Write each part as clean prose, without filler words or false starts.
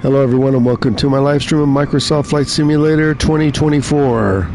Hello everyone and welcome to my live stream of Microsoft Flight Simulator 2024.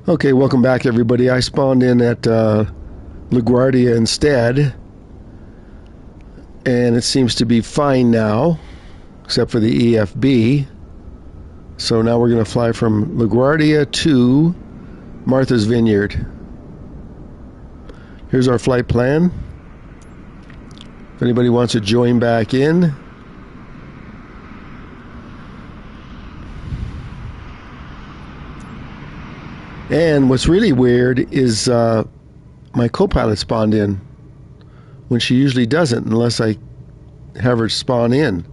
Okay, welcome back everybody. I spawned in at LaGuardia instead, and it seems to be fine now, except for the EFB. So now we're going to fly from LaGuardia to Martha's Vineyard. Here's our flight plan. If anybody wants to join back in. And what's really weird is my co-pilot spawned in when she usually doesn't unless I have her spawn in.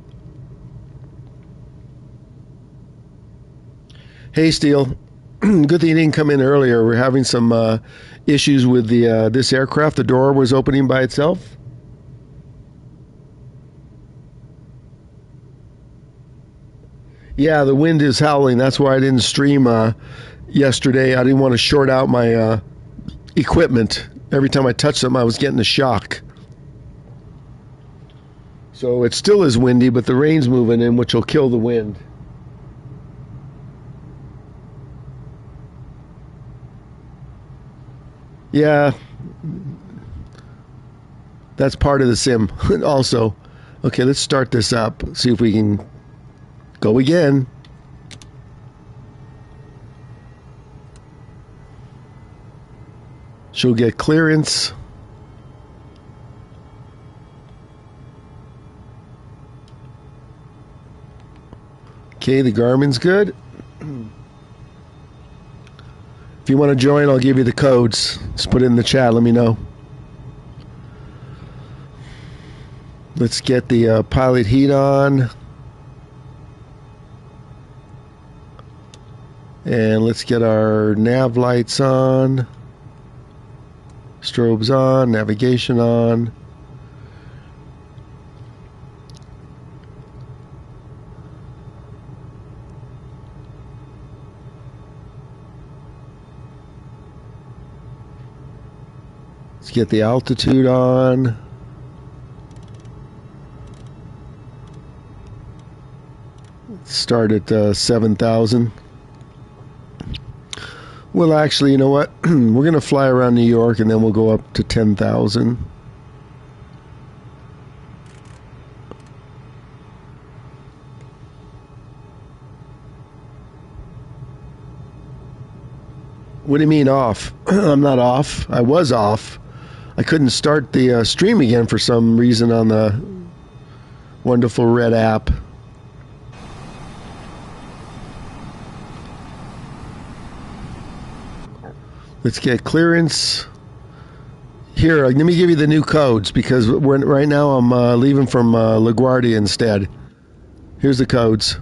Hey, Steele. Good thing you didn't come in earlier. We're having some issues with the this aircraft. The door was opening by itself. Yeah, the wind is howling. That's why I didn't stream yesterday. I didn't want to short out my equipment. Every time I touched something, I was getting a shock. So it still is windy, but the rain's moving in, which will kill the wind. Yeah, that's part of the sim also. Okay, let's start this up. See if we can go again. She'll get clearance. Okay, the Garmin's good. If you want to join, I'll give you the codes. Just put it in the chat. Let me know. Let's get the pilot heat on. And let's get our nav lights on. Strobes on. Navigation on. Let's get the altitude on. Let's start at 7,000. Well, actually, you know what? We're going to fly around New York and then we'll go up to 10,000. What do you mean off? I'm not off. I was off. I couldn't start the stream again for some reason on the wonderful red app. Let's get clearance. Here, let me give you the new codes because right now I'm leaving from LaGuardia instead. Here's the codes.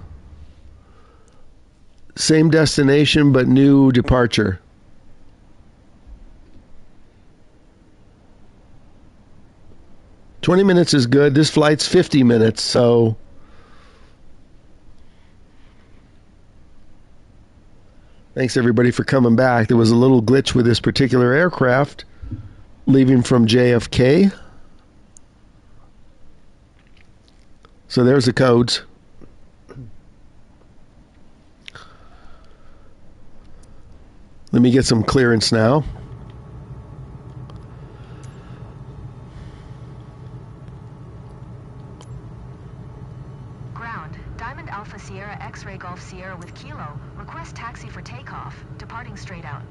Same destination but new departure. "20 minutes is good. This flight's 50 minutes, so thanks everybody for coming back. There was a little glitch with this particular aircraft leaving from JFK. So there's the codes. Let me get some clearance now. Alpha Sierra X-Ray Golf Sierra with Kilo. Request taxi for takeoff. Departing straight out.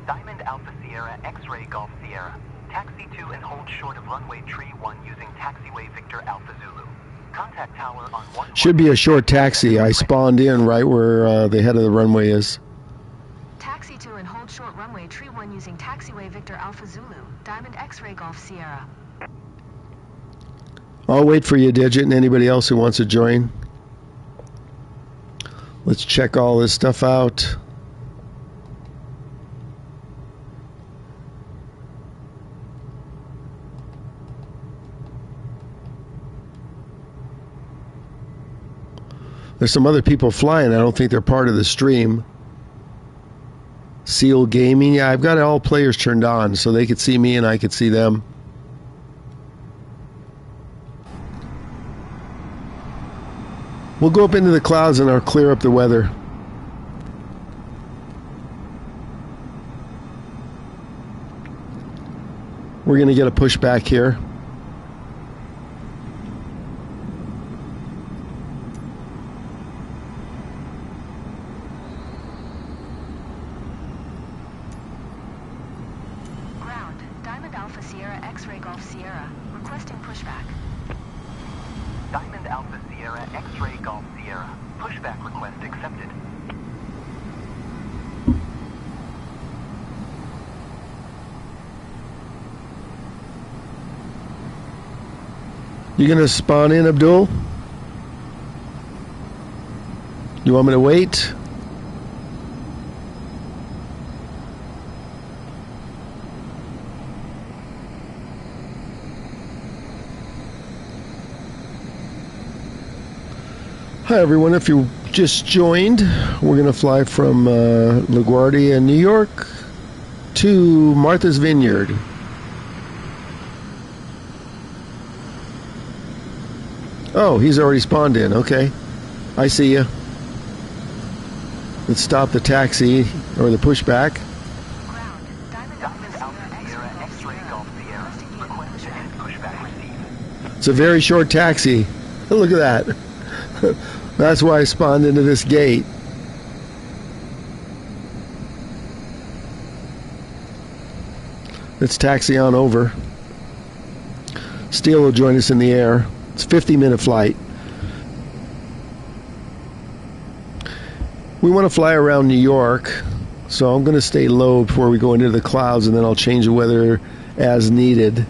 Diamond Alpha Sierra X-Ray Golf Sierra. Taxi to and hold short of runway tree 1 using taxiway Victor Alpha Zulu. Contact tower on 1. Should be a short taxi. I spawned in right where the head of the runway is. Taxi to and hold short runway tree 1 using taxiway Victor Alpha Zulu. Diamond X-Ray Golf Sierra. I'll wait for you, Digit, and anybody else who wants to join. Let's check all this stuff out. There's some other people flying. I don't think they're part of the stream. Seal Gaming. Yeah, I've got all players turned on so they could see me and I could see them. We'll go up into the clouds and I'll clear up the weather. We're going to get a pushback here. Ground. Diamond Alpha Sierra X-Ray Golf Sierra. Requesting pushback. Diamond Alpha Sierra X-Ray Golf Sierra. Pushback request accepted. You gonna spawn in, Abdul? You want me to wait? Hi everyone, if you just joined, we're going to fly from LaGuardia, New York to Martha's Vineyard. Oh, he's already spawned in, okay. I see you. Let's stop the taxi, or the pushback. Ground. Diamond Alpha Sierra X-Ray Golf Sierra. Request and pushback received. It's a very short taxi. Look at that. That's why I spawned into this gate. Let's taxi on over. Steele will join us in the air. It's a 50-minute flight. We want to fly around New York, so I'm going to stay low before we go into the clouds, and then I'll change the weather as needed.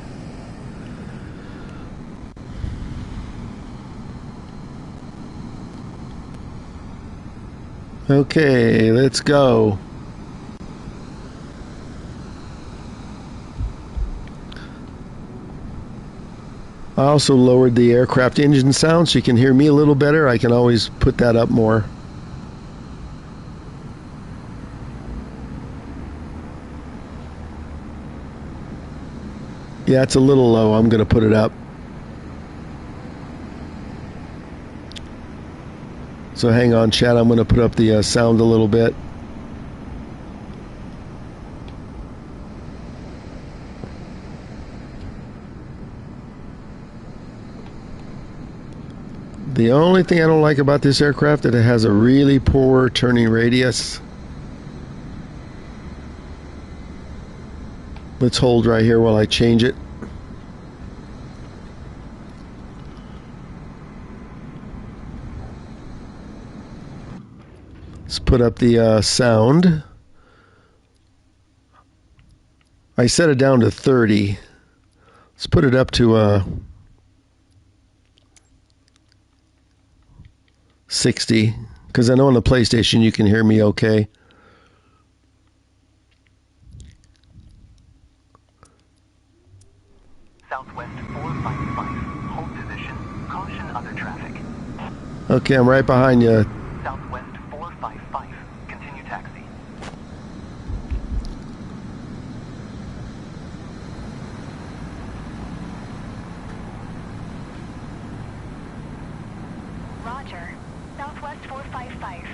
Okay, let's go. I also lowered the aircraft engine sound so you can hear me a little better. I can always put that up more. Yeah, it's a little low. I'm going to put it up. So hang on, chat. I'm going to put up the sound a little bit. The only thing I don't like about this aircraft is that it has a really poor turning radius. Let's hold right here while I change it. Let's put up the sound. I set it down to 30. Let's put it up to 60, because I know on the PlayStation you can hear me okay. Southwest 455. Hold position. Caution other traffic. Okay, I'm right behind you. Southwest 455. Continue taxi. Roger. Southwest 455.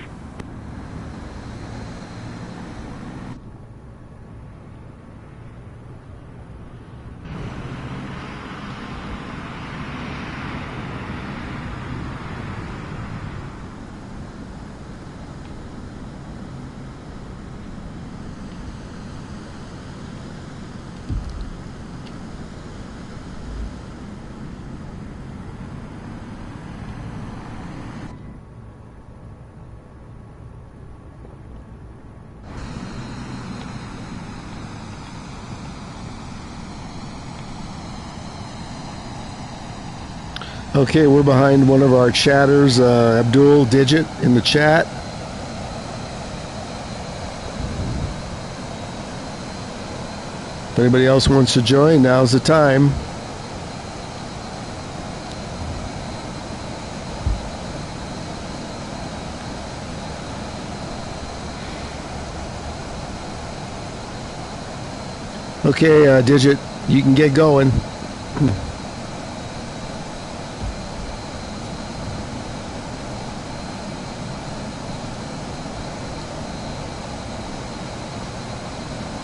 Okay, we're behind one of our chatters, Abdul Digit, in the chat. If anybody else wants to join, now's the time. Okay, Digit, you can get going.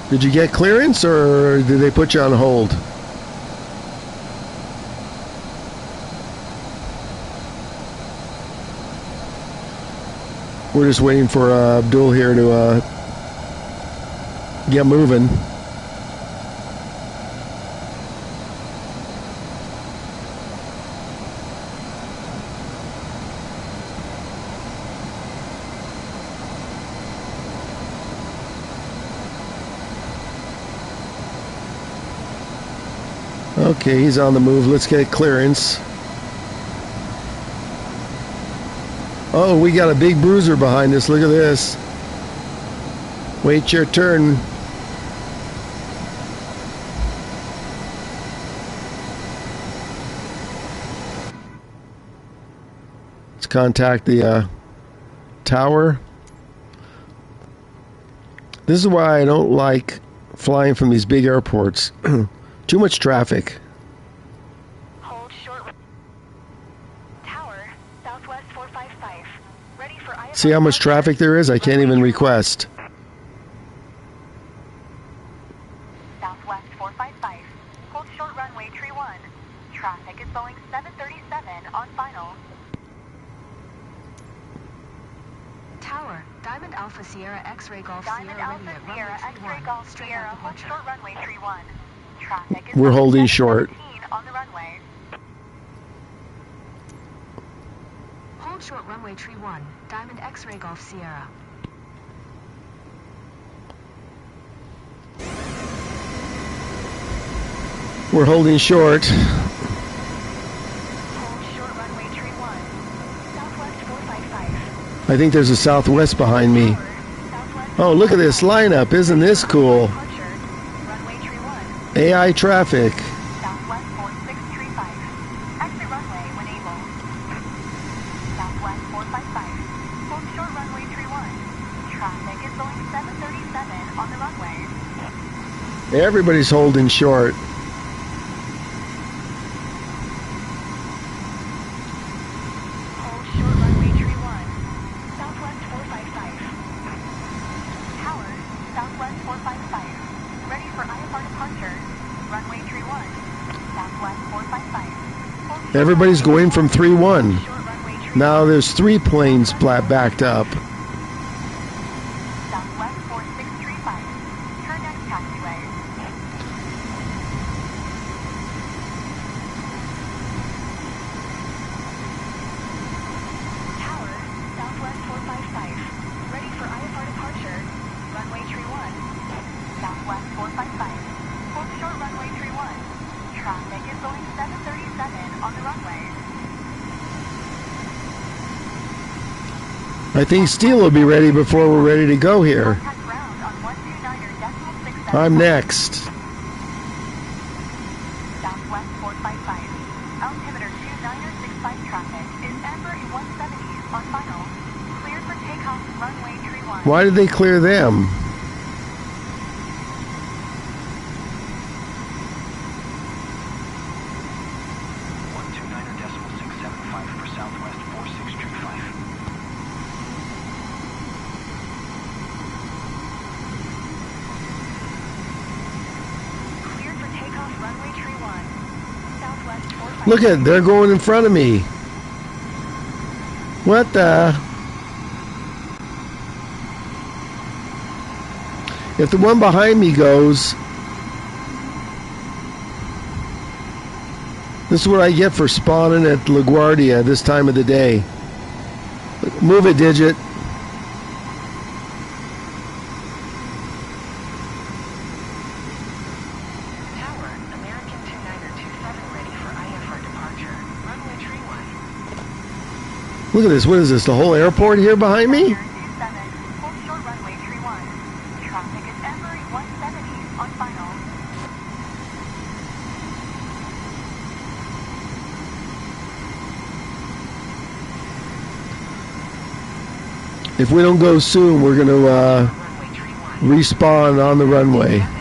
Did you get clearance, or did they put you on hold? We're just waiting for Abdul here to get moving. Okay, he's on the move. Let's get clearance. Oh, we got a big bruiser behind us. Look at this. Wait your turn. Let's contact the tower. This is why I don't like flying from these big airports. Too much traffic. Hold short. Tower, Southwest 455. Ready for IFR. See how much traffic there is? I can't even request. Southwest 455. Hold short runway tree 1. Traffic is Boeing 737 on final. Tower, Diamond Alpha Sierra X-Ray Golf Diamond Sierra Alpha ready at Sierra runway X-ray 31. Golf Straight Sierra. out Hold departure. short runway tree 1. Traffic is We're Boeing holding short. 717 on the runway. Hold Hold short runway tree 1, Diamond X-ray Golf Sierra. We're holding short. Hold short runway tree 1. Southwest 455. I think there's a southwest behind me. Southwest Oh, look at this lineup. Isn't this cool? departure. Runway tree 1. AI traffic. Southwest 4635. Exit runway when able. Southwest 455. Hold short runway tree 1. Traffic is going 737 on the runway. Everybody's holding short. Hold short runway tree 1. Southwest 455. Tower, Southwest 455. Ready for IFR departure. Runway tree 1. Southwest 455. Hold short Everybody's runway going from 3-1. short runway tree Now there's 3 planes backed up. Southwest 4635. Turn next taxiway. Tower, Southwest 455. Ready for IFR departure. Runway tree 1. Southwest 455. Hold short runway tree 1. Traffic is going 737 on the runway. I think steel will be ready before we're ready to go here. Contact ground on 129.67. I'm next. Southwest 455. Altimeter 2965 traffic is amber in 170s on final. Cleared for takeoff runway tree 1. Why did they clear them? for Southwest 4635. Cleared for takeoff runway tree 1. Southwest 455. Look at, they're going in front of me. What the? If the one behind me goes, this is what I get for spawning at LaGuardia this time of the day. Move it, Digit. Tower, American 2927 ready for IFR departure. Runway tree 1. Look at this. What is this? The whole airport here behind me? 27. Hold short runway tree 1. Traffic is amber in 170s on final. If we don't go soon, we're going to Runway tree 1. respawn on the runway. Tower,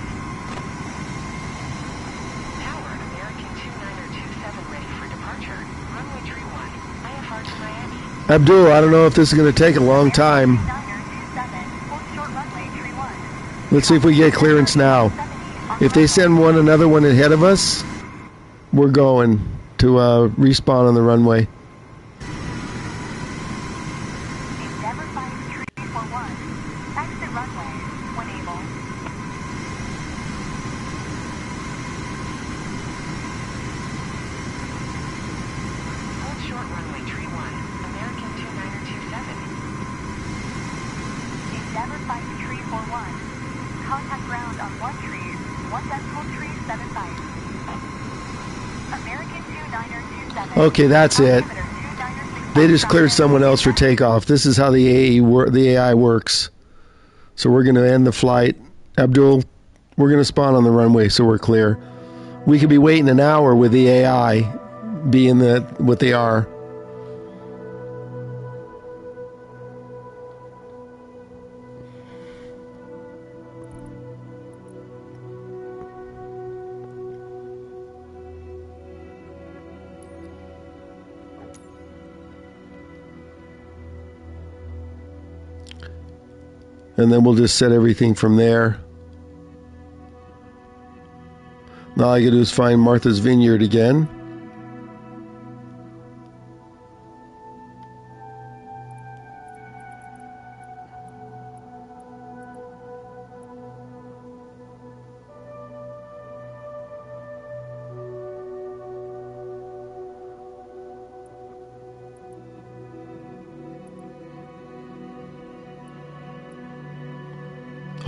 American 2927 ready for departure. Runway tree 1. IFR to Miami. Abdul, I don't know if this is going to take a long time. 2927. Hold short runway tree 1. Let's see if we get clearance now. 70s on If they send another one ahead of us, we're going to respawn on the runway. Endeavor 5341. Exit runway when able. Hold short runway tree 1. American 2927. Endeavor 5341. Contact ground on 1.375. American 2927. Okay, that's it. Altimeter 2965 They just cleared traffic. someone else for takeoff. This is how the AI works. So we're going to end the flight. Abdul, we're going to spawn on the runway so we're clear. We could be waiting an hour with the AI being what they are. And then we'll just set everything from there. Now all I gotta do is find Martha's Vineyard again.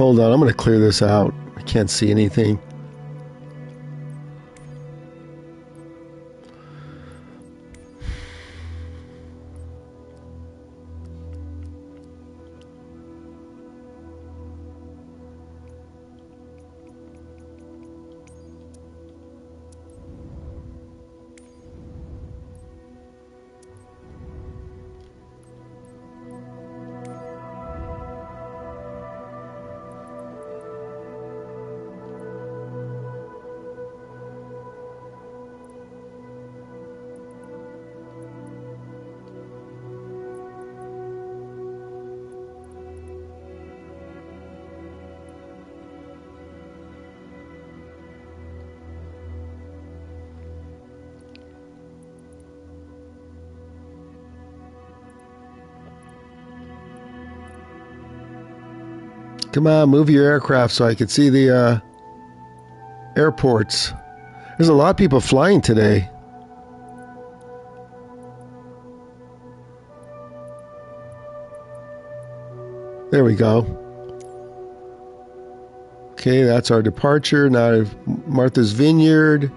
Hold on, I'm going to clear this out. I can't see anything. Come on, move your aircraft so I can see the airports. There's a lot of people flying today. There we go. Okay, that's our departure. Now Martha's Vineyard.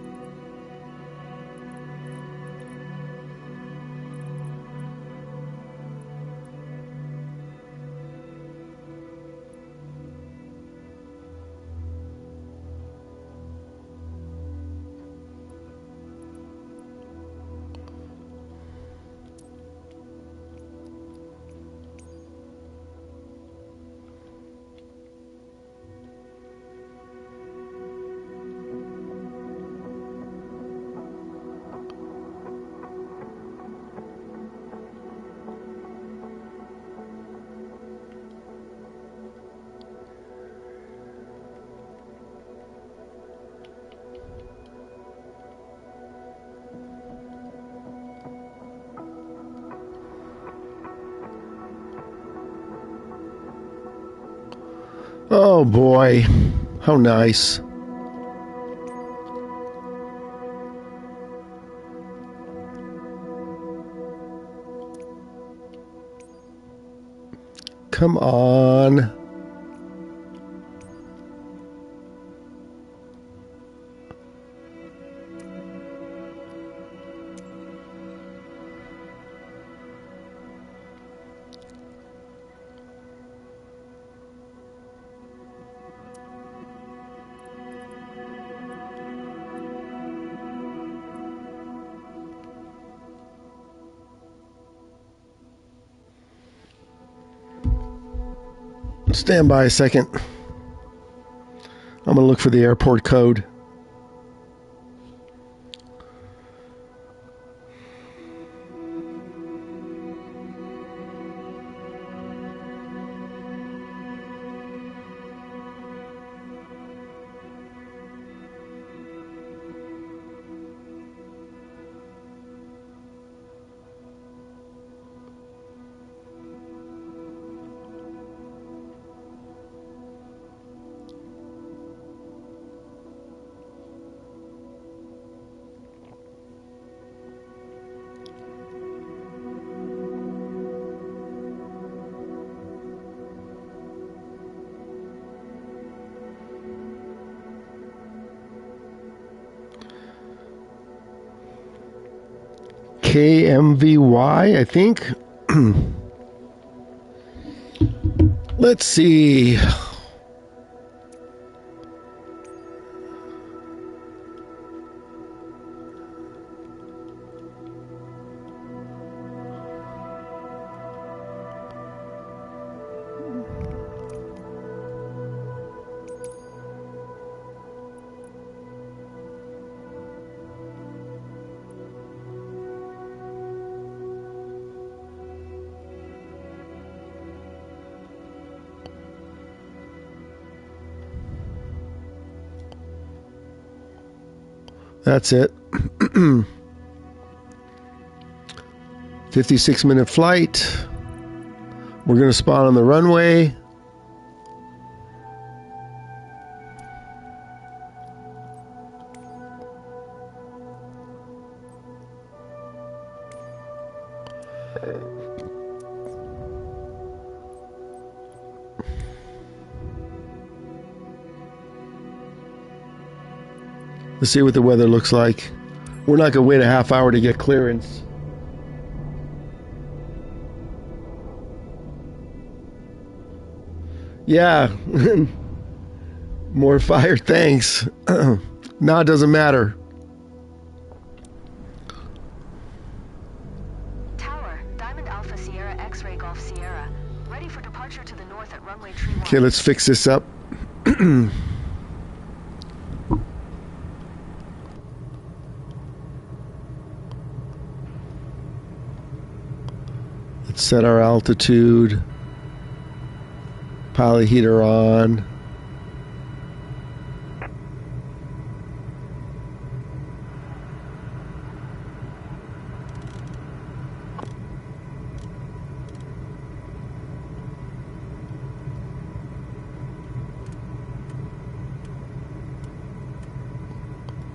Oh boy, how nice. Come on. Stand by a second. I'm going to look for the airport code. KMVY, I think. Let's see. That's it. 56-minute flight. We're going to spawn on the runway. Let's see what the weather looks like. We're not going to wait a half hour to get clearance. Yeah. More fire, thanks. No, it doesn't matter. Tower, Diamond Alpha Sierra X-Ray Golf Sierra. Ready for departure to the north at runway tree 1. Okay, let's fix this up. Let's set our altitude. Pilot heater on.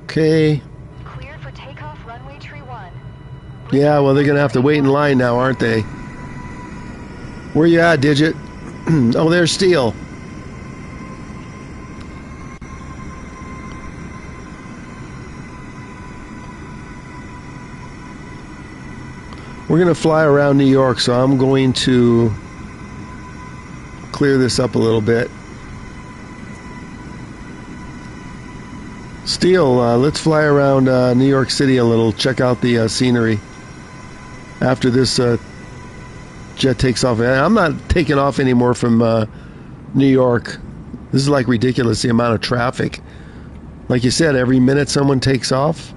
Okay. Cleared for takeoff, runway tree 1. Yeah, well, they're going to have to wait in line now, aren't they? Where you at, Digit? Oh, there's Steel. We're going to fly around New York, so I'm going to clear this up a little bit. Steel, let's fly around New York City a little, check out the scenery after this jet takes off. I'm not taking off anymore from New York. This is like ridiculous, the amount of traffic. Like you said, every minute someone takes off.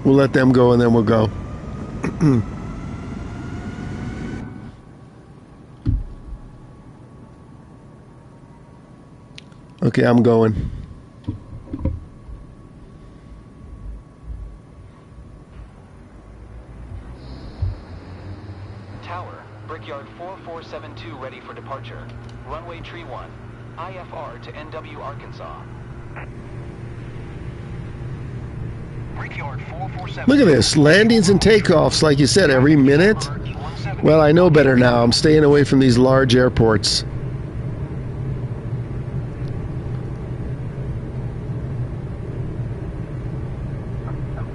We'll let them go and then we'll go. Okay, I'm going. Tower, Brickyard 4472 ready for departure. Runway tree 1. IFR to NW Arkansas. Brickyard 447. Look at this, landings and takeoffs, like you said, every minute. Well, I know better now. I'm staying away from these large airports.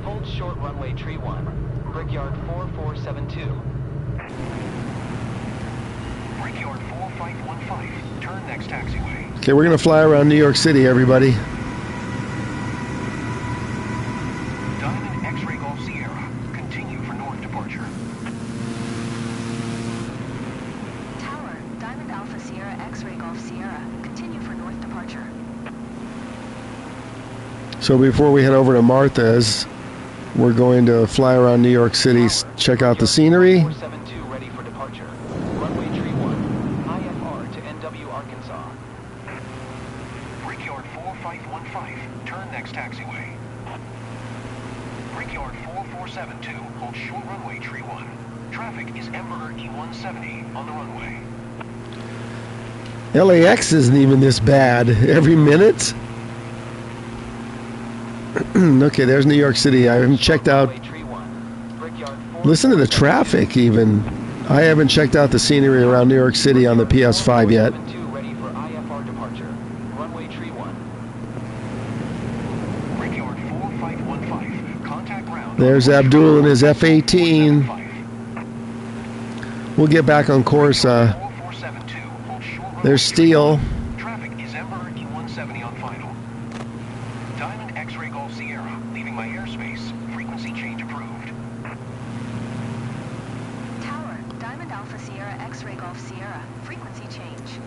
Hold short runway tree 1. Brickyard 4472. Brickyard 4515. Turn next taxiway. Okay, we're going to fly around New York City, everybody. Diamond X-Ray Golf Sierra. Continue for north departure. Tower, Diamond Alpha Sierra X-Ray Golf Sierra. Continue for north departure. So before we head over to Martha's, we're going to fly around New York City, check out the scenery. 472 ready for departure. Runway tree 1. IFR to NW Arkansas. Brickyard 4515. Turn next taxiway. Brickyard 4472. Hold short runway tree 1. Traffic is Embraer E170 on the runway. LAX isn't even this bad. Every minute? Okay, there's New York City. I haven't checked out. Listen to the traffic even. I haven't checked out the scenery around New York City on the PS5 yet. Ready for IFR departure. Runway tree 1. Brickyard 4515. Contact ground. There's Abdul and his F-18. We'll get back on course. There's Steel. Traffic is Embraer E170 on final. Diamond X-Ray Golf Sierra, leaving my airspace. Frequency change approved. Tower, Diamond Alpha Sierra X-Ray Golf Sierra. Frequency change.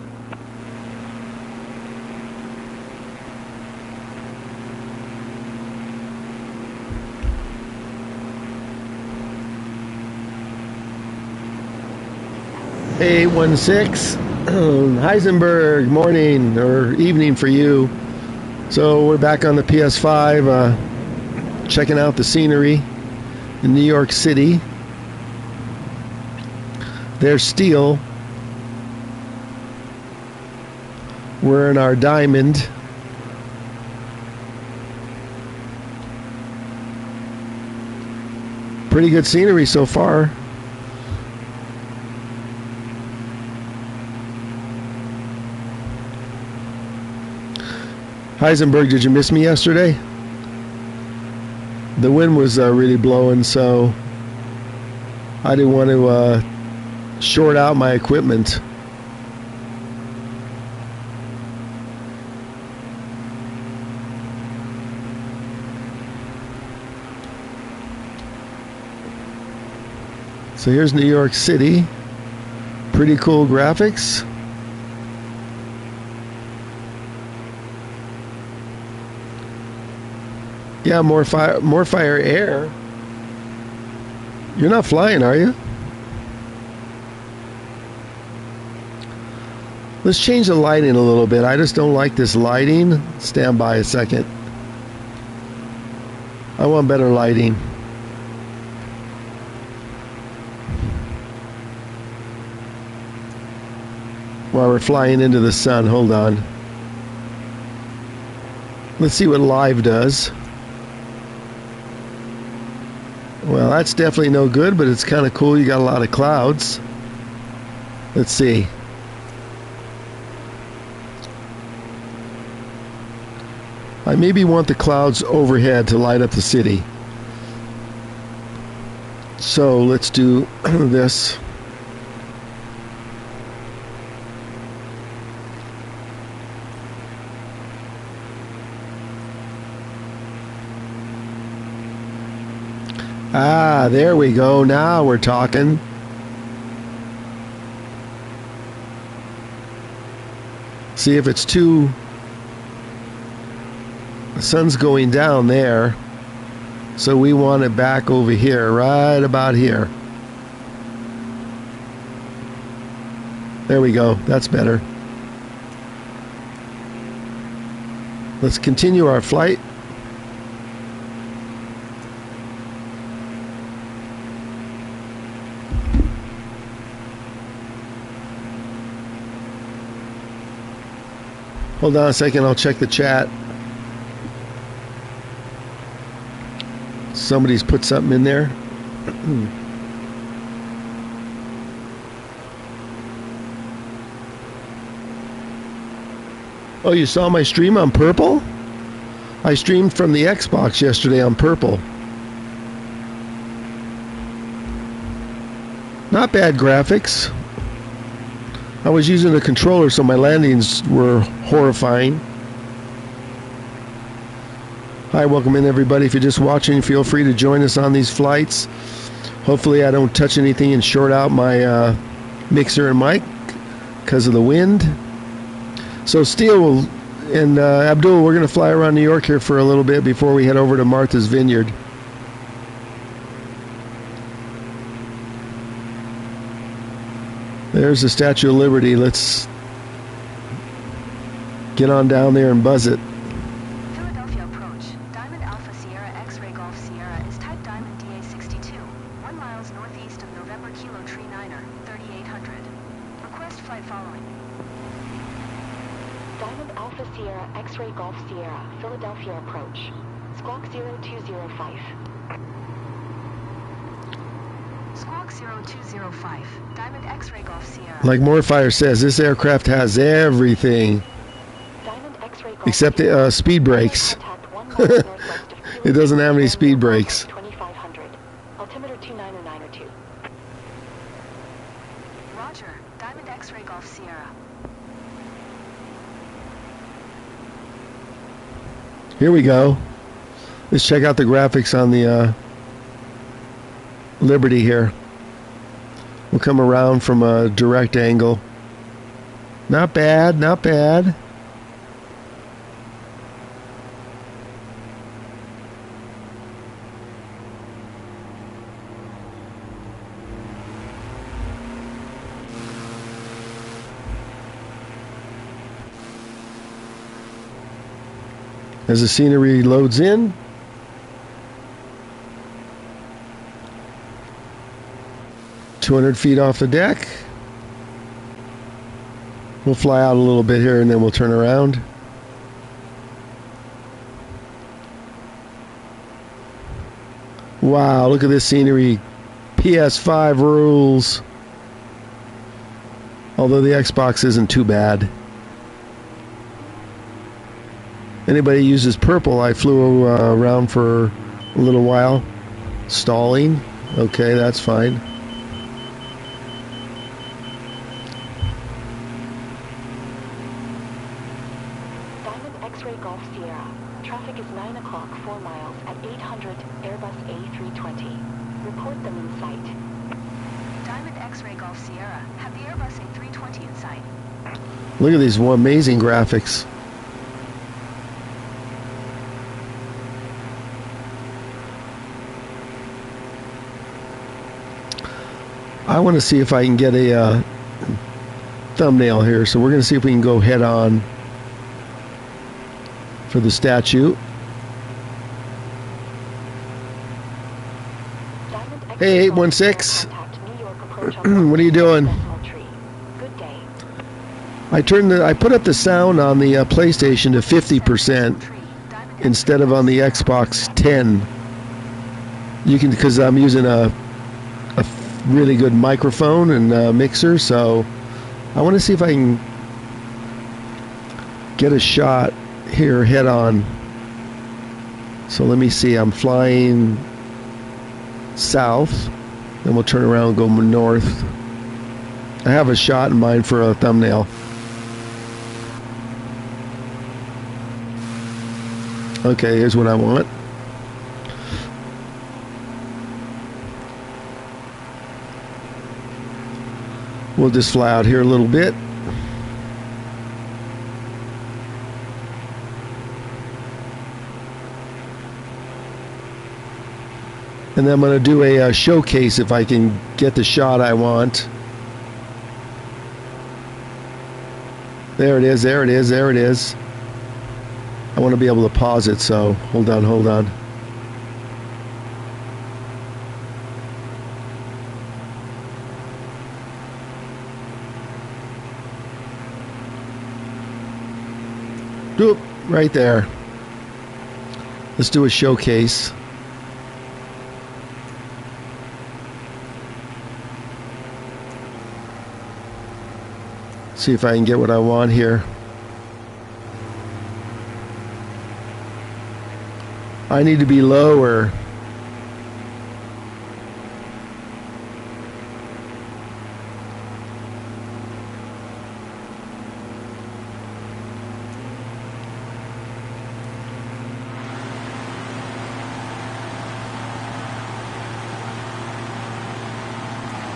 A16. Heisenberg, morning or evening for you. So we're back on the PS5, checking out the scenery in New York City. There's Steel. We're in our Diamond. Pretty good scenery so far. Heisenberg, did you miss me yesterday? The wind was really blowing, so I didn't want to short out my equipment. So here's New York City. Pretty cool graphics. Yeah, more fire air. You're not flying, are you? Let's change the lighting a little bit. I just don't like this lighting. Stand by a second. I want better lighting. While we're flying into the sun, hold on. Let's see what live does. Well, that's definitely no good, but it's kind of cool. You got a lot of clouds. Let's see. I maybe want the clouds overhead to light up the city. So let's do this. Ah, there we go. Now we're talking. See if it's too... The sun's going down there. So we want it back over here, right about here. There we go. That's better. Let's continue our flight. Hold on a second, I'll check the chat. Somebody's put something in there. Oh, you saw my stream on purple? I streamed from the Xbox yesterday on purple. Not bad graphics. I was using a controller, so my landings were horrifying. Hi, welcome in everybody. If you're just watching, feel free to join us on these flights. Hopefully I don't touch anything and short out my mixer and mic because of the wind. So Steele and Abdul, we're going to fly around New York here for a little bit before we head over to Martha's Vineyard. There's the Statue of Liberty. Let's get on down there and buzz it. Philadelphia approach. Diamond Alpha Sierra X-Ray Golf Sierra is type Diamond DA62, 1 miles northeast of November Kilo Tree Niner, 3800. Request flight following. Diamond Alpha Sierra X-Ray Golf Sierra, Philadelphia approach. Squawk 0205. Squawk 0205. Diamond X-Ray Golf Sierra. Like Morfire says, this aircraft has everything except speed brakes. It doesn't have any speed brakes. 2500. Altimeter 29902. Roger. Diamond X-Ray Golf Sierra. Here we go. Let's check out the graphics on the Liberty here. We'll come around from a direct angle. Not bad, not bad. As the scenery loads in, .200 feet off the deck. We'll fly out a little bit here and then we'll turn around. Wow, look at this scenery. PS5 rules. Although the Xbox isn't too bad. Anybody uses purple, I flew around for a little while. Stalling. Okay, that's fine. Diamond X-ray Golf Sierra. Traffic is 9 o'clock, 4 miles at 800 Airbus A320. Report them in sight. Diamond X-ray Golf Sierra. Have the Airbus A320 in sight. Look at these amazing graphics. I want to see if I can get a thumbnail here. So we're going to see if we can go head on for the statue. Hey, 816. What are you doing? I put up the sound on the PlayStation to 50% instead of on the Xbox 10. You can, because I'm using a really good microphone and mixer, so I want to see if I can get a shot here head on. So let me see. I'm flying south, then we'll turn around and go north. I have a shot in mind for a thumbnail. Okay, here's what I want. We'll just fly out here a little bit. And then I'm going to do a showcase if I can get the shot I want. There it is, there it is, there it is. I want to be able to pause it, so hold on, hold on. Doop, right there. Let's do a showcase. See if I can get what I want here. I need to be lower.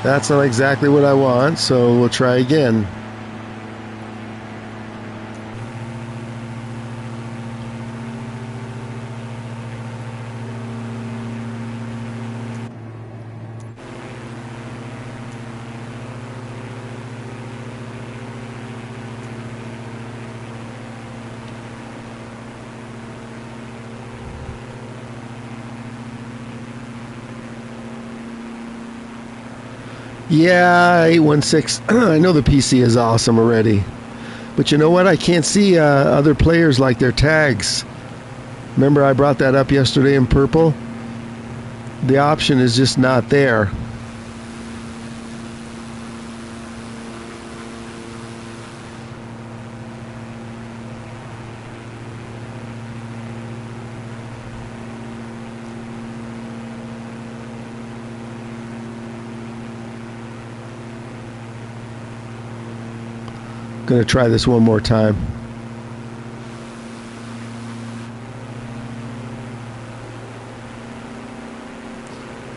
That's not exactly what I want, so we'll try again. Yeah, 816. I know the PC is awesome already. But you know what? I can't see other players like their tags. Remember I brought that up yesterday in purple? The option is just not there. Gonna try this one more time.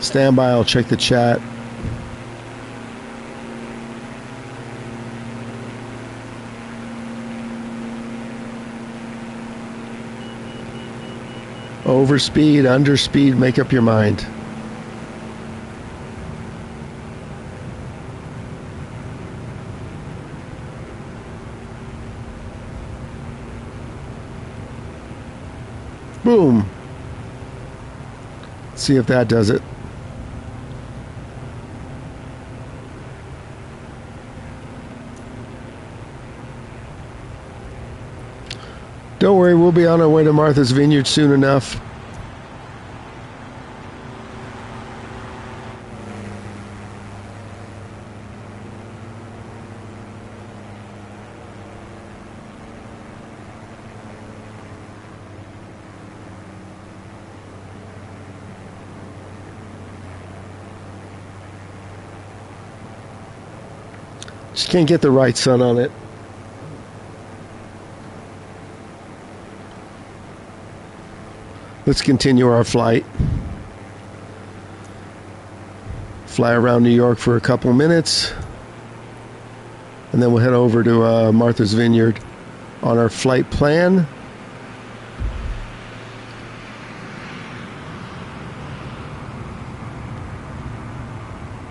Stand by, I'll check the chat. Overspeed, underspeed, make up your mind. Boom. See if that does it. Don't worry, we'll be on our way to Martha's Vineyard soon enough. Just can't get the right sun on it. Let's continue our flight. Fly around New York for a couple minutes. And then we'll head over to Martha's Vineyard on our flight plan.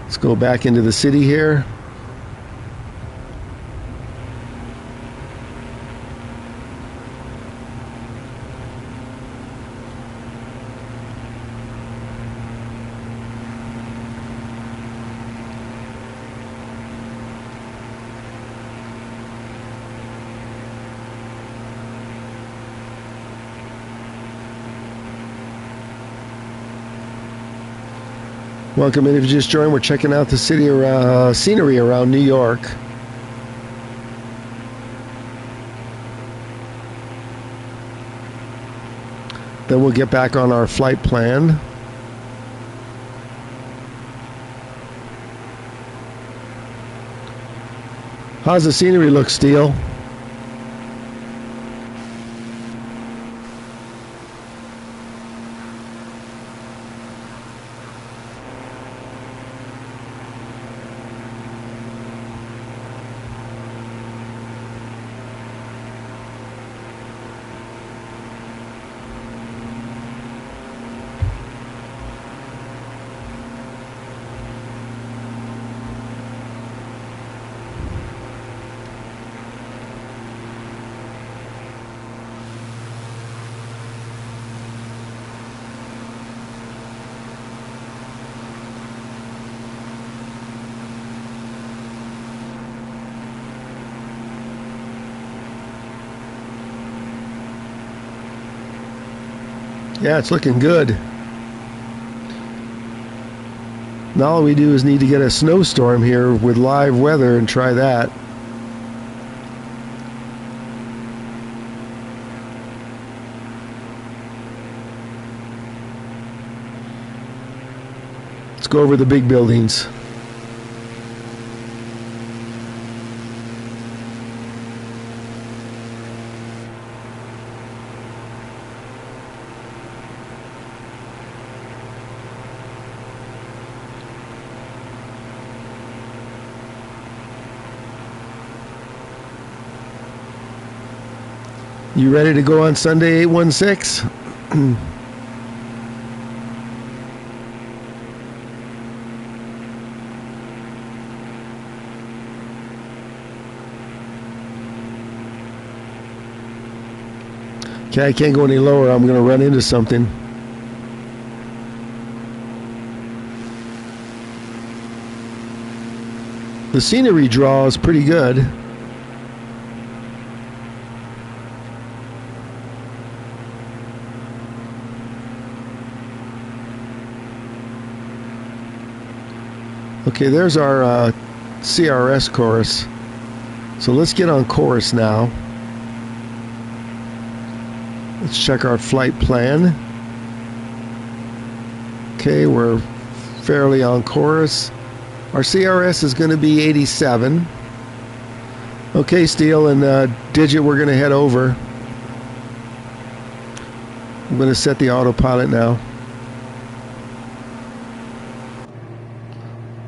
Let's go back into the city here. Welcome in if you just joined. We're checking out the city scenery around New York. Then we'll get back on our flight plan. How's the scenery look, Steele? Yeah, it's looking good. Now all we do is need to get a snowstorm here with live weather and try that. Let's go over the big buildings. You ready to go on Sunday 816? Okay, I can't go any lower. I'm going to run into something. The scenery draw is pretty good. Okay, there's our CRS course. So let's get on course now. Let's check our flight plan. Okay, we're fairly on course. Our CRS is going to be 87. Okay, Steele and Digit, we're going to head over. I'm going to set the autopilot now.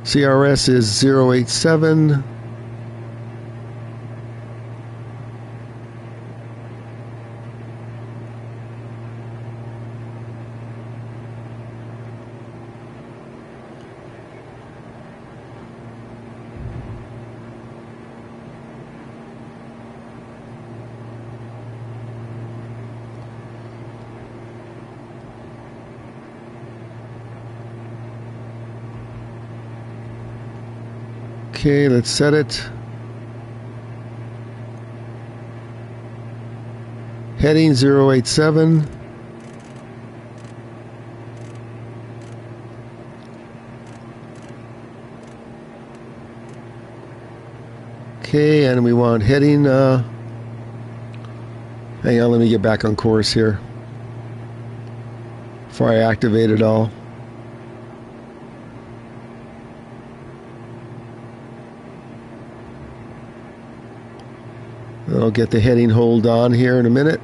CRS is 087. Okay, let's set it. Heading 087. Okay, and we want heading, hang on, let me get back on course here before I activate it all. I'll get the heading hold on here in a minute.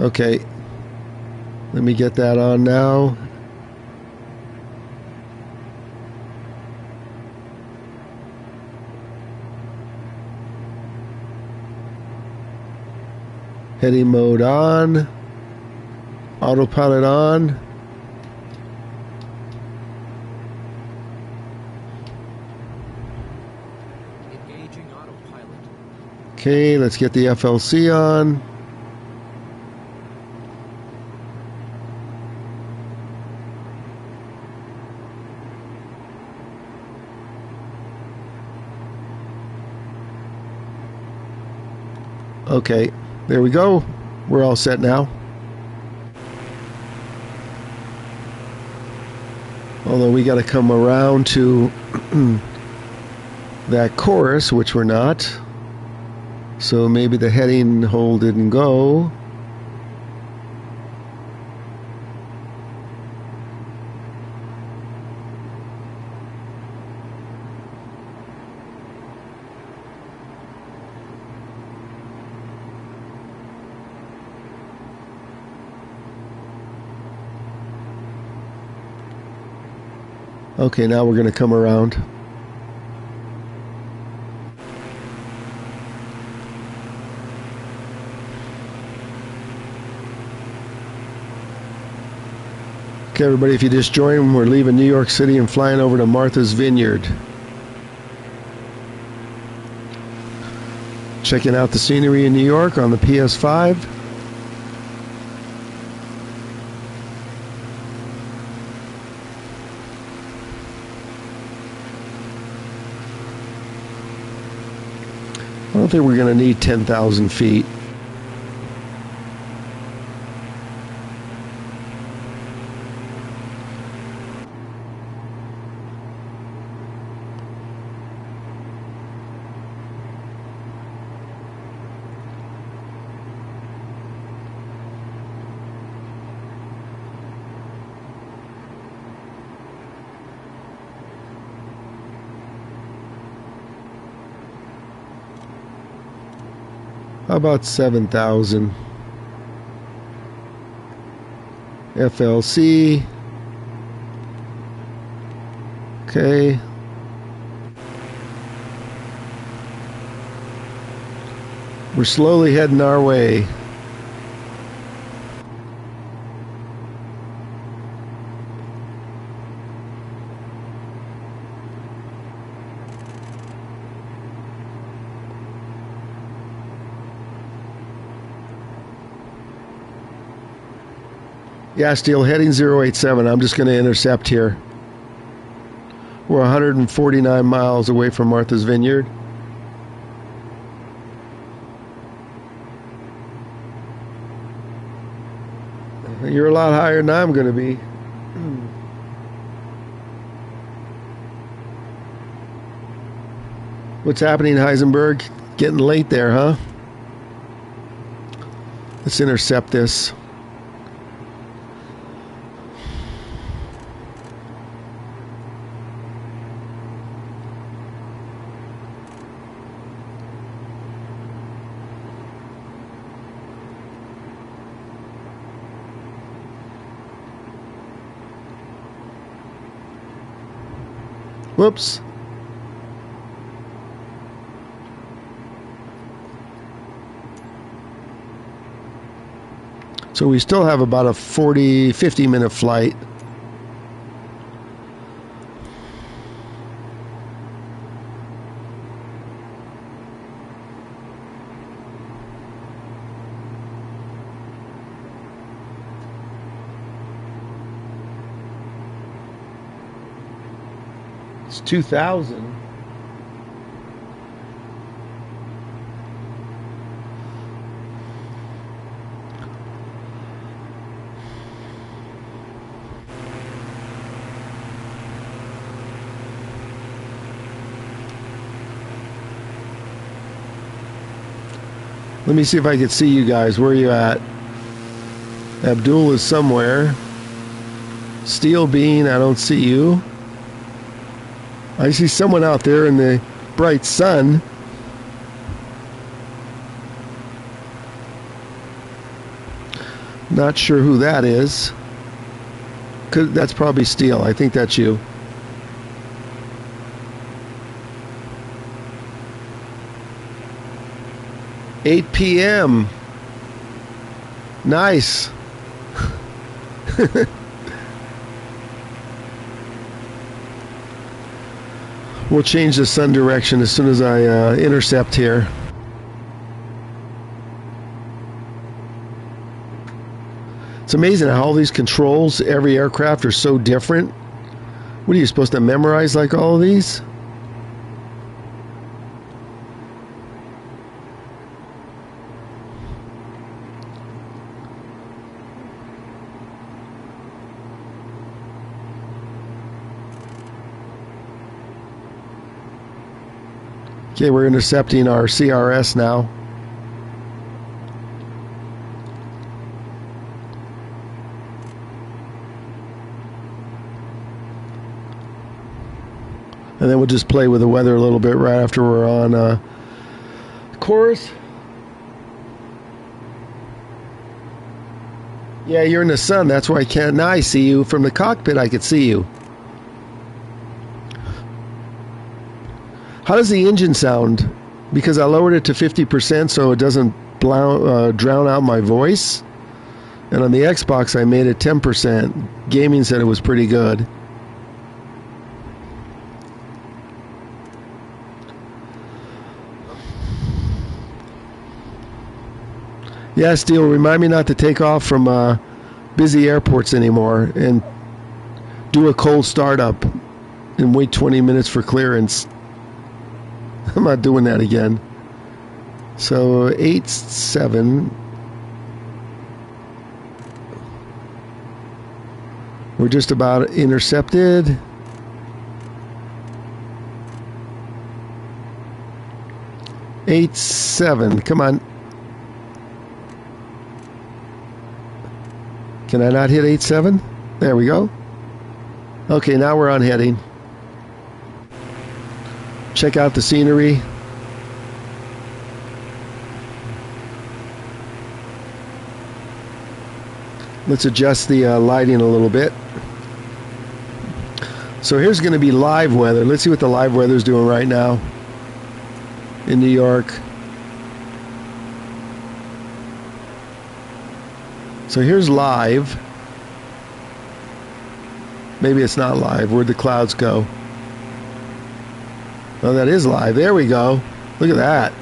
Okay, let me get that on now. Heading mode on. Autopilot on. Engaging autopilot. Okay, let's get the FLC on. Okay, there we go. We're all set now. Although we got to come around to that chorus, which we're not. So maybe the heading hold didn't go. Okay, now we're going to come around. Okay, everybody, if you just joined, we're leaving New York City and flying over to Martha's Vineyard. Checking out the scenery in New York on the PS5. I don't think we're going to need 10,000 feet. How about 7,000? FLC. Okay. We're slowly heading our way. Yeah, Steel, heading 087. I'm just going to intercept here. We're 149 miles away from Martha's Vineyard. You're a lot higher than I'm going to be. What's happening, Heisenberg? Getting late there, huh? Let's intercept this. Whoops. So we still have about a 50 minute flight. It's 2,000. Let me see if I can see you guys. Where are you at? Abdul is somewhere. Steel Bean, I don't see you. I see someone out there in the bright sun. Not sure who that is. That's probably Steel. I think that's you. $8 p.m. Nice. We'll change the sun direction as soon as I intercept here. It's amazing how all these controls, every aircraft, are so different. What are you supposed to memorize like all of these? Okay, we're intercepting our CRS now. And then we'll just play with the weather a little bit right after we're on course. Yeah, you're in the sun. That's why I can't. Now I see you. From the cockpit, I could see you. How does the engine sound? Because I lowered it to 50% so it doesn't drown out my voice. And on the Xbox, I made it 10%. Gaming said it was pretty good. Yeah, Steel, remind me not to take off from busy airports anymore and do a cold startup and wait 20 minutes for clearance. I'm not doing that again. So 8-7. We're just about intercepted. Eight, 7. Come on. Can I not hit 8-7? There we go. Okay, now we're on heading. Check out the scenery. Let's adjust the lighting a little bit. So here's going to be live weather. Let's see what the live weather is doing right now in New York. So here's live. Maybe it's not live. Where'd the clouds go? Oh, that is live. There we go. Look at that.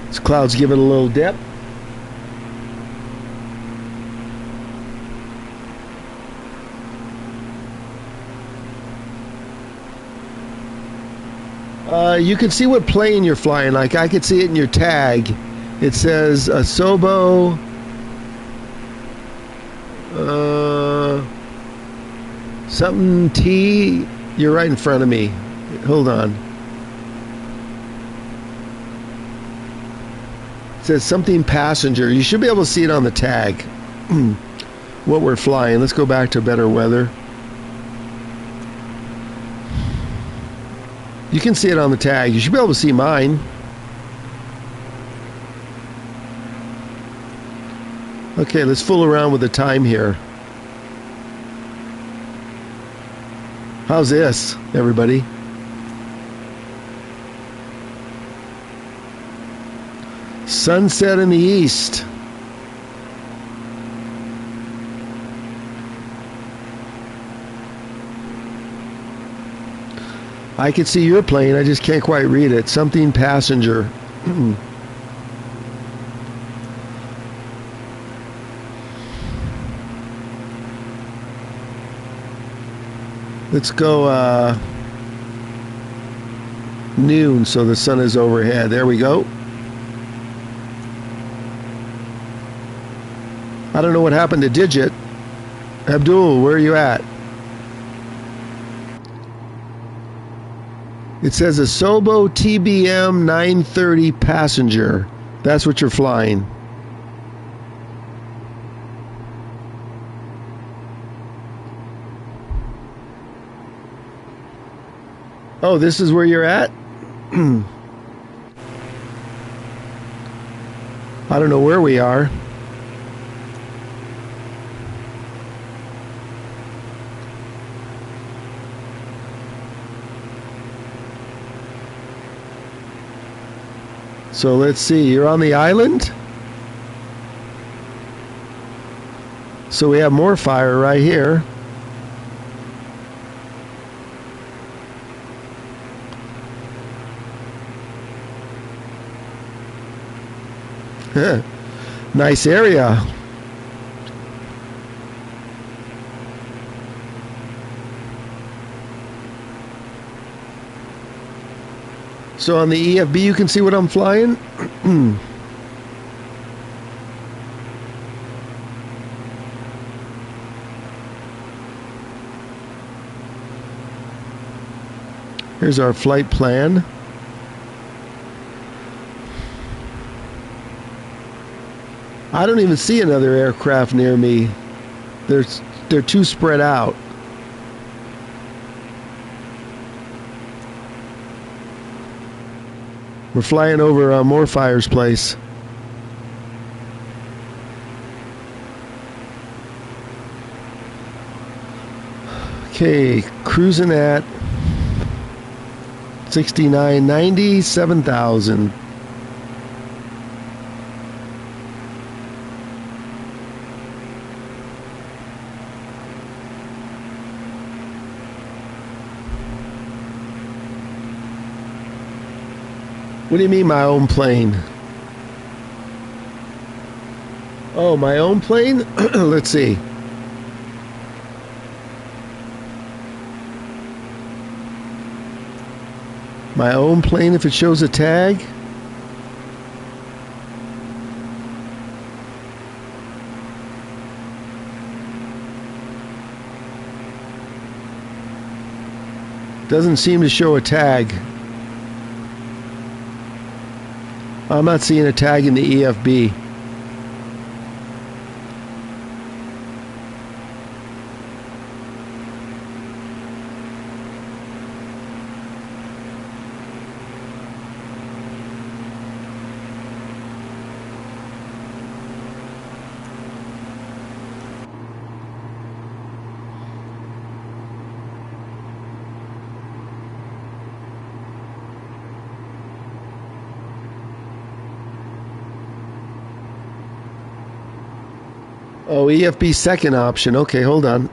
This cloud's giving a little dip. You can see what plane you're flying. Like I could see it in your tag. It says Asobo. Something T. You're right in front of me. Hold on. It says something passenger. You should be able to see it on the tag. What we're flying. Let's go back to better weather. You can see it on the tag. You should be able to see mine. Okay, let's fool around with the time here. How's this, everybody? Sunset in the east. I can see your plane, I just can't quite read it. Something passenger. Let's go noon so the sun is overhead. There we go. I don't know what happened to Digit. Abdul, where are you at? It says a Sobo TBM 930 passenger. That's what you're flying. Oh, this is where you're at? I don't know where we are. So let's see, you're on the island? So we have more fire right here. Nice area. So on the EFB you can see what I'm flying. Here's our flight plan. I don't even see another aircraft near me. They're too spread out. We're flying over Moorfire's place. Okay, cruising at 6990, 7,000. What do you mean my own plane? Oh, my own plane? Let's see. My own plane, if it shows a tag. Doesn't seem to show a tag. I'm not seeing a tag in the EFB. Oh, EFB second option. Okay, hold on.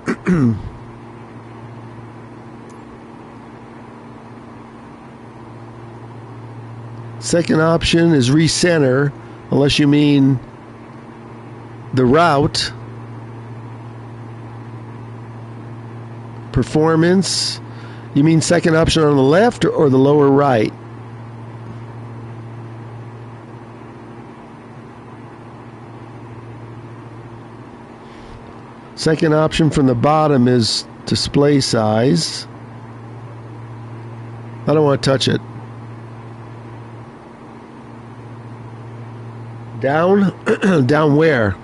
Second option is recenter, unless you mean the route. Performance. You mean second option on the left or the lower right? Second option from the bottom is display size. I don't want to touch it. Down? Down where?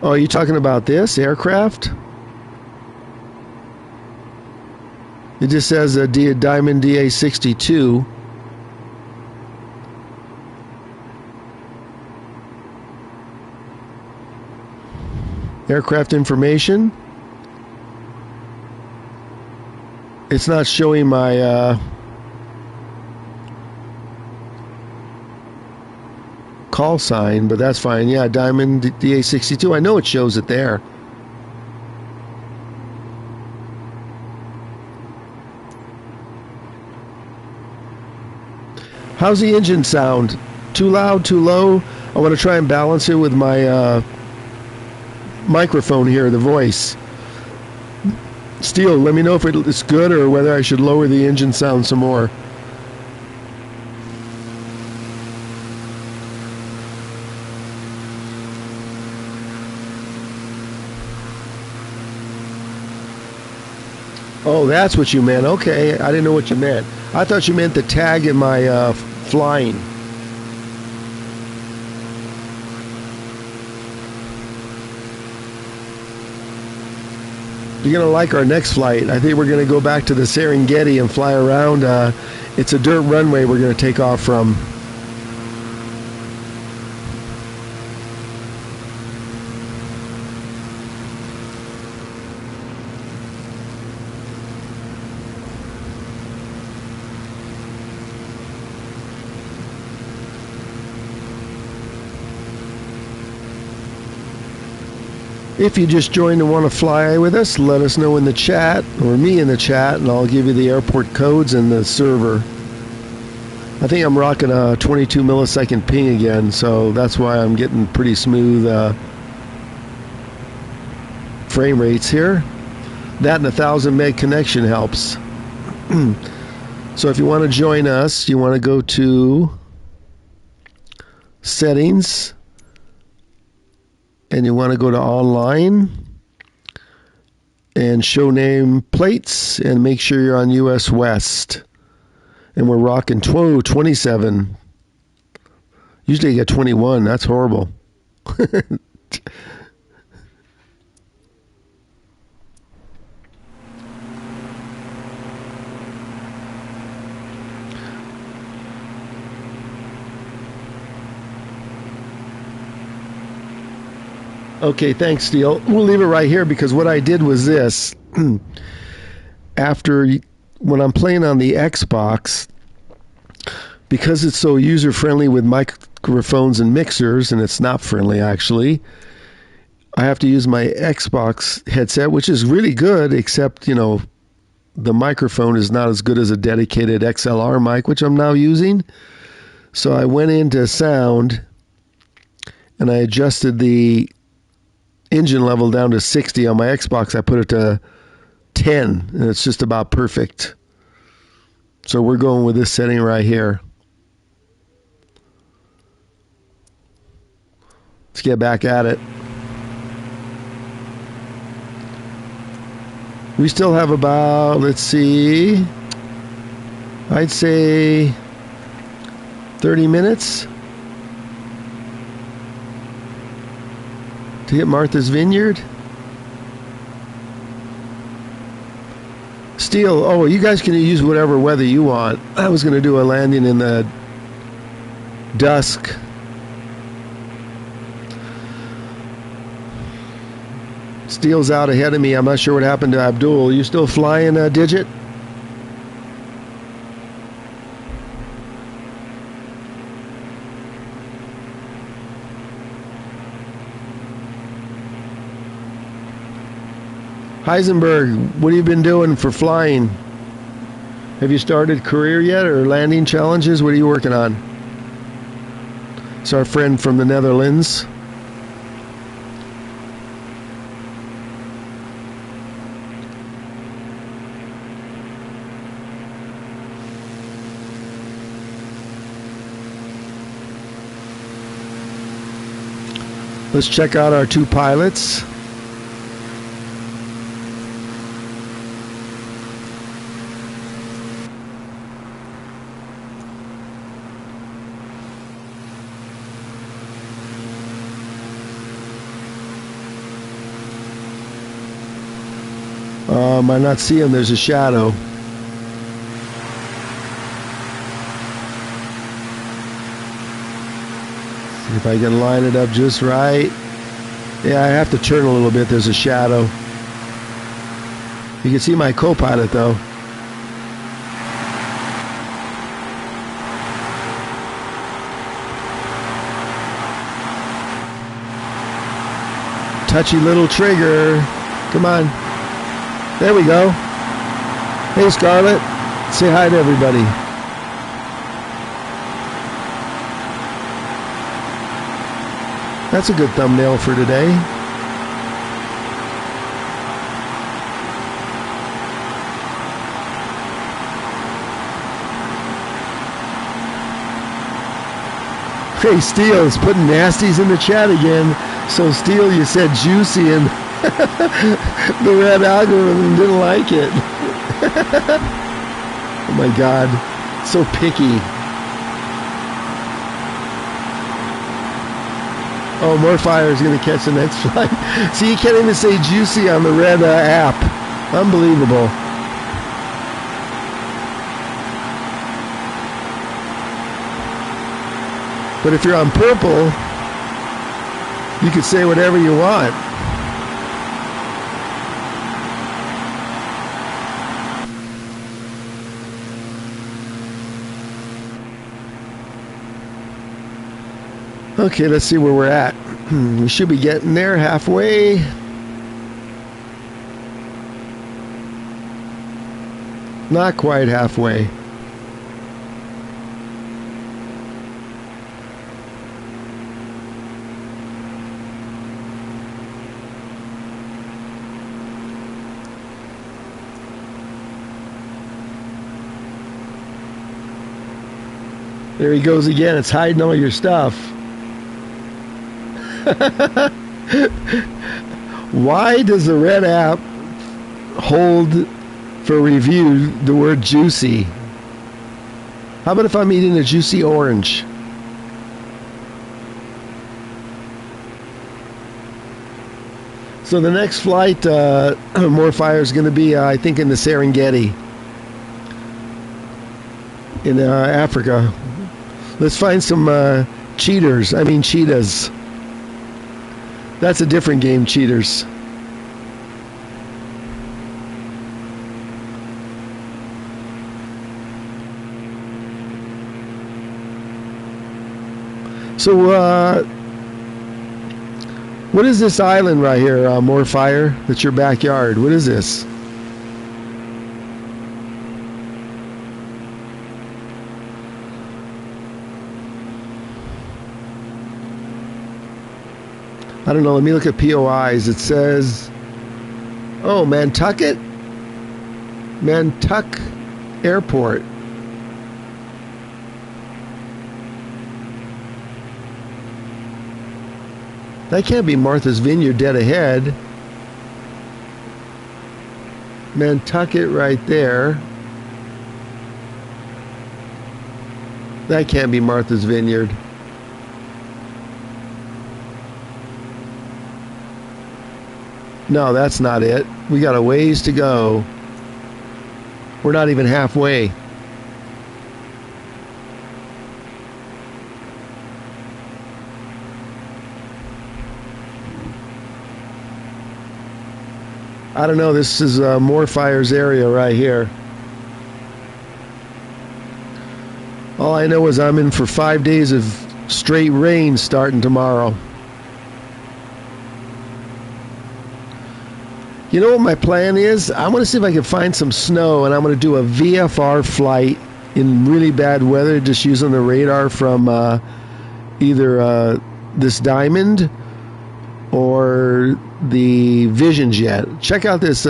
Oh, are you talking about this aircraft? It just says a Diamond DA62. Aircraft information. It's not showing my call sign, but that's fine. Yeah, Diamond DA62. I know it shows it there. How's the engine sound? Too loud, too low? I want to try and balance it with my microphone here, the voice. Steele, let me know if it's good or whether I should lower the engine sound some more. Oh, that's what you meant. Okay, I didn't know what you meant. I thought you meant the tag in my flying. You're going to like our next flight. I think we're going to go back to the Serengeti and fly around. It's a dirt runway we're going to take off from. If you just joined and want to fly with us, let us know in the chat, or me in the chat, and I'll give you the airport codes and the server. I think I'm rocking a 22 millisecond ping again, so that's why I'm getting pretty smooth frame rates here. That and 1,000 meg connection helps. So if you want to join us, you want to go to Settings, and you want to go to Online and Show Name Plates, and make sure you're on US West. And we're rocking 27. Usually you get 21. That's horrible. Okay, thanks, Steele. We'll leave it right here because what I did was this. When I'm playing on the Xbox, because it's so user-friendly with microphones and mixers, and it's not friendly, actually, I have to use my Xbox headset, which is really good, except, the microphone is not as good as a dedicated XLR mic, which I'm now using. So I went into sound, and I adjusted the engine level down to 60. On my Xbox, I put it to 10, and it's just about perfect. So we're going with this setting right here. Let's get back at it. We still have about, let's see, I'd say 30 minutes to hit Martha's Vineyard. Steel, you guys can use whatever weather you want. I was going to do a landing in the dusk. Steel's out ahead of me. I'm not sure what happened to Abdul. You still flying, Digit? Heisenberg, what have you been doing for flying? Have you started career yet or landing challenges? What are you working on? It's our friend from the Netherlands. Let's check out our two pilots. Might not see him. There's a shadow. See if I can line it up just right. Yeah, I have to turn a little bit. There's a shadow. You can see my co-pilot though. Touchy little trigger. Come on. There we go. Hey, Scarlett. Say hi to everybody. That's a good thumbnail for today. Hey, Steele is putting nasties in the chat again. So, Steele, you said juicy and the red algorithm didn't like it. Oh my God, so picky. Oh, more fire is going to catch the next flight. See, you can't even say juicy on the red app. Unbelievable. But if you're on purple, you can say whatever you want. Okay, let's see where we're at. We should be getting there halfway. Not quite halfway. There he goes again. It's hiding all your stuff. Why does the red app hold for review the word juicy? How about if I'm eating a juicy orange? So the next flight, more fire is going to be, I think, in the Serengeti in Africa. Let's find some cheetahs. That's a different game, cheaters. So, what is this island right here, more fire? That's your backyard. What is this? I don't know. Let me look at POIs. It says, oh, Nantucket Airport. That can't be Martha's Vineyard dead ahead. Nantucket right there. That can't be Martha's Vineyard. No, that's not it. We got a ways to go. We're not even halfway. I don't know. This is Moorfire's area right here. All I know is I'm in for 5 days of straight rain starting tomorrow. You know what my plan is? I want to see if I can find some snow, and I'm going to do a VFR flight in really bad weather, just using the radar from either this Diamond or the Vision Jet. Check out this.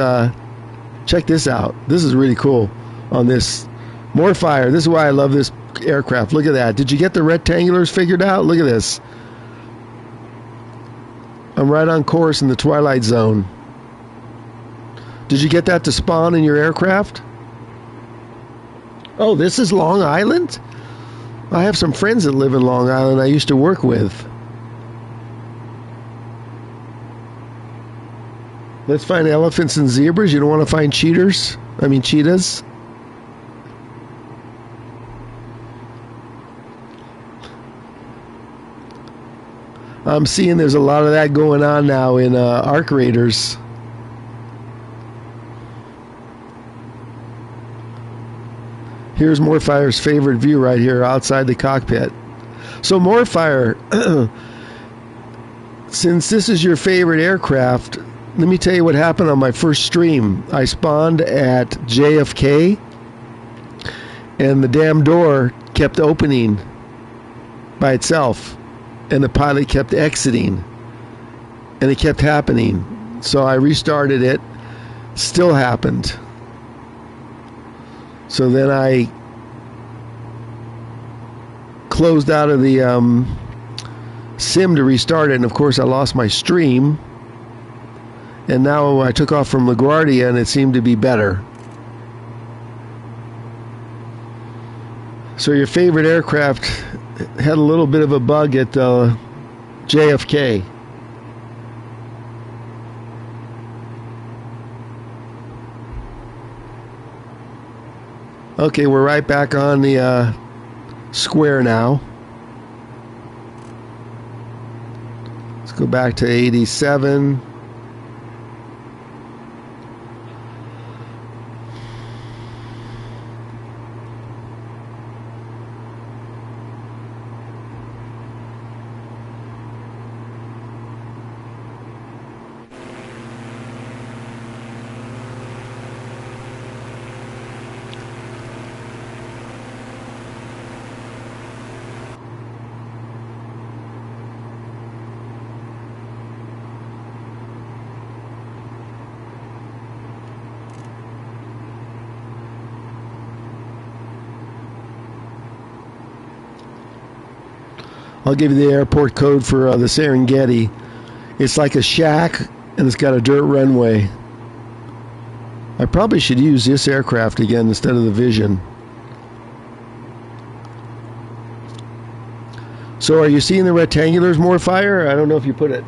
Check this out. This is really cool. On this more fire. This is why I love this aircraft. Look at that. Did you get the rectangulars figured out? Look at this. I'm right on course in the Twilight Zone. Did you get that to spawn in your aircraft? Oh, this is Long Island? I have some friends that live in Long Island I used to work with. Let's find elephants and zebras. You don't want to find cheetahs? I'm seeing there's a lot of that going on now in Arc Raiders. Here's Moorfire's favorite view right here outside the cockpit. So Moorfire, since this is your favorite aircraft, let me tell you what happened on my first stream. I spawned at JFK, and the damn door kept opening by itself, and the pilot kept exiting, and it kept happening. So I restarted it. Still happened. So then I closed out of the sim to restart it, and of course I lost my stream. And now I took off from LaGuardia, and it seemed to be better. So your favorite aircraft had a little bit of a bug at JFK. Okay, we're right back on the square now. Let's go back to 87. I'll give you the airport code for the Serengeti. It's like a shack, and it's got a dirt runway. I probably should use this aircraft again instead of the Vision. So are you seeing the rectangulars more fire? I don't know if you put it.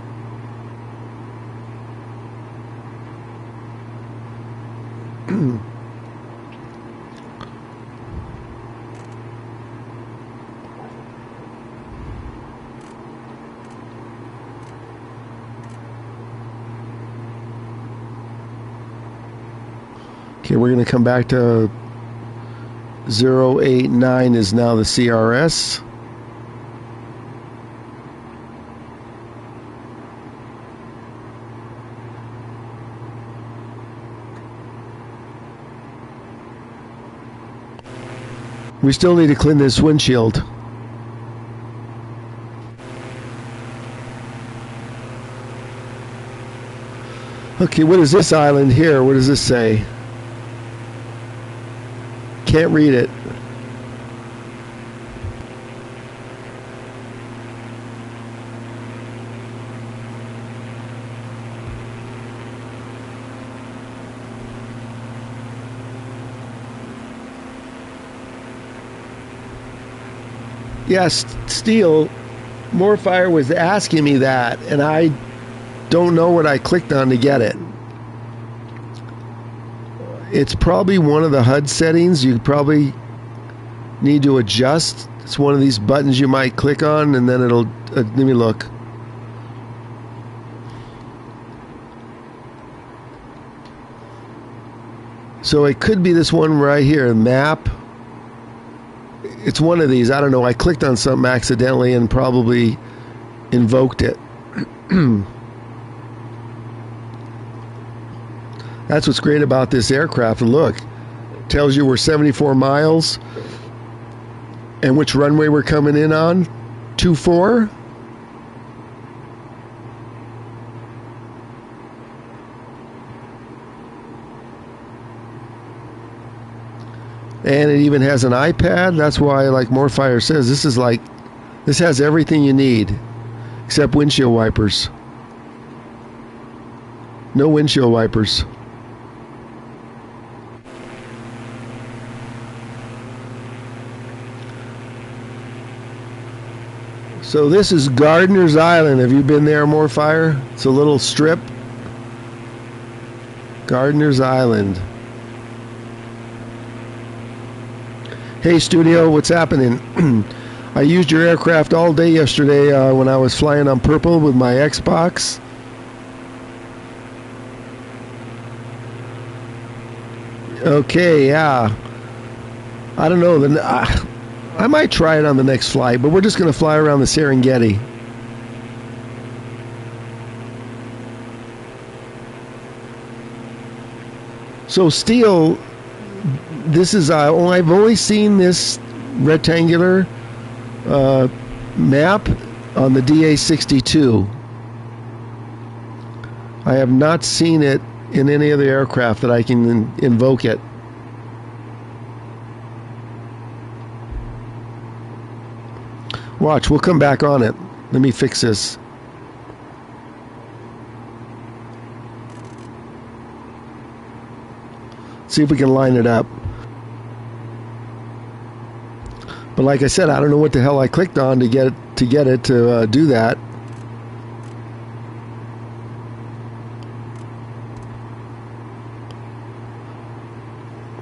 Okay, we're going to come back to 089 is now the CRS. We still need to clean this windshield. Okay, what is this island here? What does this say? Can't read it. Yes, Steel, Morefire was asking me that, and I don't know what I clicked on to get it. It's probably one of the HUD settings you probably need to adjust. It's one of these buttons you might click on, and then it'll, let me look. So it could be this one right here, map. It's one of these. I don't know. I clicked on something accidentally and probably invoked it. That's what's great about this aircraft. And look, it tells you we're 74 miles and which runway we're coming in on. 24. And it even has an iPad. That's why, like Morefire says, this has everything you need except windshield wipers. No windshield wipers. So this is Gardiner's Island. Have you been there, Morefire? It's a little strip. Gardiner's Island. Hey, studio, what's happening? I used your aircraft all day yesterday when I was flying on Purple with my Xbox. Okay, yeah. I don't know. I might try it on the next flight, but we're just going to fly around the Serengeti. So, Steel, this is I've only seen this rectangular map on the DA-62. I have not seen it in any other aircraft that I can invoke it. Watch, we'll come back on it. Let me fix this. See if we can line it up. But like I said, I don't know what the hell I clicked on to get it to do that.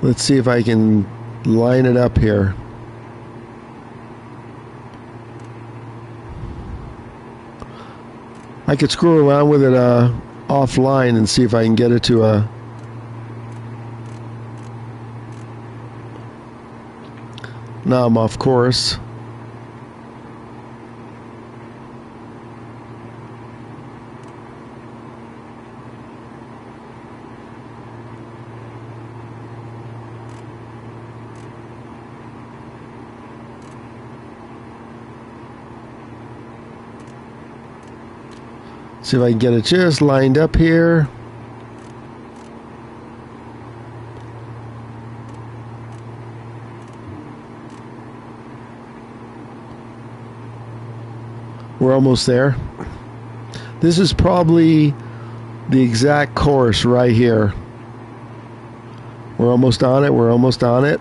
Let's see if I can line it up here. I could screw around with it offline and see if I can get it to a... Now I'm off course. See if I can get it just lined up here. We're almost there. This is probably the exact course right here. We're almost on it. We're almost on it.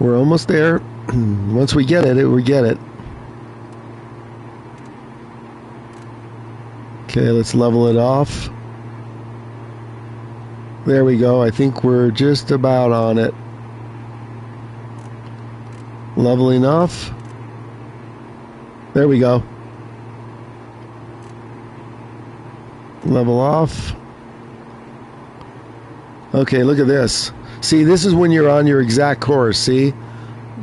We're almost there. Once we get it, we get it. Okay, let's level it off. There we go. I think we're just about on it. Leveling off. There we go. Level off. Okay, look at this. See, this is when you're on your exact course. See,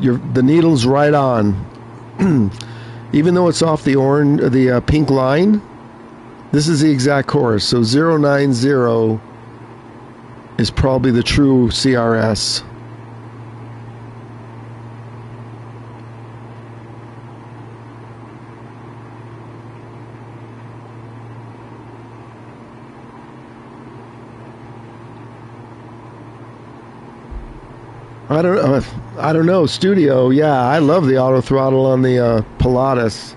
the needle's right on. Even though it's off the pink line, this is the exact course. So 090 is probably the true CRS. I don't know. Studio, yeah, I love the auto throttle on the Pilatus.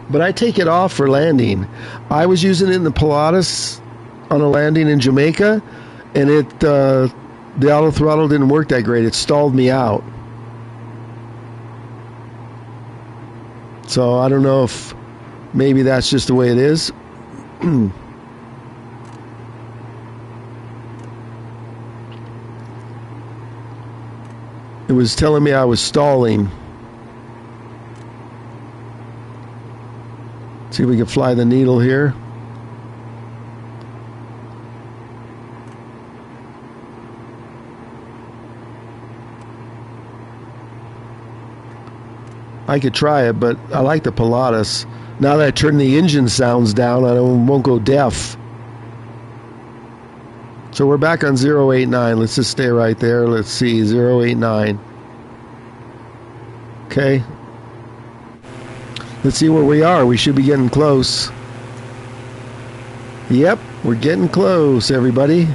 But I take it off for landing. I was using it in the Pilatus on a landing in Jamaica, and the auto throttle didn't work that great. It stalled me out. So I don't know if maybe that's just the way it is. It was telling me I was stalling. See if we can fly the needle here. I could try it, but I like the Pilatus. Now that I turn the engine sounds down, I won't go deaf. So we're back on 089. Let's just stay right there. Let's see, 089. Okay. Let's see where we are. We should be getting close. Yep, we're getting close, everybody.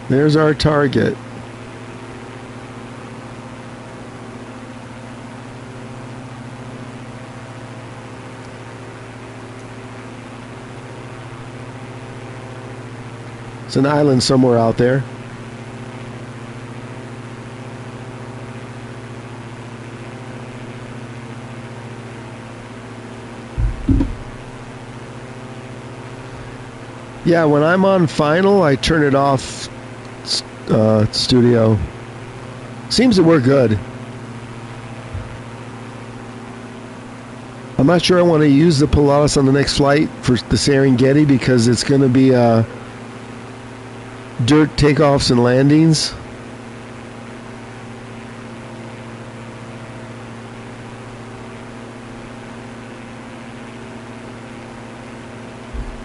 There's our target. It's an island somewhere out there. Yeah, when I'm on final, I turn it off. Studio. Seems to work good. I'm not sure I want to use the Pilatus on the next flight for the Serengeti because it's going to be dirt takeoffs and landings.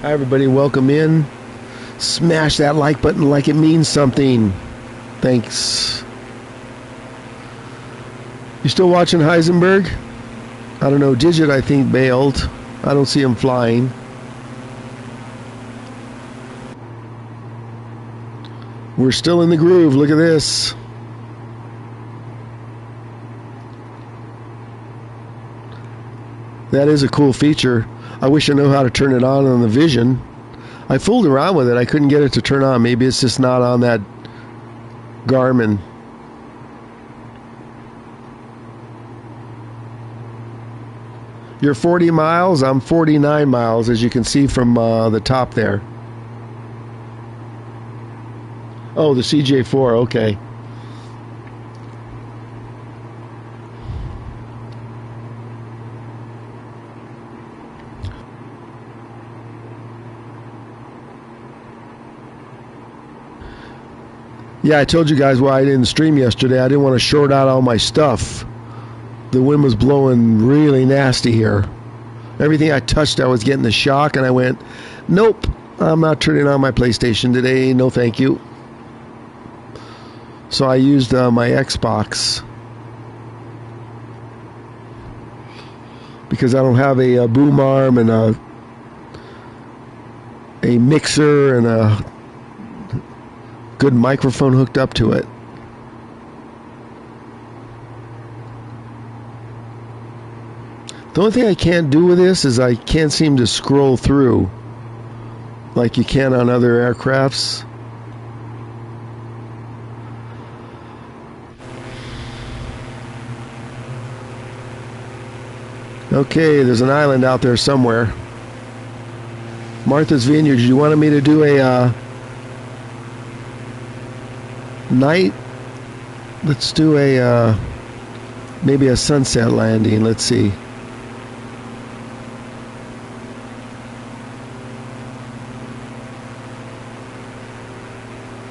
Hi everybody, welcome in. Smash that like button like it means something. Thanks. You still watching Heisenberg? I don't know. Digit, I think, bailed. I don't see him flying. We're still in the groove. Look at this. That is a cool feature. I wish I knew how to turn it on the Vision. I fooled around with it. I couldn't get it to turn on. Maybe it's just not on that Garmin. You're 40 miles. I'm 49 miles, as you can see from the top there. Oh, the CJ4. Okay. Yeah, I told you guys why I didn't stream yesterday. I didn't want to short out all my stuff. The wind was blowing really nasty here. Everything I touched, I was getting the shock, and I went, nope, I'm not turning on my PlayStation today. No, thank you. So I used my Xbox because I don't have a boom arm and a mixer and a good microphone hooked up to it. The only thing I can't do with this is I can't seem to scroll through like you can on other aircrafts. Okay, there's an island out there somewhere. Martha's Vineyard. You wanted me to do a night? Let's do a maybe a sunset landing. Let's see.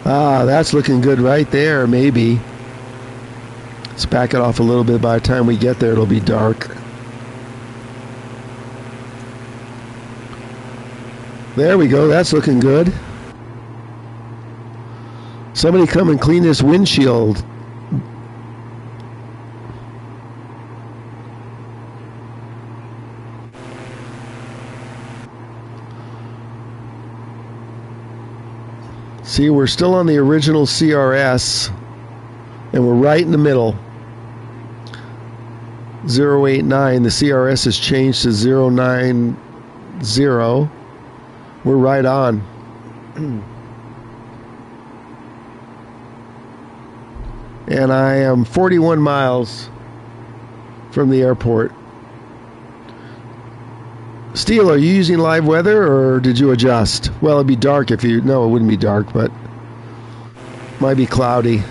Ah, that's looking good right there, maybe. Let's back it off a little bit. By the time we get there, it'll be dark. There we go. That's looking good. Somebody come and clean this windshield. See, we're still on the original CRS, and we're right in the middle. 089. The CRS has changed to 090. We're right on. And I am 41 miles from the airport. Steel, are you using live weather or did you adjust? Well, it'd be dark if you... No, it wouldn't be dark, but might be cloudy.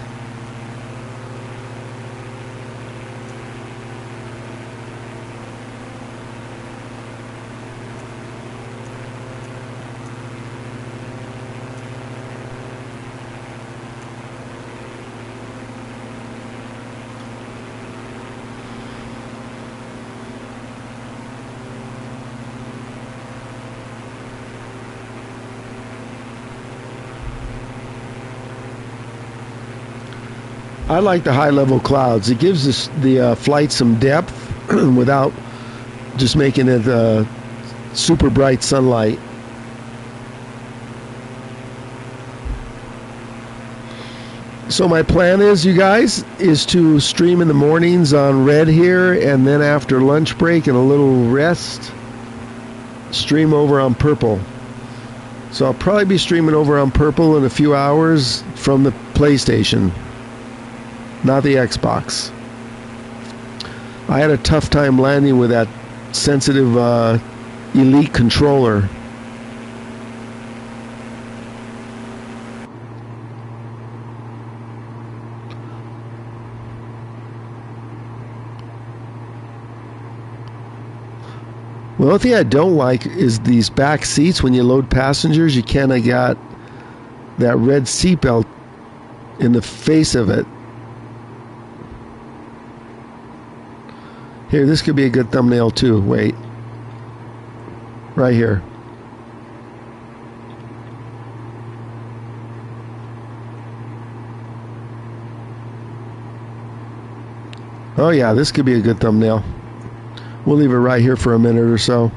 I like the high-level clouds. It gives the flight some depth without just making it super bright sunlight. So my plan is, you guys, is to stream in the mornings on red here, and then after lunch break and a little rest, stream over on purple. So I'll probably be streaming over on purple in a few hours from the PlayStation. Not the Xbox. I had a tough time landing with that sensitive Elite controller. Well, the only thing I don't like is these back seats. When you load passengers, you kind of got that red seatbelt in the face of it. Here, this could be a good thumbnail too. Wait. Right here. Oh yeah, this could be a good thumbnail. We'll leave it right here for a minute or so.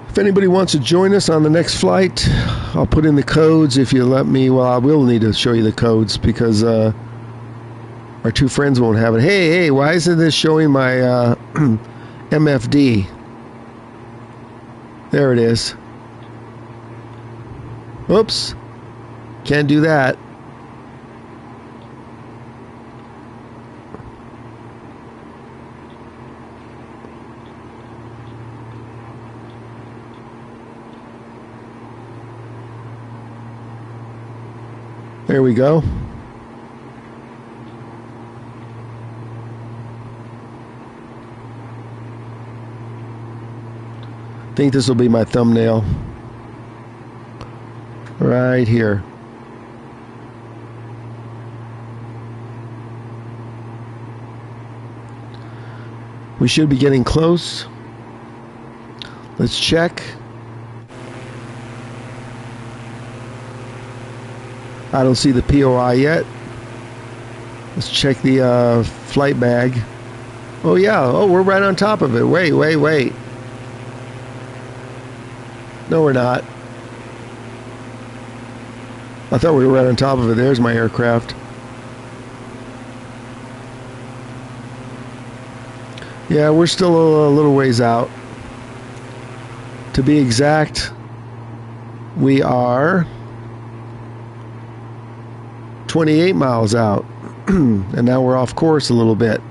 If anybody wants to join us on the next flight, I'll put in the codes if you let me. Well, I will need to show you the codes because our two friends won't have it. Hey, why isn't this showing my MFD? There it is. Oops. Can't do that. There we go. I think this will be my thumbnail. Right here. We should be getting close. Let's check. I don't see the POI yet. Let's check the flight bag. Oh yeah, oh, we're right on top of it. Wait. No, we're not. I thought we were right on top of it. There's my aircraft. Yeah, we're still a little ways out. To be exact, we are 28 miles out. And now we're off course a little bit.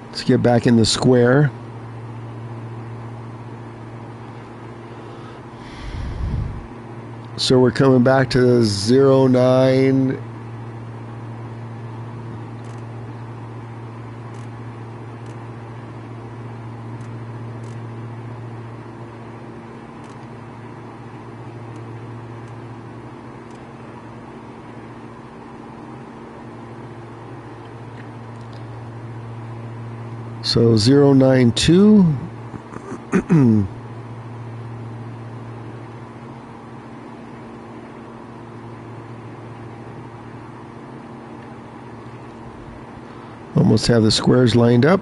Let's get back in the square. So we're coming back to 09. So 092. Almost have the squares lined up.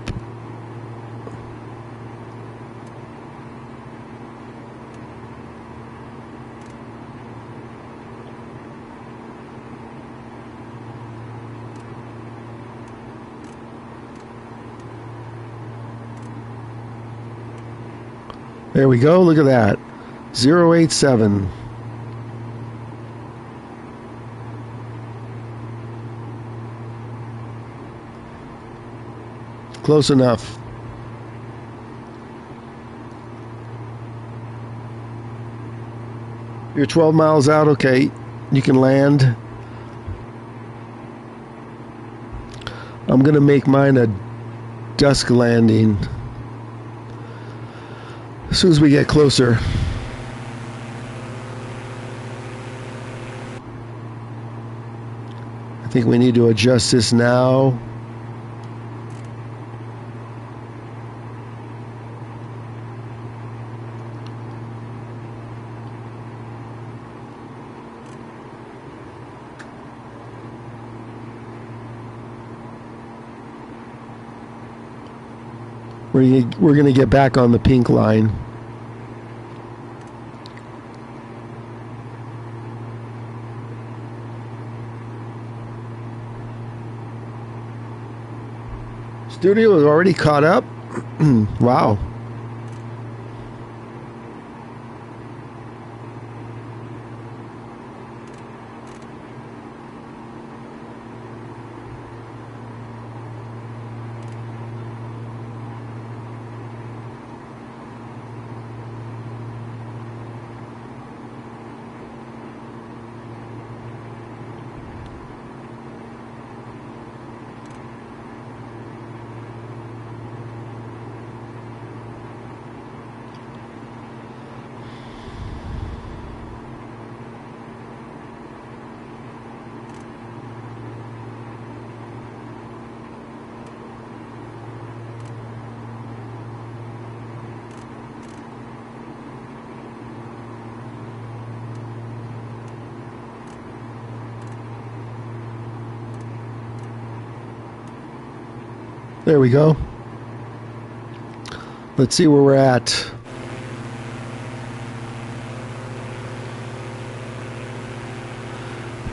There we go. Look at that. 087. Close enough. You're 12 miles out. Okay. You can land. I'm going to make mine a dusk landing. As soon as we get closer. I think we need to adjust this now. We're going to get back on the pink line. Studio is already caught up. Wow. There we go. Let's see where we're at.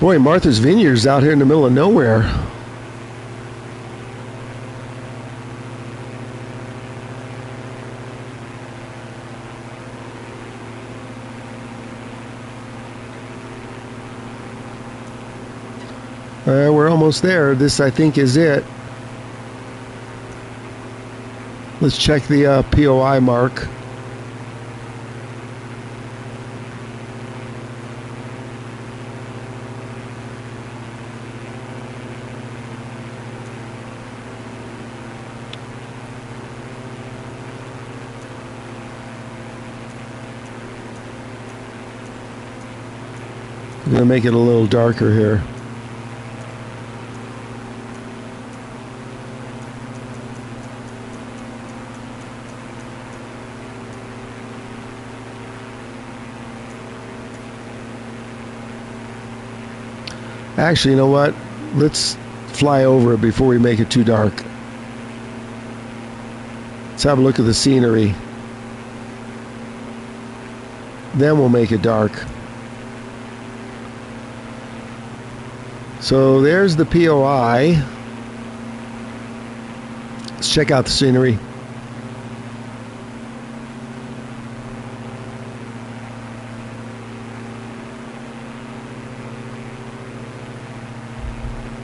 Boy, Martha's Vineyard's out here in the middle of nowhere. We're almost there. This, I think, is it. Let's check the POI mark. I'm going to make it a little darker here. Actually, you know what? Let's fly over it before we make it too dark. Let's have a look at the scenery. Then we'll make it dark. So there's the POI. Let's check out the scenery.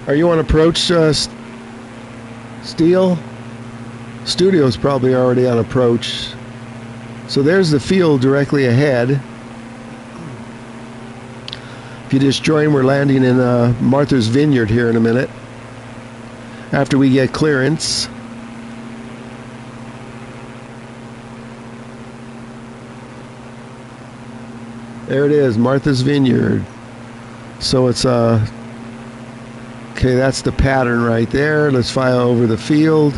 Are you on approach, Steel? Studio's probably already on approach. So there's the field directly ahead. If you just join, we're landing in Martha's Vineyard here in a minute. After we get clearance. There it is, Martha's Vineyard. So it's okay, that's the pattern right there. Let's fly over the field.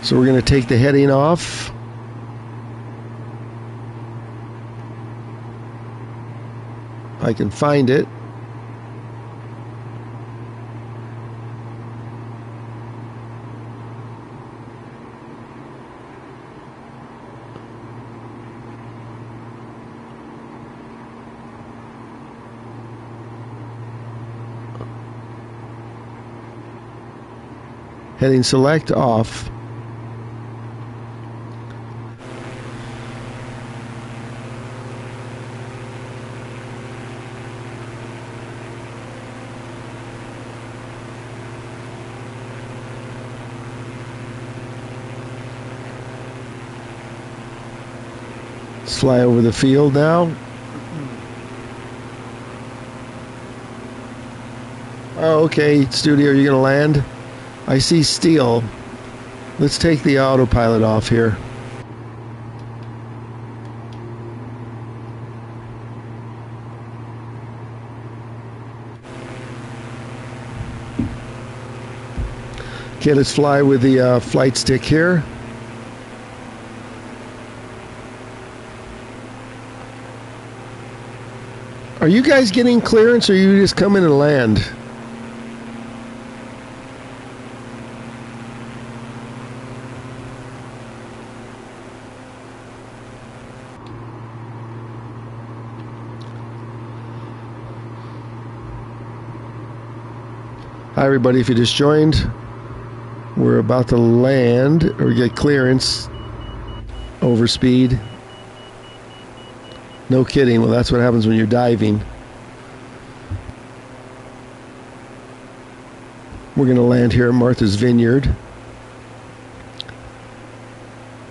So we're going to take the heading off. I can find it. Heading select off. Let's fly over the field now. Oh, okay, Studio, you're gonna land? I see steel. Let's take the autopilot off here. Okay, let's fly with the flight stick here. Are you guys getting clearance, or are you just coming to land? Hi everybody, if you just joined, we're about to land or get clearance over speed. No kidding, well that's what happens when you're diving. We're going to land here at Martha's Vineyard.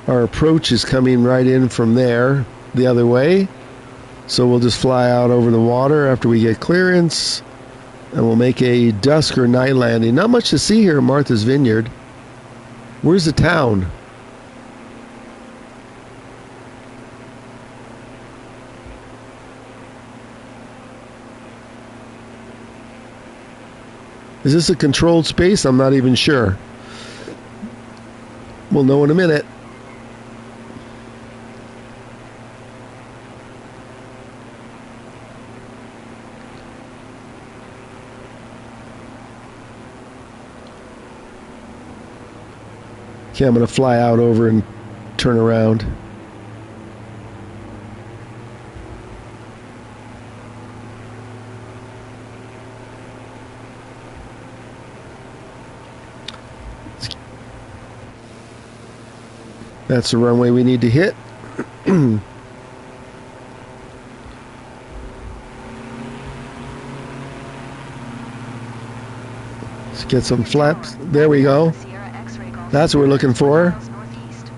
Our approach is coming right in from there, the other way. So we'll just fly out over the water after we get clearance. And we'll make a dusk or night landing. Not much to see here at Martha's Vineyard. Where's the town? Is this a controlled space? I'm not even sure. We'll know in a minute. Okay, I'm going to fly out over and turn around. That's the runway we need to hit. Let's get some flaps. There we go. That's what we're looking for.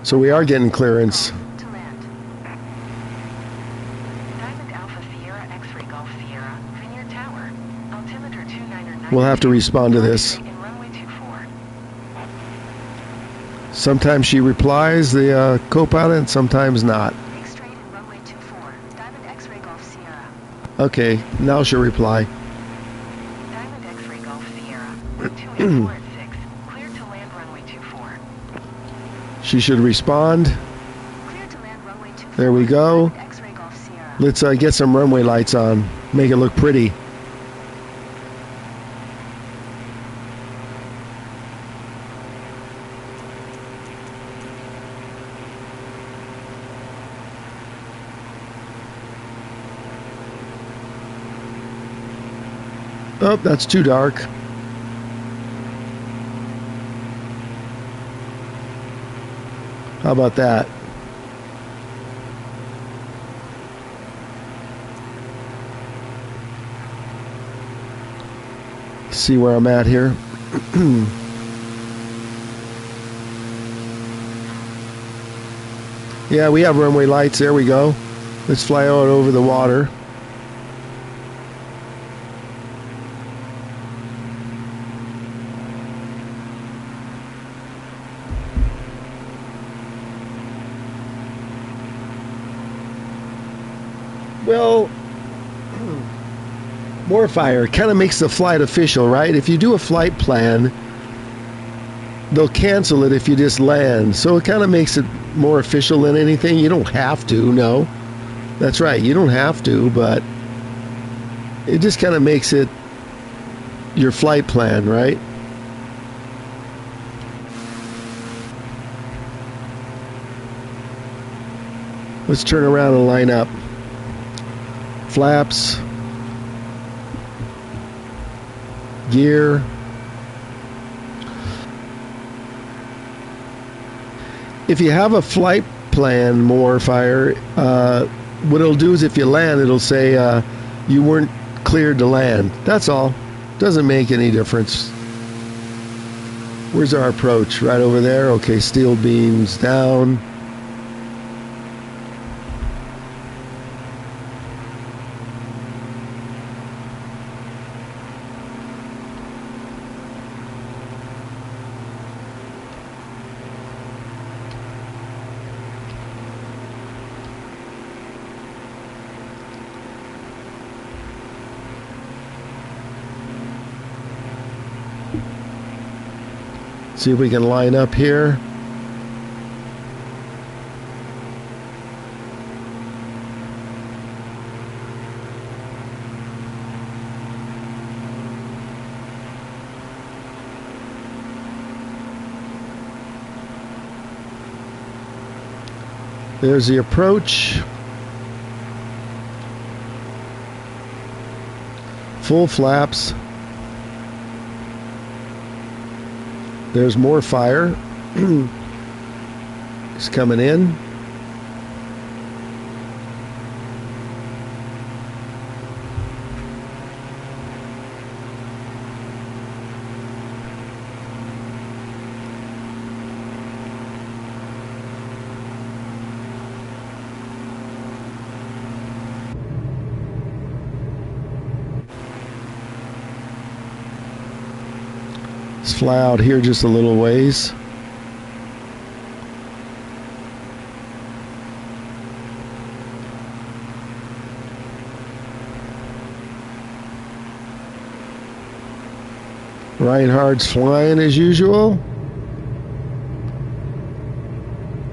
So we are getting clearance. We'll have to respond to this. Sometimes she replies, the co-pilot, and sometimes not. Okay, now she'll reply. Diamond X-ray Golf Sierra, 128 at 6, cleared to land runway 24. She should respond. Cleared to land runway 24. There we go. Diamond X-ray Golf Sierra. Let's get some runway lights on. Make it look pretty. Oh, that's too dark. How about that? See where I'm at here. Yeah, we have runway lights. There we go. Let's fly out over the water. Well, more fire kind of makes the flight official, right? If you do a flight plan, they'll cancel it if you just land. So it kind of makes it more official than anything. You don't have to, no. That's right, you don't have to, but it just kind of makes it your flight plan, right? Let's turn around and line up. Flaps, gear. If you have a flight plan, more fire, what it'll do is if you land, it'll say you weren't cleared to land. That's all. Doesn't make any difference. Where's our approach? Right over there. Okay, steel beams down. See if we can line up here. There's the approach. Full flaps. There's more fire. It's coming in. Let's fly out here just a little ways. Reinhardt's flying as usual.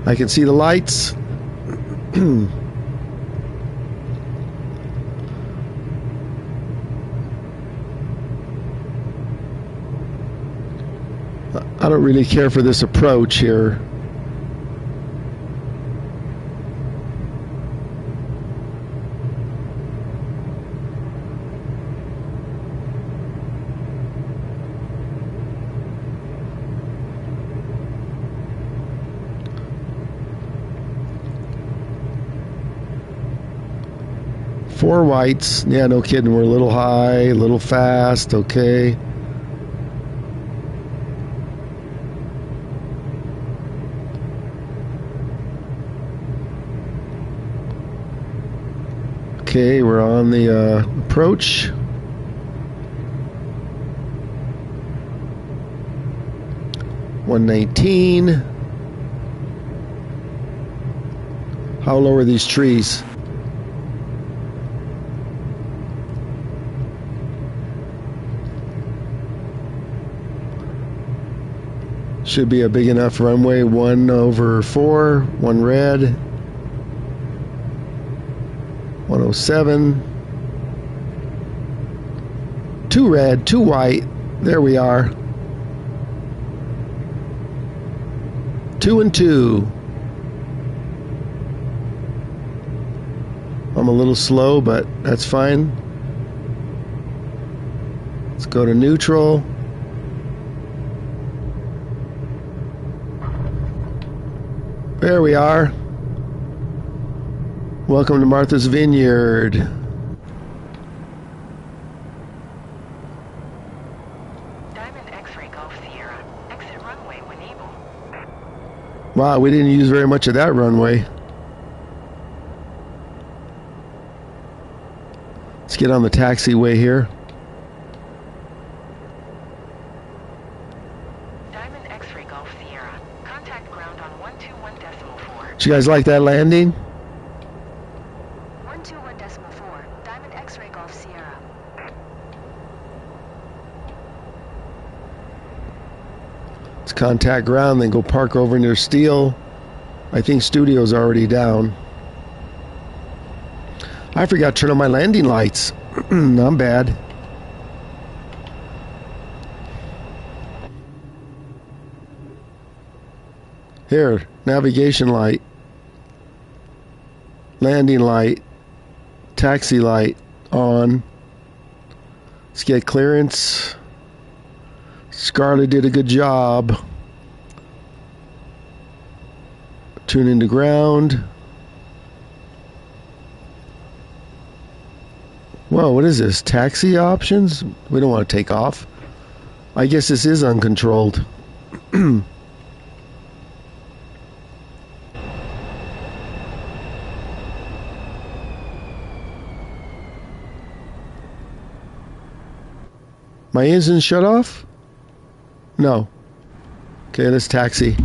I can see the lights. I don't really care for this approach here. Four whites. Yeah, no kidding. We're a little high, a little fast. Okay. Okay, we're on the approach. $119. How low are these trees? Should be a big enough runway. 1/4, one red. 107. Two red, two white. There we are. 2 and 2. I'm a little slow, but that's fine. Let's go to neutral. There we are. Welcome to Martha's Vineyard. Diamond X-ray Golf Sierra. Exit runway when able. Wow, we didn't use very much of that runway. Let's get on the taxiway here. Diamond X-ray Golf Sierra. Contact ground on 121.4. Did you guys like that landing? 121.4. Diamond X-ray Golf Sierra. Let's contact ground, then go park over near Steel. I think Studio's already down. I forgot to turn on my landing lights. I'm bad. Here, navigation light. Landing light. Taxi light on. Let's get clearance. Scarlett did a good job. Tune into ground. Whoa, what is this? Taxi options? We don't want to take off. I guess this is uncontrolled. My engine shut off? No. Okay, let's taxi.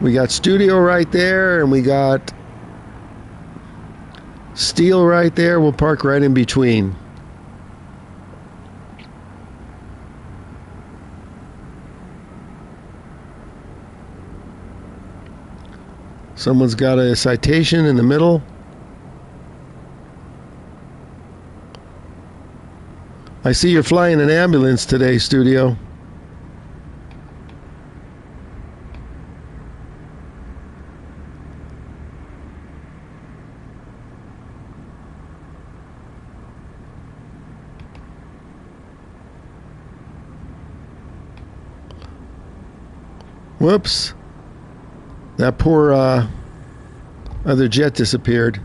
We got Studio right there, and we got Steel right there. We'll park right in between. Someone's got a citation in the middle. I see you're flying an ambulance today, Studio. Whoops. That poor other jet disappeared.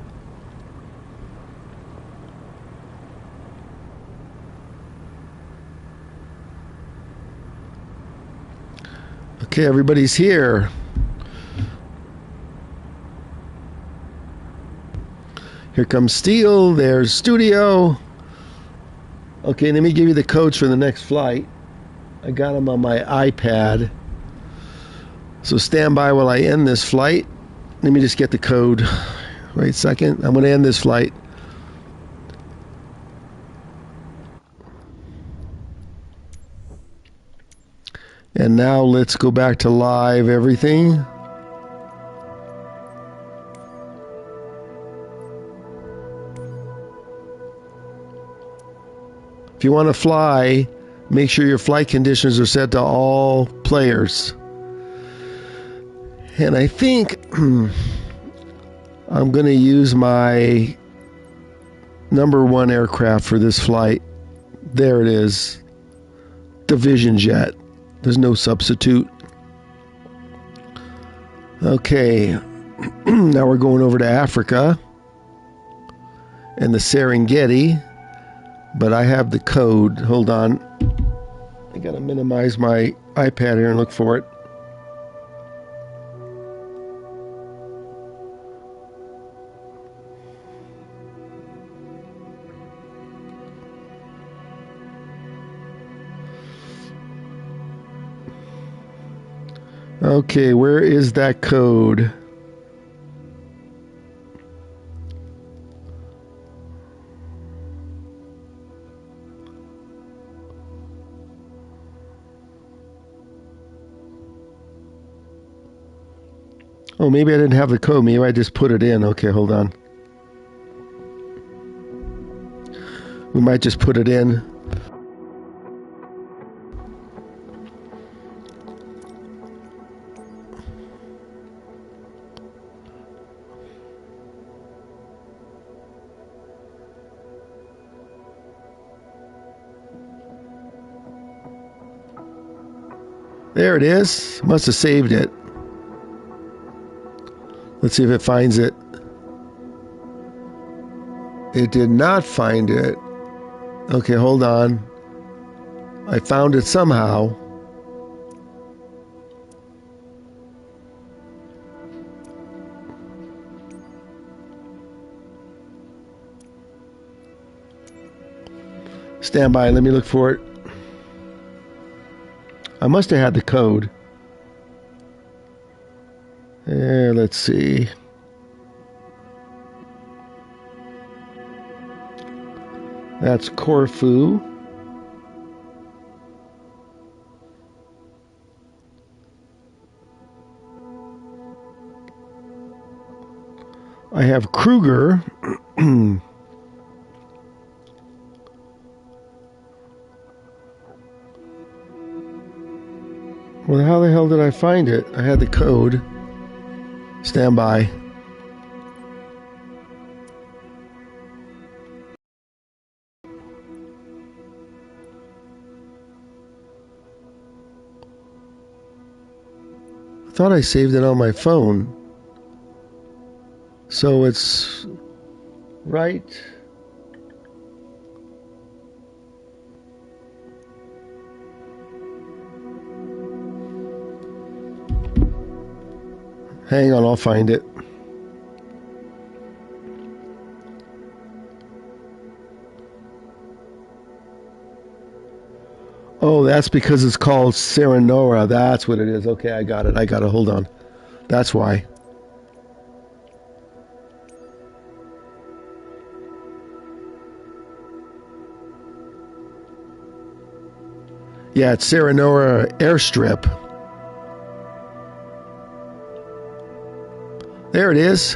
Okay, everybody's here. Here comes Steel. There's Studio. Okay, let me give you the codes for the next flight. I got them on my iPad. So stand by while I end this flight. Let me just get the code. Wait a second. I'm going to end this flight. And now let's go back to live everything. If you want to fly, make sure your flight conditions are set to all players. And I think I'm going to use my number one aircraft for this flight. There it is. Division jet. There's no substitute. Okay. Now we're going over to Africa and the Serengeti. But I have the code. Hold on. I gotta minimize my iPad here and look for it. Okay, where is that code? Oh, maybe I didn't have the code. Maybe I just put it in. Okay, hold on. We might just put it in. There it is. Must have saved it. Let's see if it finds it. It did not find it. Okay, hold on. I found it somehow. Stand by, let me look for it. I must have had the code. Let's see. That's Corfu. I have Kruger. Well, how the hell did I find it? I had the code. Stand by. I thought I saved it on my phone. So it's right. Hang on, I'll find it. Oh, that's because it's called Serenora. That's what it is. Okay, I got it. Hold on. That's why. Yeah, it's Serenora Airstrip. There it is.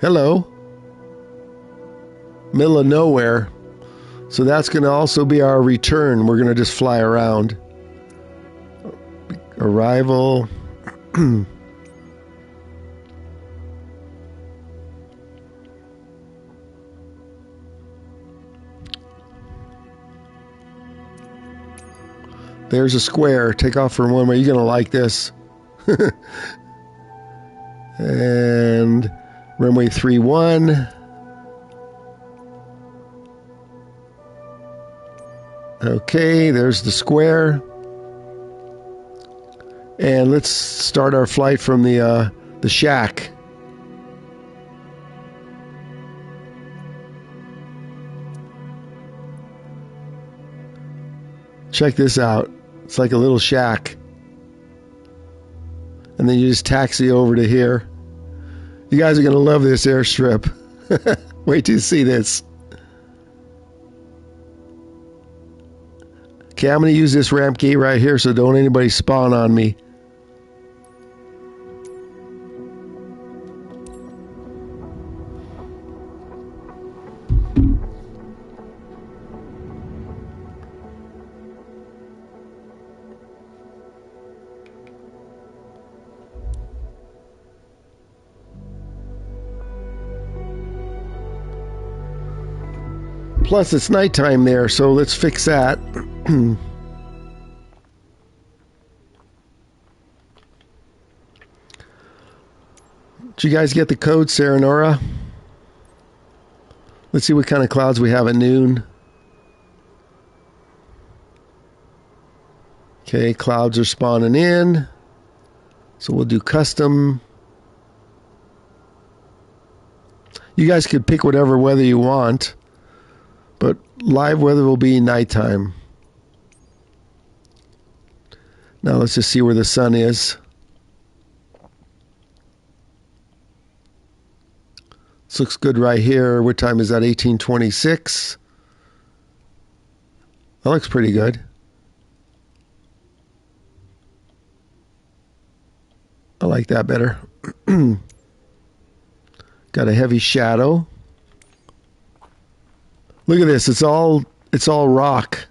Hello. Middle of nowhere. So that's going to also be our return. We're going to just fly around. Arrival. There's a square. Take off for one way. You're going to like this. And runway 31. Okay, there's the square. And let's start our flight from the shack. Check this out. It's like a little shack. And then you just taxi over to here. You guys are going to love this airstrip. Wait till you see this. Okay, I'm going to use this ramp gate right here, so don't anybody spawn on me. Plus, it's nighttime there, so let's fix that. Did you guys get the code, Sarah Nora? Let's see what kind of clouds we have at noon. Okay, clouds are spawning in. So we'll do custom. You guys could pick whatever weather you want, but live weather will be nighttime. Now let's just see where the sun is. This looks good right here. What time is that? 1826. That looks pretty good. I like that better. Got a heavy shadow. Look at this. It's all rock.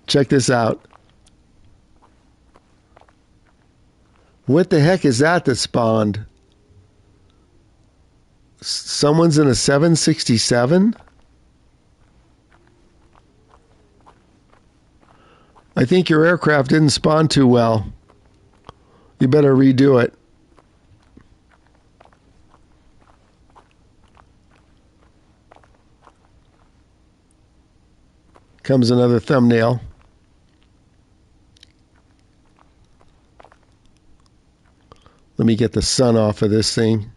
Check this out. What the heck is that spawned? Someone's in a 767? I think your aircraft didn't spawn too well. You better redo it. Comes another thumbnail. Let me get the sun off of this thing.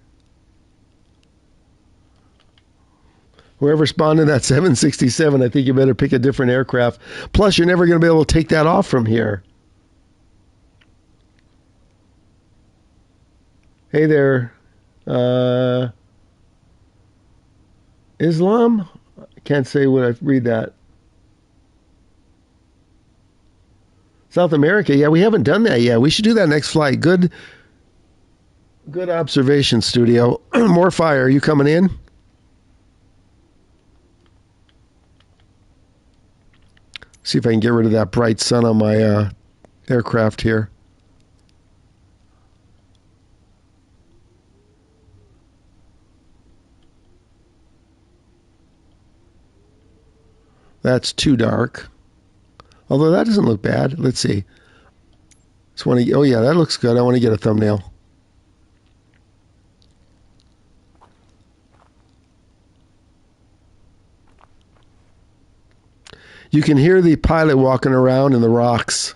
Whoever spawned in that 767, I think you better pick a different aircraft. Plus, you're never going to be able to take that off from here. Hey there, Islam? I can't say what I read that. South America, yeah, we haven't done that yet. We should do that next flight. Good observation, studio. More fire. Are you coming in? See if I can get rid of that bright sun on my aircraft here. That's too dark. Although that doesn't look bad. Let's see. Oh yeah, that looks good. I want to get a thumbnail. You can hear the pilot walking around in the rocks.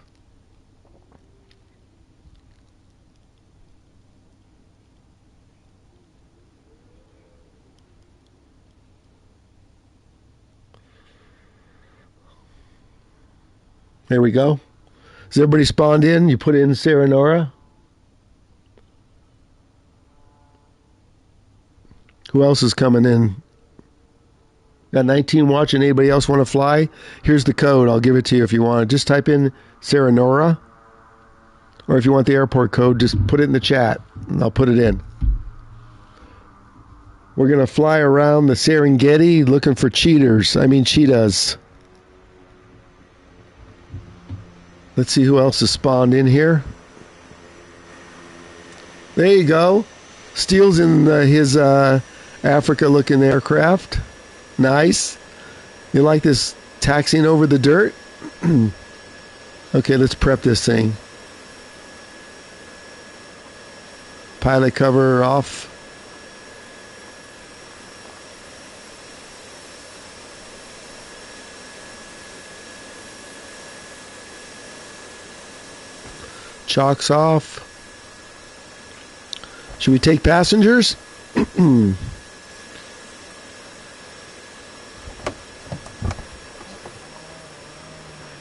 There we go. Has everybody spawned in? You put in Sarah Nora? Who else is coming in? Got 19 watching. Anybody else want to fly? Here's the code. I'll give it to you if you want. Just type in Sarah Nora. Or if you want the airport code, just put it in the chat and I'll put it in. We're going to fly around the Serengeti looking for cheetahs. Let's see who else has spawned in here. There you go. Steele's in his Africa-looking aircraft. Nice. You like this taxiing over the dirt? Okay, let's prep this thing. Pilot cover off. Chocks off. Should we take passengers?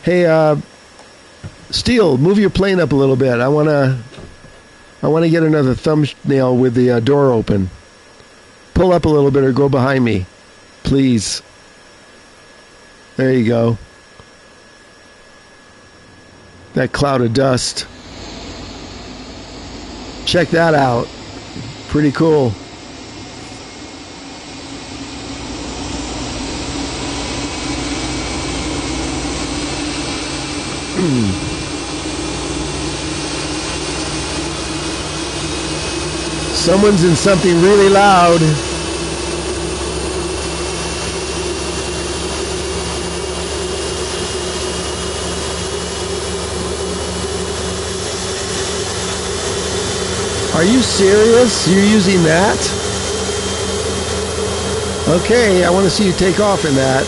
Hey, Steele, move your plane up a little bit. I wanna get another thumbnail with the door open. Pull up a little bit or go behind me, please. There you go. That cloud of dust. Check that out. Pretty cool. Someone's in something really loud. Are you serious? You're using that? Okay, I want to see you take off in that.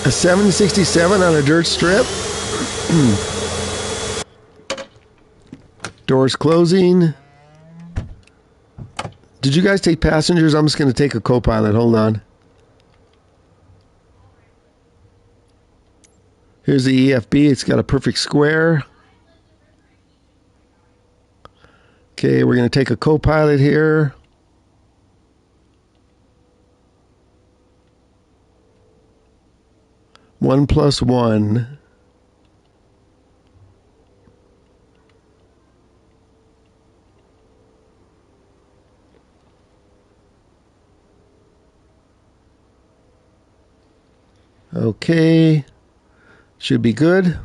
A 767 on a dirt strip? Doors closing. Did you guys take passengers? I'm just going to take a co-pilot. Hold on. Here's the EFB. It's got a perfect square. Okay, we're going to take a co-pilot here. One plus one. Okay. Should be good.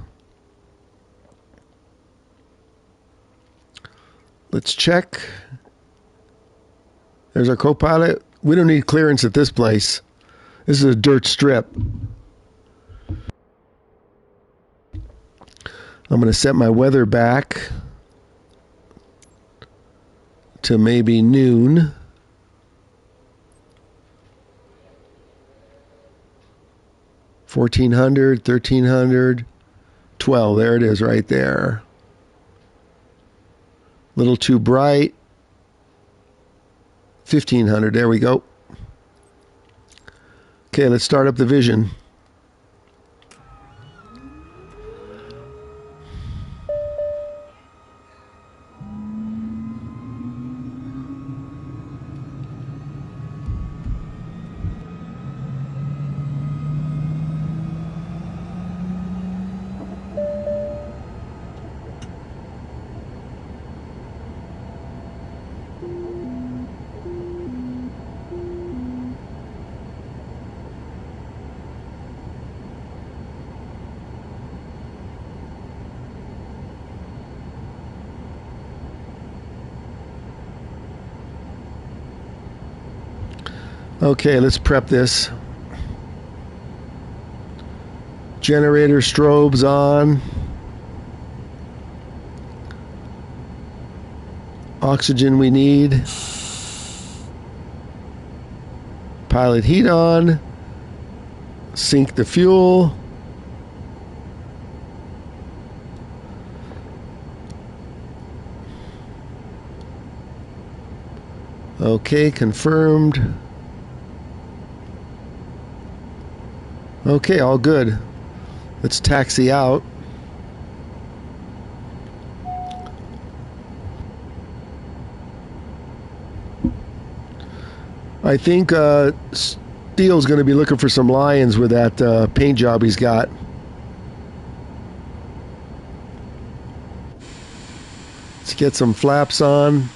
Let's check. There's our co-pilot. We don't need clearance at this place. This is a dirt strip. I'm going to set my weather back to maybe noon. $1,400, $1,300, $12. There it is right there. A little too bright. $1,500. There we go. Okay, let's start up the vision. Okay, let's prep this. Generator strobes on. Oxygen we need. Pilot heat on. Sink the fuel. Okay, confirmed. Okay, all good. Let's taxi out. I think Steele's going to be looking for some lions with that paint job he's got. Let's get some flaps on.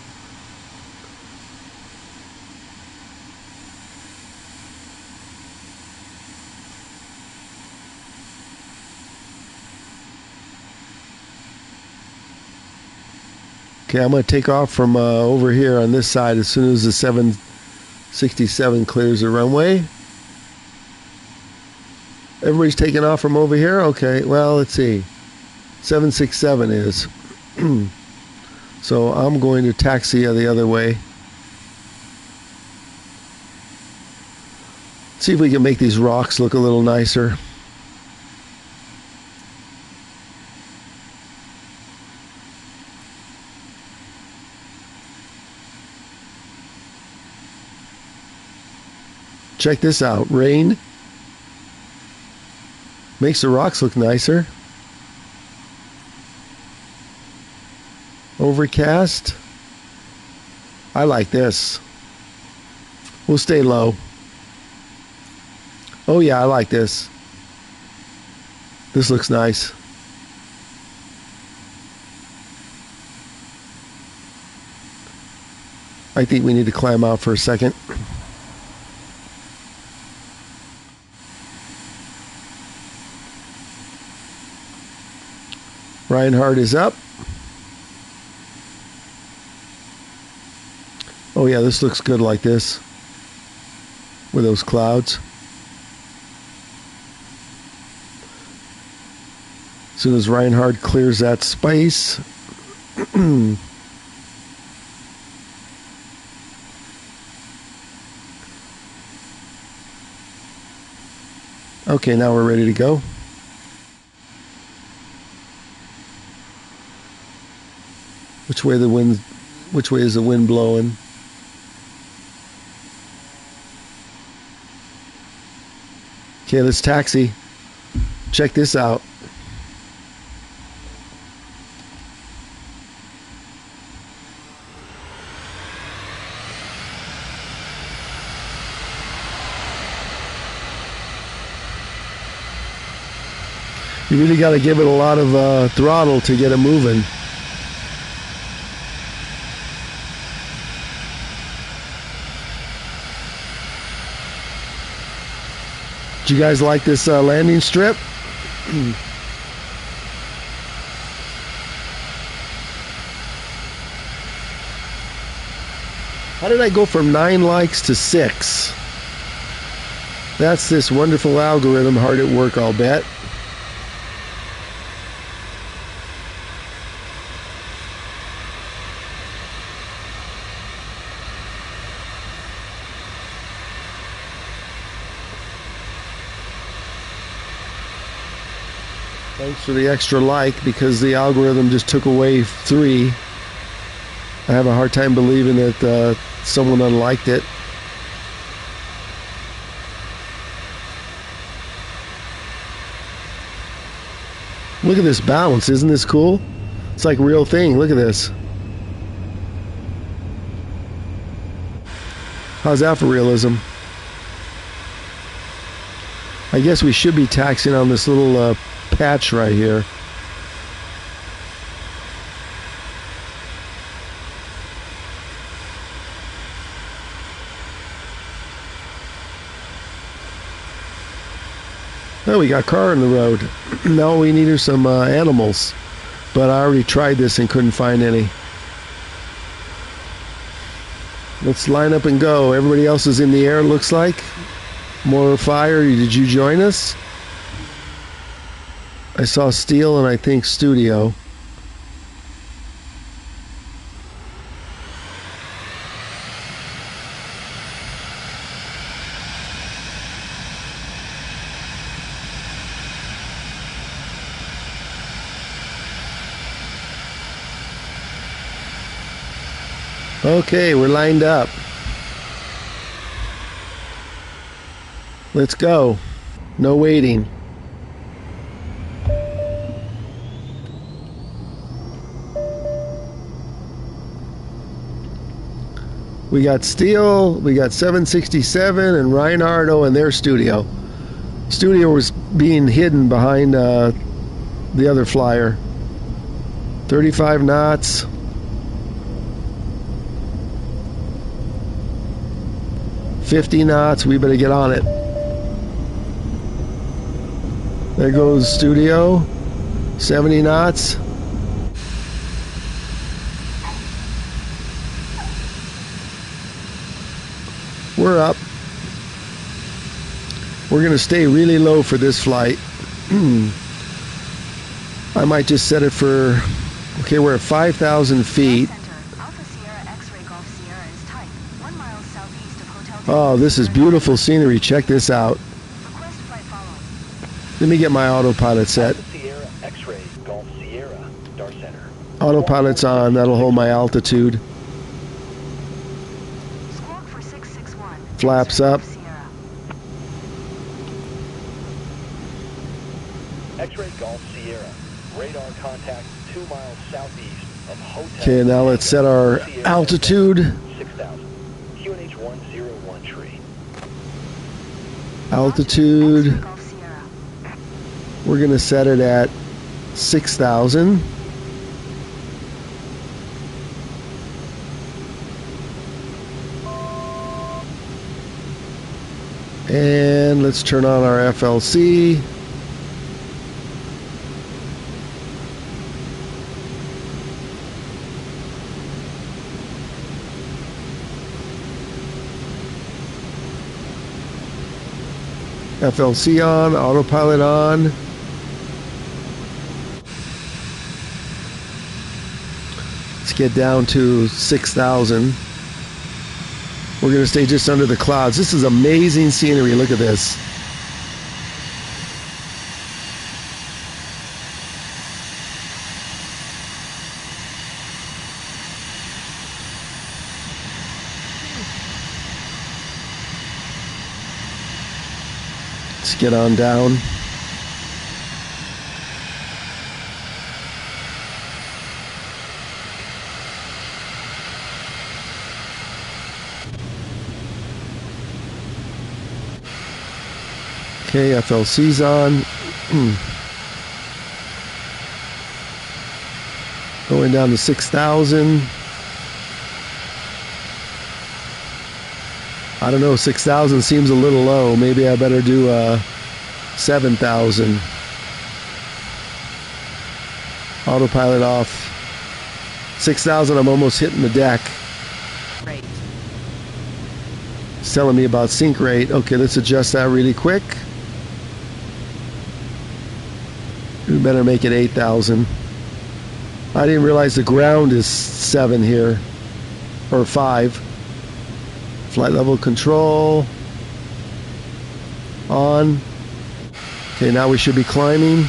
Okay, I'm going to take off from over here on this side as soon as the 767 clears the runway. Everybody's taking off from over here? Okay, well, let's see. 767 is. So I'm going to taxi the other way. See if we can make these rocks look a little nicer. Check this out. Rain makes the rocks look nicer. Overcast. I like this. We'll stay low. Oh yeah, I like this. This looks nice. I think we need to climb out for a second. Reinhardt is up. Oh yeah, this looks good like this. With those clouds. As soon as Reinhardt clears that space. Okay, now we're ready to go. Which way is the wind blowing? Okay, let's taxi. Check this out. You really got to give it a lot of throttle to get it moving. Do you guys like this landing strip? How did I go from 9 likes to 6? That's this wonderful algorithm hard at work, I'll bet. Thanks for the extra like, because the algorithm just took away 3. I have a hard time believing that someone unliked it. Look at this bounce. Isn't this cool? It's like a real thing. Look at this. How's that for realism? I guess we should be taxiing on this little patch right here. Oh, we got a car on the road. Now we need some animals, but I already tried this and couldn't find any. Let's line up and go. Everybody else is in the air, looks like. More fire. Did you join us? I saw Steel and I think Studio. Okay, we're lined up. Let's go. No waiting. We got Steel, we got 767 and Reinhardt and their Studio. Studio was being hidden behind the other flyer. 35 knots. $50 knots, we better get on it. There goes Studio, 70 knots. We're up. We're gonna stay really low for this flight. I might just set it for, okay, we're at 5,000 feet. Oh, this is beautiful scenery. Check this out. Let me get my autopilot set. Autopilot's on. That'll hold my altitude. Flaps up. X-ray Golf Sierra. Radar contact 2 miles southeast of Hotel. Okay, now let's set our altitude. 6,000. QNH 101 tree. Altitude. We're going to set it at 6,000. And let's turn on our FLC. FLC on, autopilot on. Let's get down to 6,000. We're going to stay just under the clouds. This is amazing scenery. Look at this. Let's get on down. Okay, FLC's on. Going down to 6,000. I don't know, 6,000 seems a little low. Maybe I better do 7,000. Autopilot off. 6,000, I'm almost hitting the deck. Great. It's telling me about sink rate. Okay, let's adjust that really quick. We better make it 8,000. I didn't realize the ground is 7 here, or 5. Flight level control on. Okay, now we should be climbing.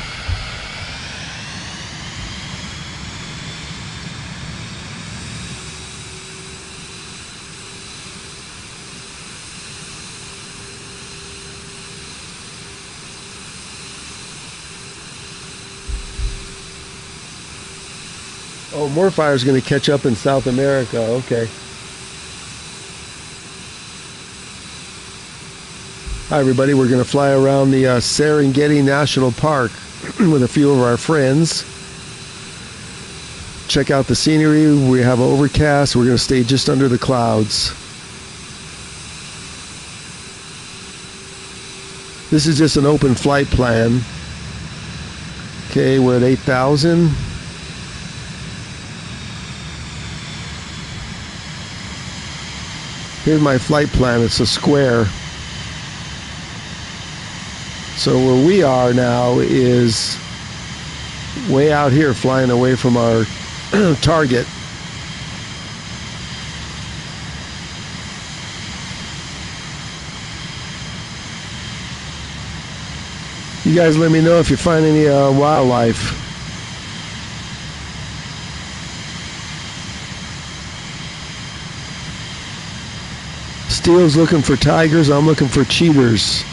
Oh, Moorfire is going to catch up in South America. Okay. Hi, everybody. We're going to fly around the Serengeti National Park with a few of our friends. Check out the scenery. We have overcast. We're going to stay just under the clouds. This is just an open flight plan. Okay, we're at 8,000. Here's my flight plan. It's a square. So where we are now is way out here, flying away from our target. You guys let me know if you find any wildlife. Steele's looking for tigers. I'm looking for cheetahs.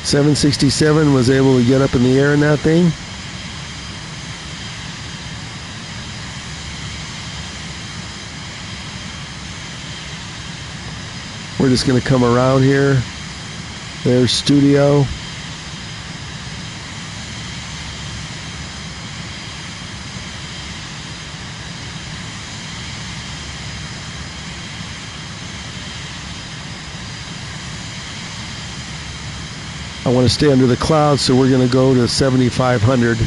767 was able to get up in the air in that thing. We're just going to come around here. There's studio. I want to stay under the clouds, so we're going to go to 7,500.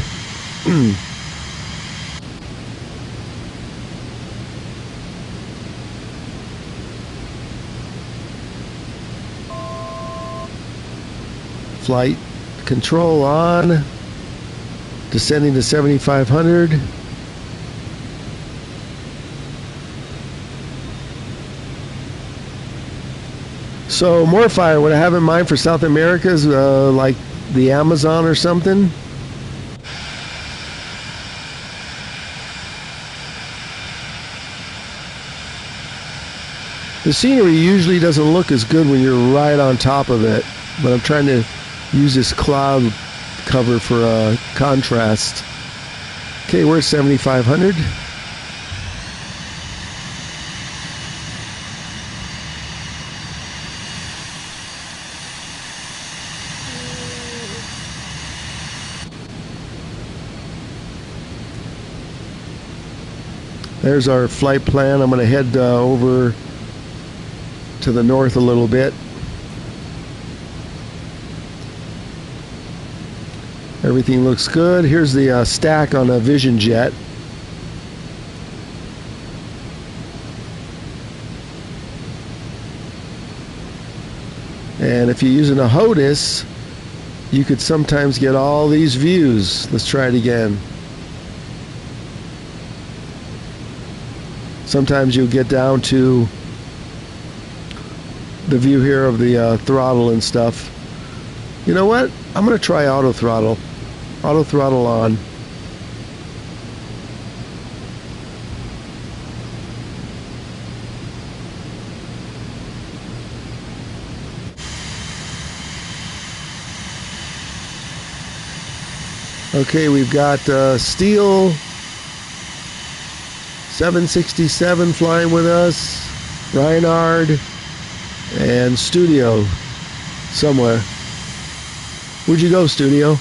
Flight control on. Descending to 7,500. So Moorfire, what I have in mind for South America is like the Amazon or something. The scenery usually doesn't look as good when you're right on top of it, but I'm trying to use this cloud cover for contrast. Okay, we're at 7,500. There's our flight plan. I'm going to head over to the north a little bit. Everything looks good. Here's the stack on a Vision Jet. And if you're using a HOTUS, you could sometimes get all these views. Let's try it again. Sometimes you'll get down to the view here of the throttle and stuff. You know what? I'm going to try auto throttle. Auto throttle on. Okay, we've got Steel 767 flying with us, Reinhard, and Studio somewhere. Where'd you go, Studio?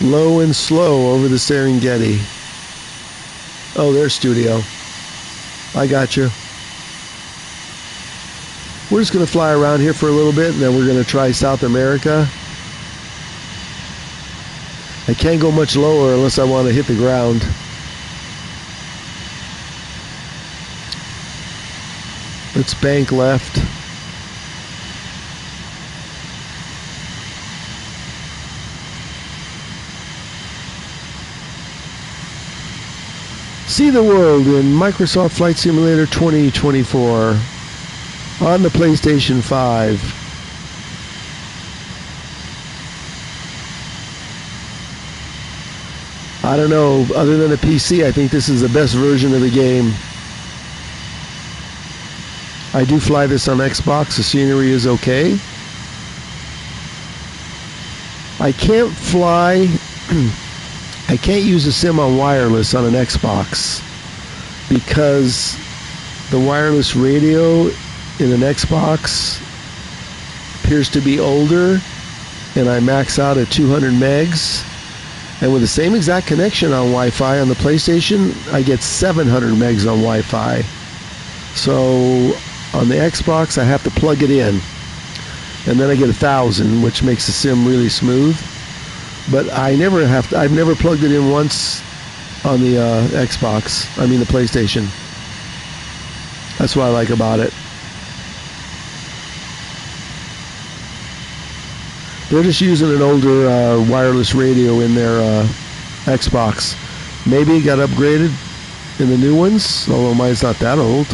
Low and slow over the Serengeti. Oh, there's Studio. I got you. We're just going to fly around here for a little bit, and then we're going to try South America. I can't go much lower unless I want to hit the ground. Let's bank left. See the world in Microsoft Flight Simulator 2024 on the PlayStation 5. I don't know, other than a PC, I think this is the best version of the game. I do fly this on Xbox, the scenery is okay. I can't fly... I can't use a sim on wireless on an Xbox because the wireless radio in an Xbox appears to be older, and I max out at 200 megs. And with the same exact connection on Wi-Fi on the PlayStation, I get 700 megs on Wi-Fi. So on the Xbox, I have to plug it in, and then I get 1,000, which makes the sim really smooth. But I've never plugged it in once on the Xbox. I mean the PlayStation. That's what I like about it. They're just using an older wireless radio in their Xbox. Maybe it got upgraded in the new ones, although mine's not that old.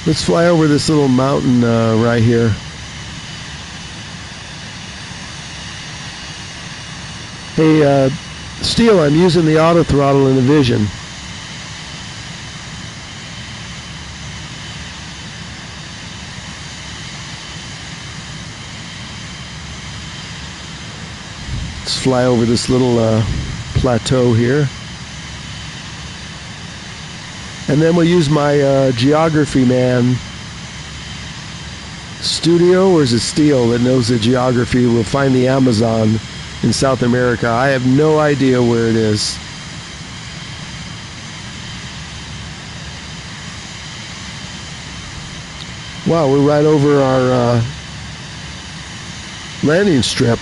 Let's fly over this little mountain right here. Hey, Steel, I'm using the auto throttle in the Vision. Let's fly over this little plateau here. And then we'll use my geography man, Studio, or is it Steel that knows the geography? We'll find the Amazon in South America. I have no idea where it is. Wow, we're right over our landing strip.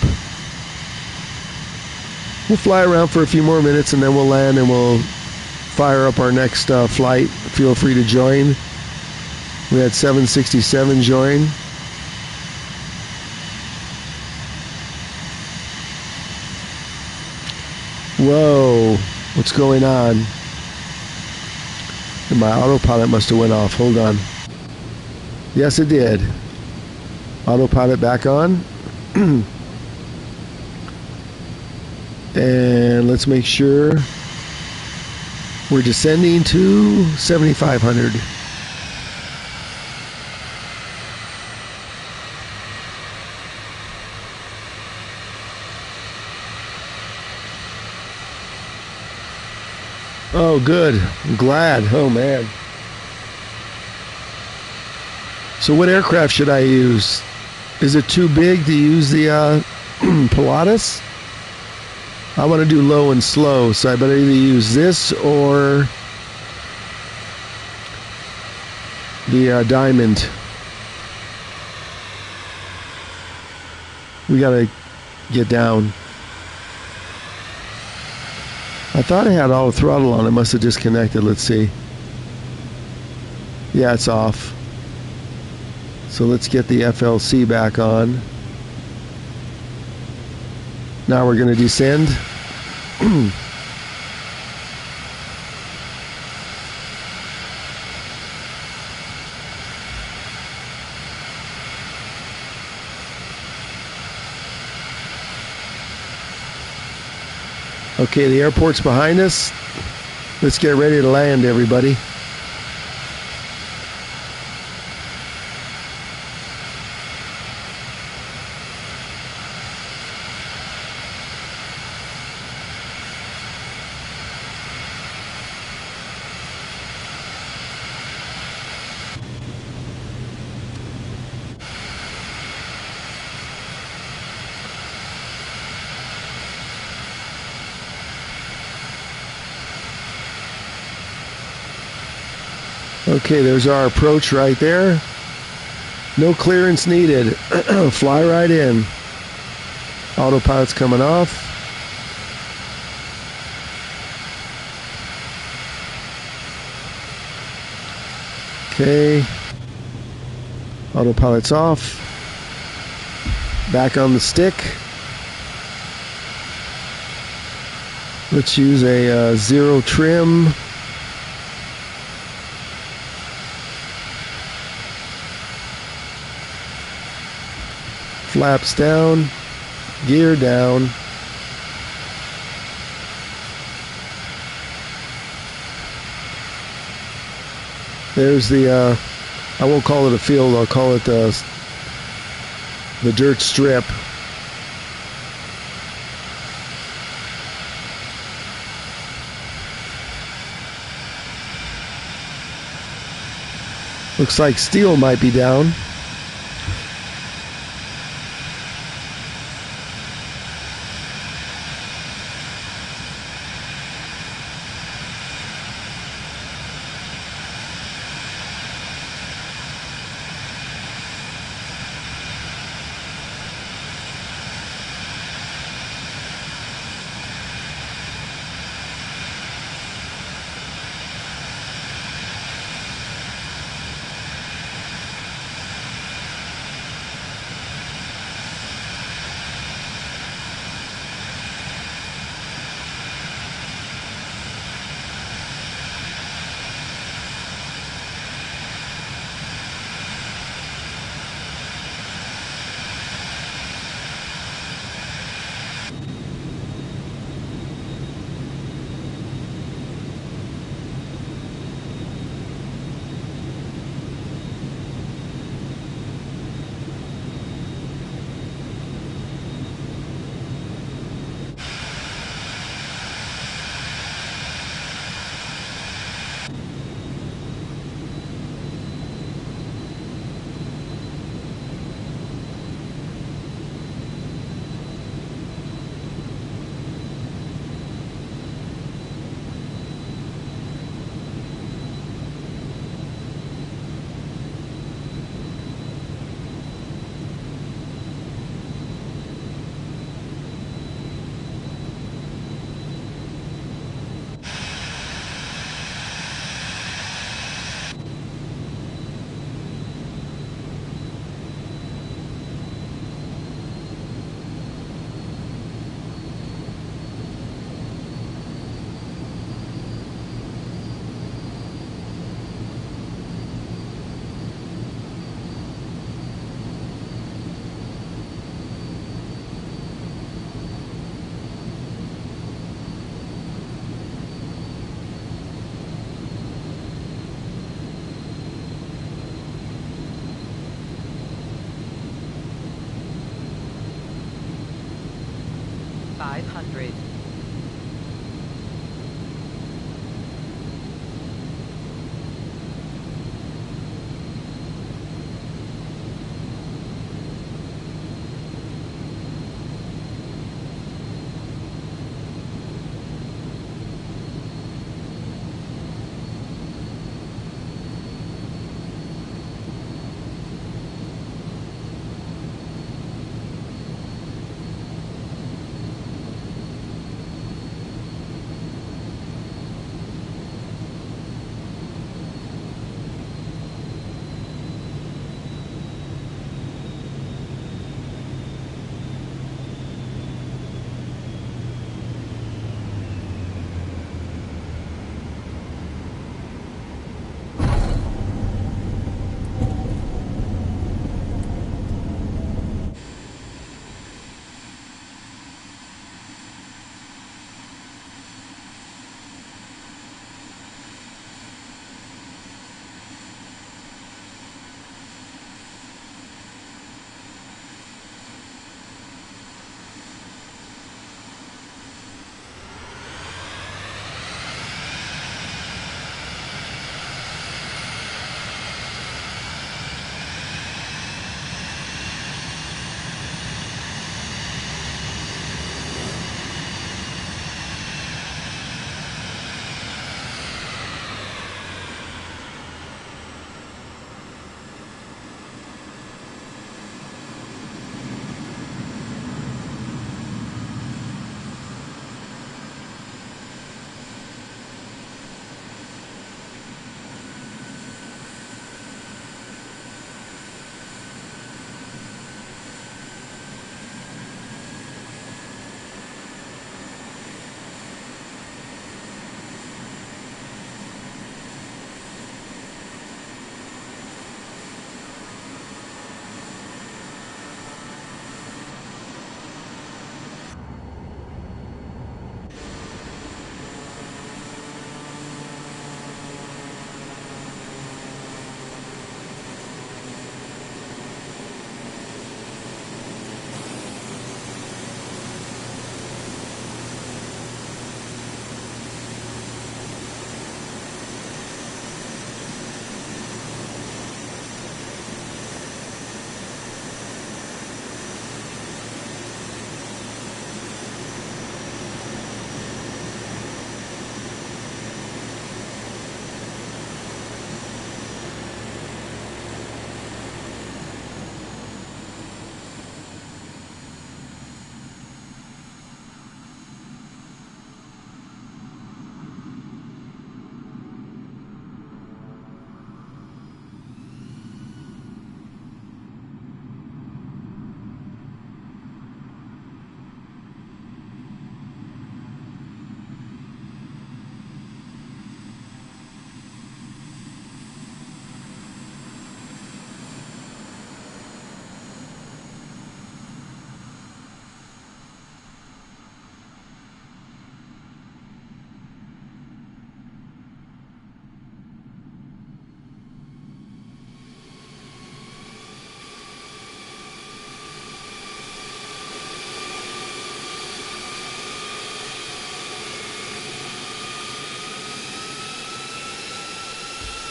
We'll fly around for a few more minutes and then we'll land and we'll fire up our next flight. Feel free to join. We had 767 join. Whoa, what's going on? And my autopilot must have went off. Hold on. Yes, it did. Autopilot back on. And let's make sure we're descending to 7,500. Oh, good. I'm glad. Oh, man. So what aircraft should I use? Is it too big to use the Pilatus? I want to do low and slow, so I better either use this or the diamond. We gotta get down. I thought I had auto throttle on. It must have disconnected. Let's see. Yeah, it's off. So let's get the FLC back on. Now we're going to descend. Okay, the airport's behind us. Let's get ready to land, everybody. Okay, there's our approach right there. No clearance needed. Fly right in. Autopilot's coming off. Okay. Autopilot's off. Back on the stick. Let's use a zero trim. Flaps down, gear down. There's the, I won't call it a field, I'll call it the dirt strip. Looks like steel might be down.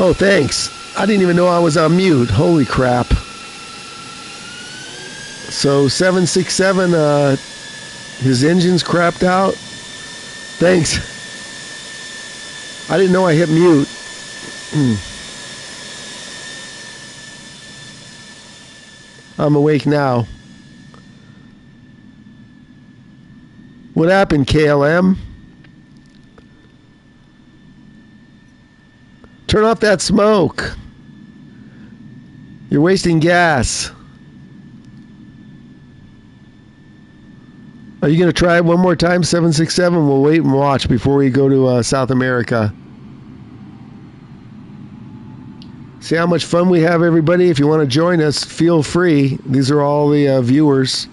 Oh, thanks. I didn't even know I was on mute. Holy crap. So 767, his engine's crapped out. Thanks. I didn't know I hit mute. I'm awake now. What happened, KLM? Turn off that smoke. You're wasting gas. Are you going to try it one more time, 767? We'll wait and watch before we go to South America. See how much fun we have, everybody? If you want to join us, feel free. These are all the viewers.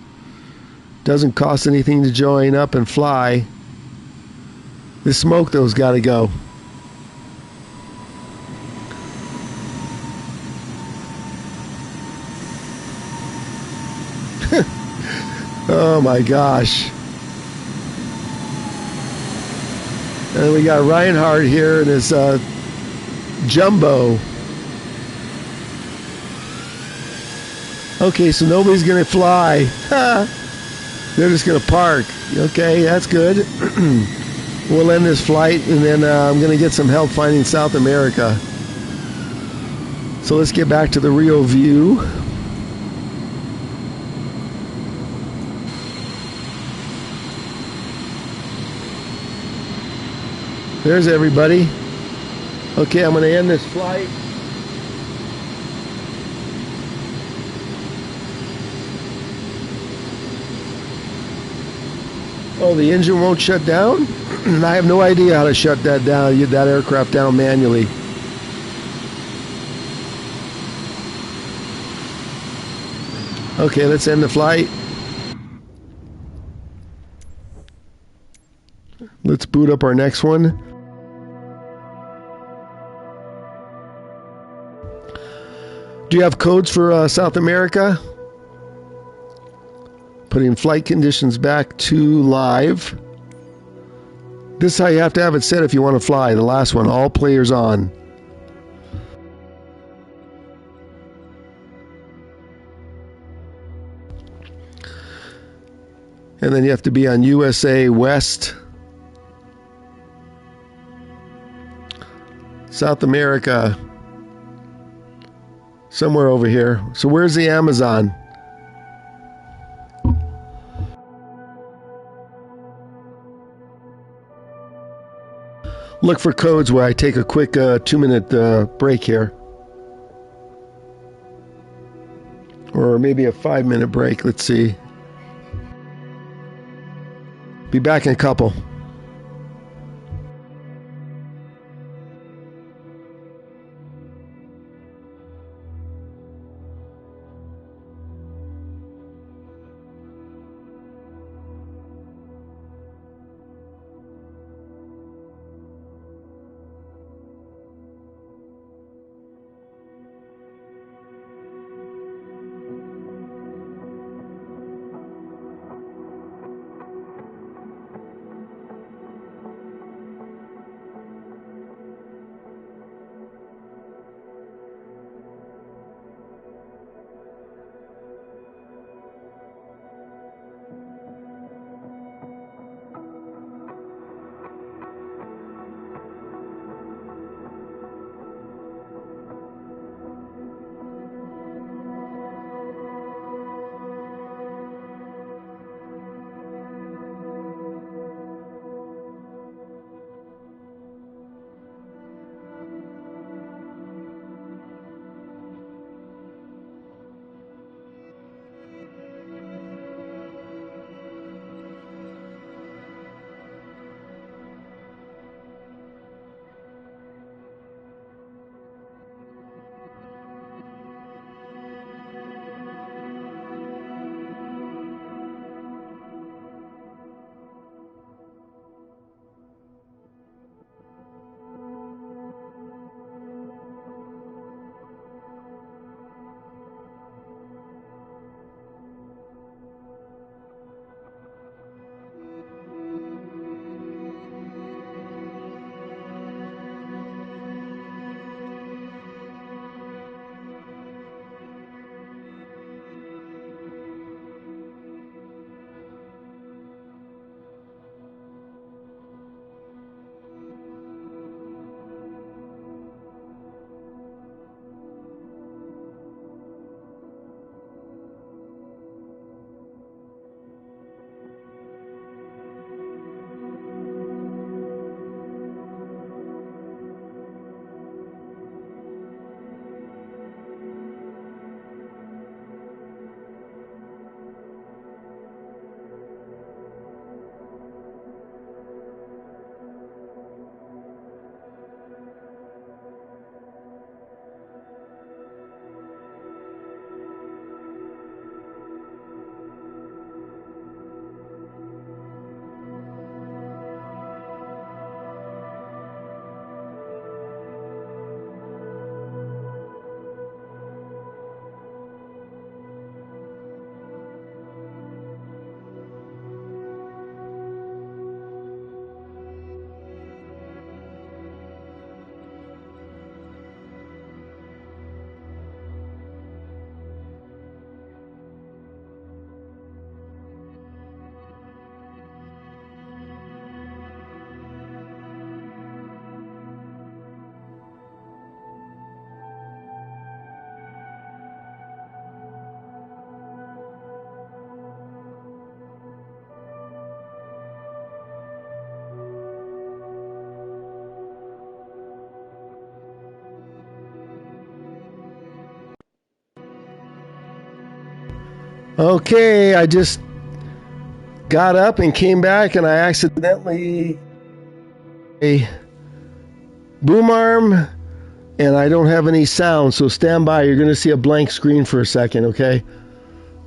Doesn't cost anything to join up and fly. The smoke, though, has got to go. Oh my gosh. And we got Reinhardt here and his jumbo. Okay, so nobody's going to fly. They're just going to park. Okay, that's good. We'll end this flight, and then I'm going to get some help finding South America. So let's get back to the Rio view. There's everybody. Okay, I'm going to end this flight. Oh, the engine won't shut down? I have no idea how to shut that down, that aircraft down manually. Okay, let's end the flight. Let's boot up our next one. Do you have codes for South America? Putting flight conditions back to live. This is how you have to have it set if you want to fly. The last one, all players on. And then you have to be on USA West. South America. Somewhere over here. So where's the Amazon? Look for codes where I take a quick 2-minute break here. Or maybe a 5-minute break. Let's see. Be back in a couple. Okay, I just got up and came back and I accidentally a boom arm and I don't have any sound, so stand by. You're going to see a blank screen for a second, okay?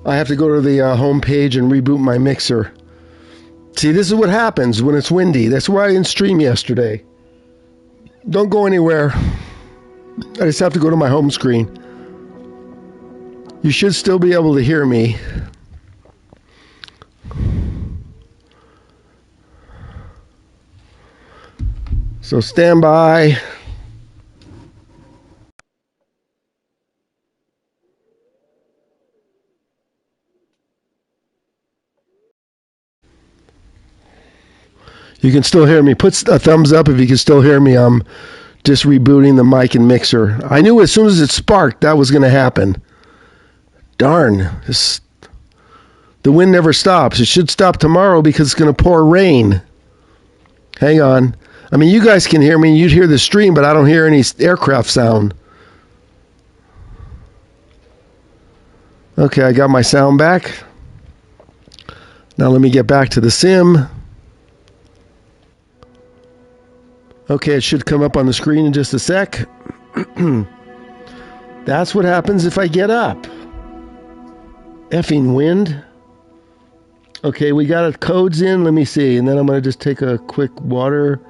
I have to go to the home page and reboot my mixer. See, this is what happens when it's windy. That's why I didn't stream yesterday. Don't go anywhere. I just have to go to my home screen. You should still be able to hear me. So stand by. You can still hear me. Put a thumbs up if you can still hear me. I'm just rebooting the mic and mixer. I knew as soon as it sparked that was going to happen. Darn. The wind never stops. It should stop tomorrow because it's going to pour rain. Hang on. I mean, you guys can hear me. You'd hear the stream, but I don't hear any aircraft sound. Okay, I got my sound back. Now let me get back to the sim. Okay, it should come up on the screen in just a sec. That's what happens if I get up. Effing wind. Okay, we got codes in. Let me see. And then I'm going to just take a quick water.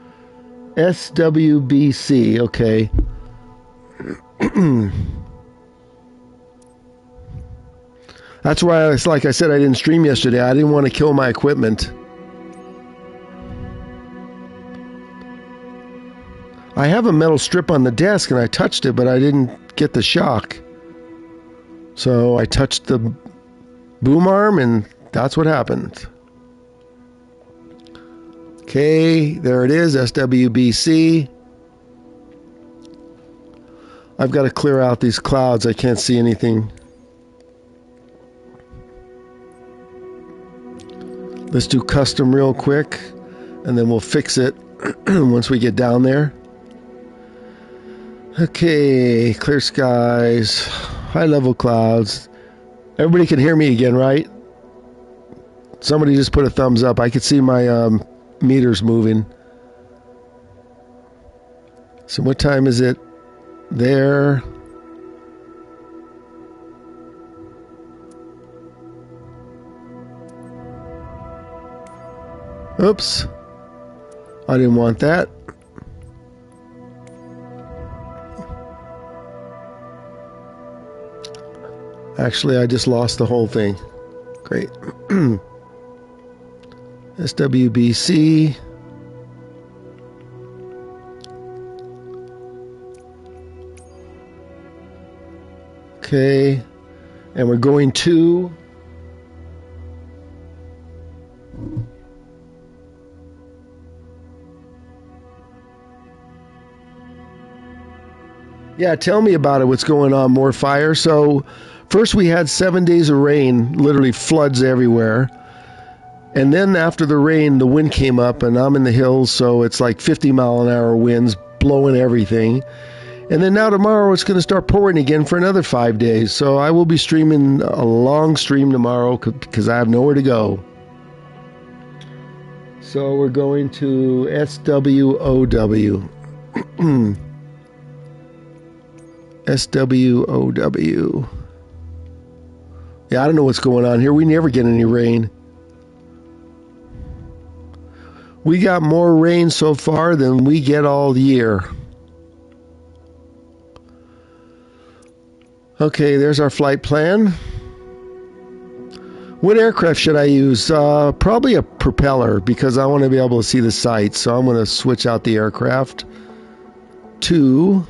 SWBC. Okay. That's why, like I said, I didn't stream yesterday. I didn't want to kill my equipment. I have a metal strip on the desk and I touched it, but I didn't get the shock. So I touched the boom arm and that's what happened. Okay, there it is, SWBC. I've got to clear out these clouds. I can't see anything. Let's do custom real quick and then we'll fix it once we get down there. Okay, clear skies, high level clouds. Everybody can hear me again, right? Somebody just put a thumbs up. I could see my meters moving. So what time is it there? Oops. I didn't want that. Actually, I just lost the whole thing. Great. SWBC. Okay. And we're going to... Yeah, tell me about it. What's going on? More fire? So... First, we had 7 days of rain, literally floods everywhere. And then after the rain, the wind came up, and I'm in the hills, so it's like 50-mile-an-hour winds blowing everything. And then now tomorrow, it's going to start pouring again for another 5 days. So I will be streaming a long stream tomorrow because I have nowhere to go. So we're going to SWOW. SWOW. Yeah, I don't know what's going on here. We never get any rain. We got more rain so far than we get all year. Okay, there's our flight plan. What aircraft should I use? Probably a propeller because I want to be able to see the sights. So I'm going to switch out the aircraft to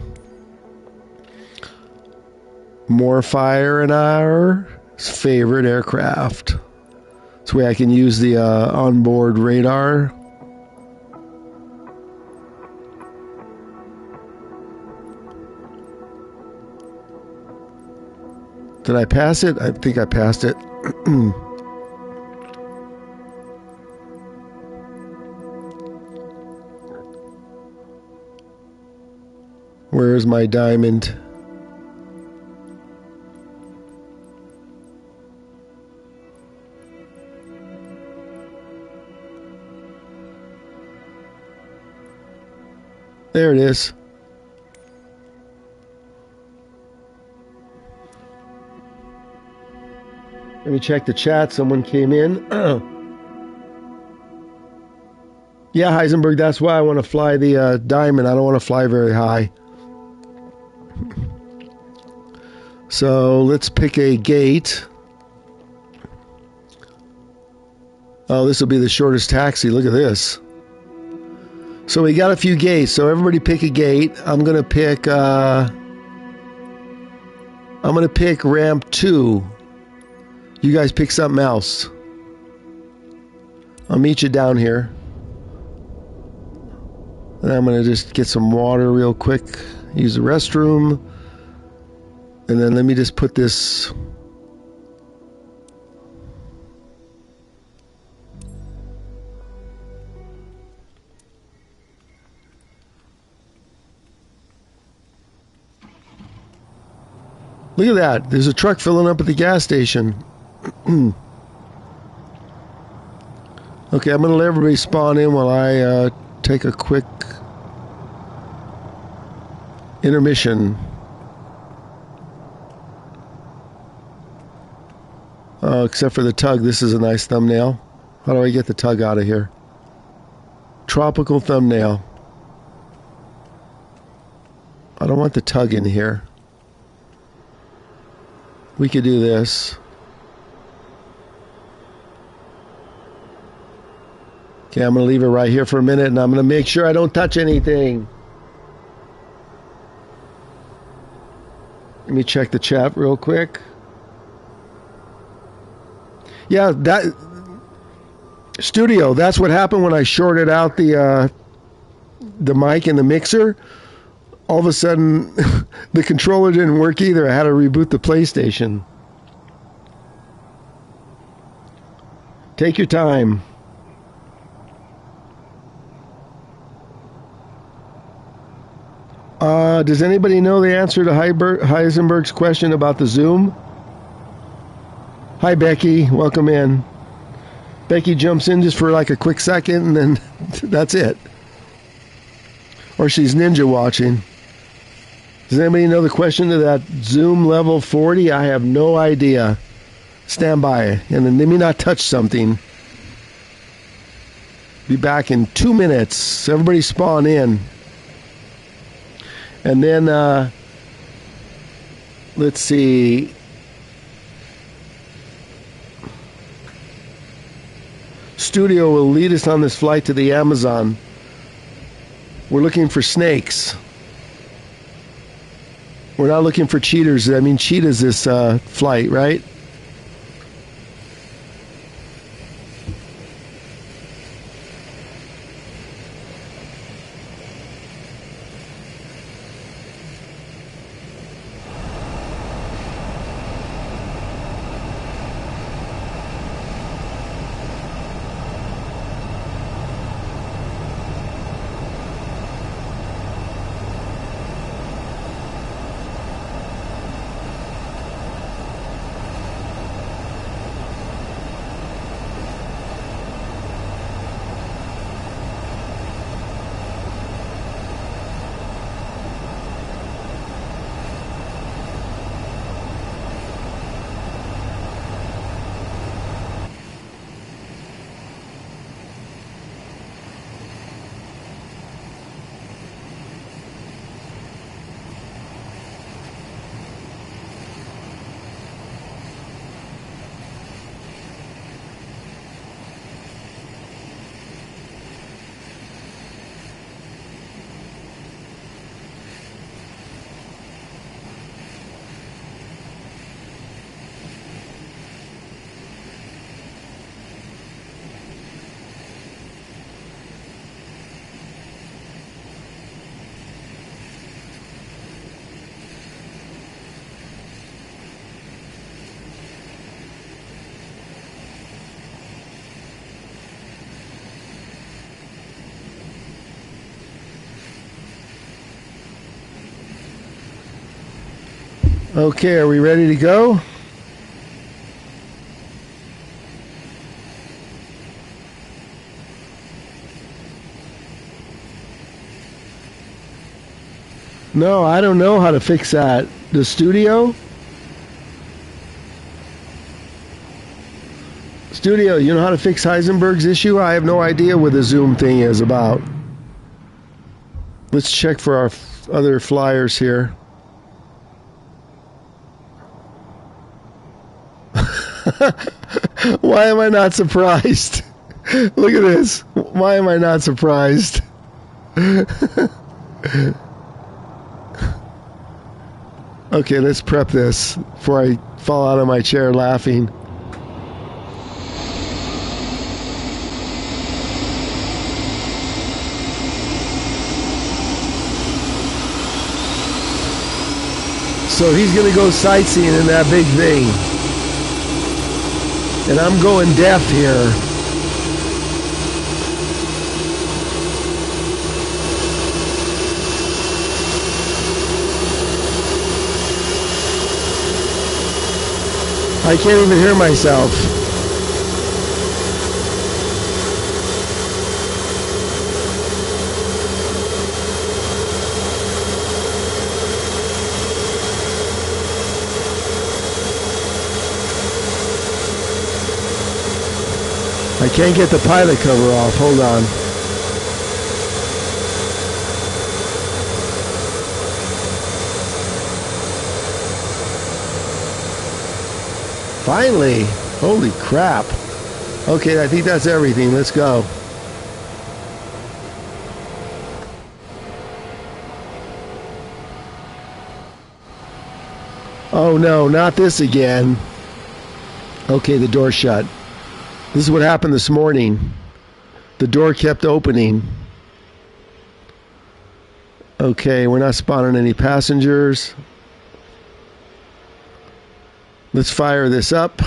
more fire and our favorite aircraft. This way I can use the onboard radar. Did I pass it? I think I passed it. Where's my diamond? There it is. Let me check the chat. Someone came in. Yeah, Heisenberg, that's why I want to fly the Diamond. I don't want to fly very high. So let's pick a gate. Oh, this will be the shortest taxi. Look at this. So we got a few gates. So everybody pick a gate. I'm gonna pick ramp 2. You guys pick something else. I'll meet you down here. And I'm gonna just get some water real quick. Use the restroom. And then let me just put this. Look at that. There's a truck filling up at the gas station. Okay, I'm going to let everybody spawn in while I take a quick intermission. Except for the tug. This is a nice thumbnail. How do I get the tug out of here? Tropical thumbnail. I don't want the tug in here. We could do this. Okay, I'm going to leave it right here for a minute, and I'm going to make sure I don't touch anything. Let me check the chat real quick. Yeah, that studio, that's what happened when I shorted out the mic and the mixer. All of a sudden, the controller didn't work either. I had to reboot the PlayStation. Take your time. Does anybody know the answer to Heisenberg's question about the Zoom? Hi, Becky. Welcome in. Becky jumps in just for like a quick second, and then that's it. Or she's ninja watching. Does anybody know the question to that Zoom level 40? I have no idea. Stand by, and then let me not touch something. Be back in 2 minutes. Everybody spawn in. And then, let's see. Studio will lead us on this flight to the Amazon. We're looking for snakes. We're not looking for cheaters. I mean, cheetahs this flight, right? Okay, are we ready to go? No, I don't know how to fix that. The studio? Studio, you know how to fix Heisenberg's issue? I have no idea what the Zoom thing is about. Let's check for our other flyers here. Why am I not surprised? Look at this. Why am I not surprised? Okay, let's prep this before I fall out of my chair laughing. So he's going to go sightseeing in that big thing. And I'm going deaf here. I can't even hear myself. I can't get the pilot cover off. Hold on. Finally. Holy crap. Okay, I think that's everything. Let's go. Oh no, not this again. Okay, the door's shut. This is what happened this morning. The door kept opening. Okay, we're not spotting any passengers. Let's fire this up.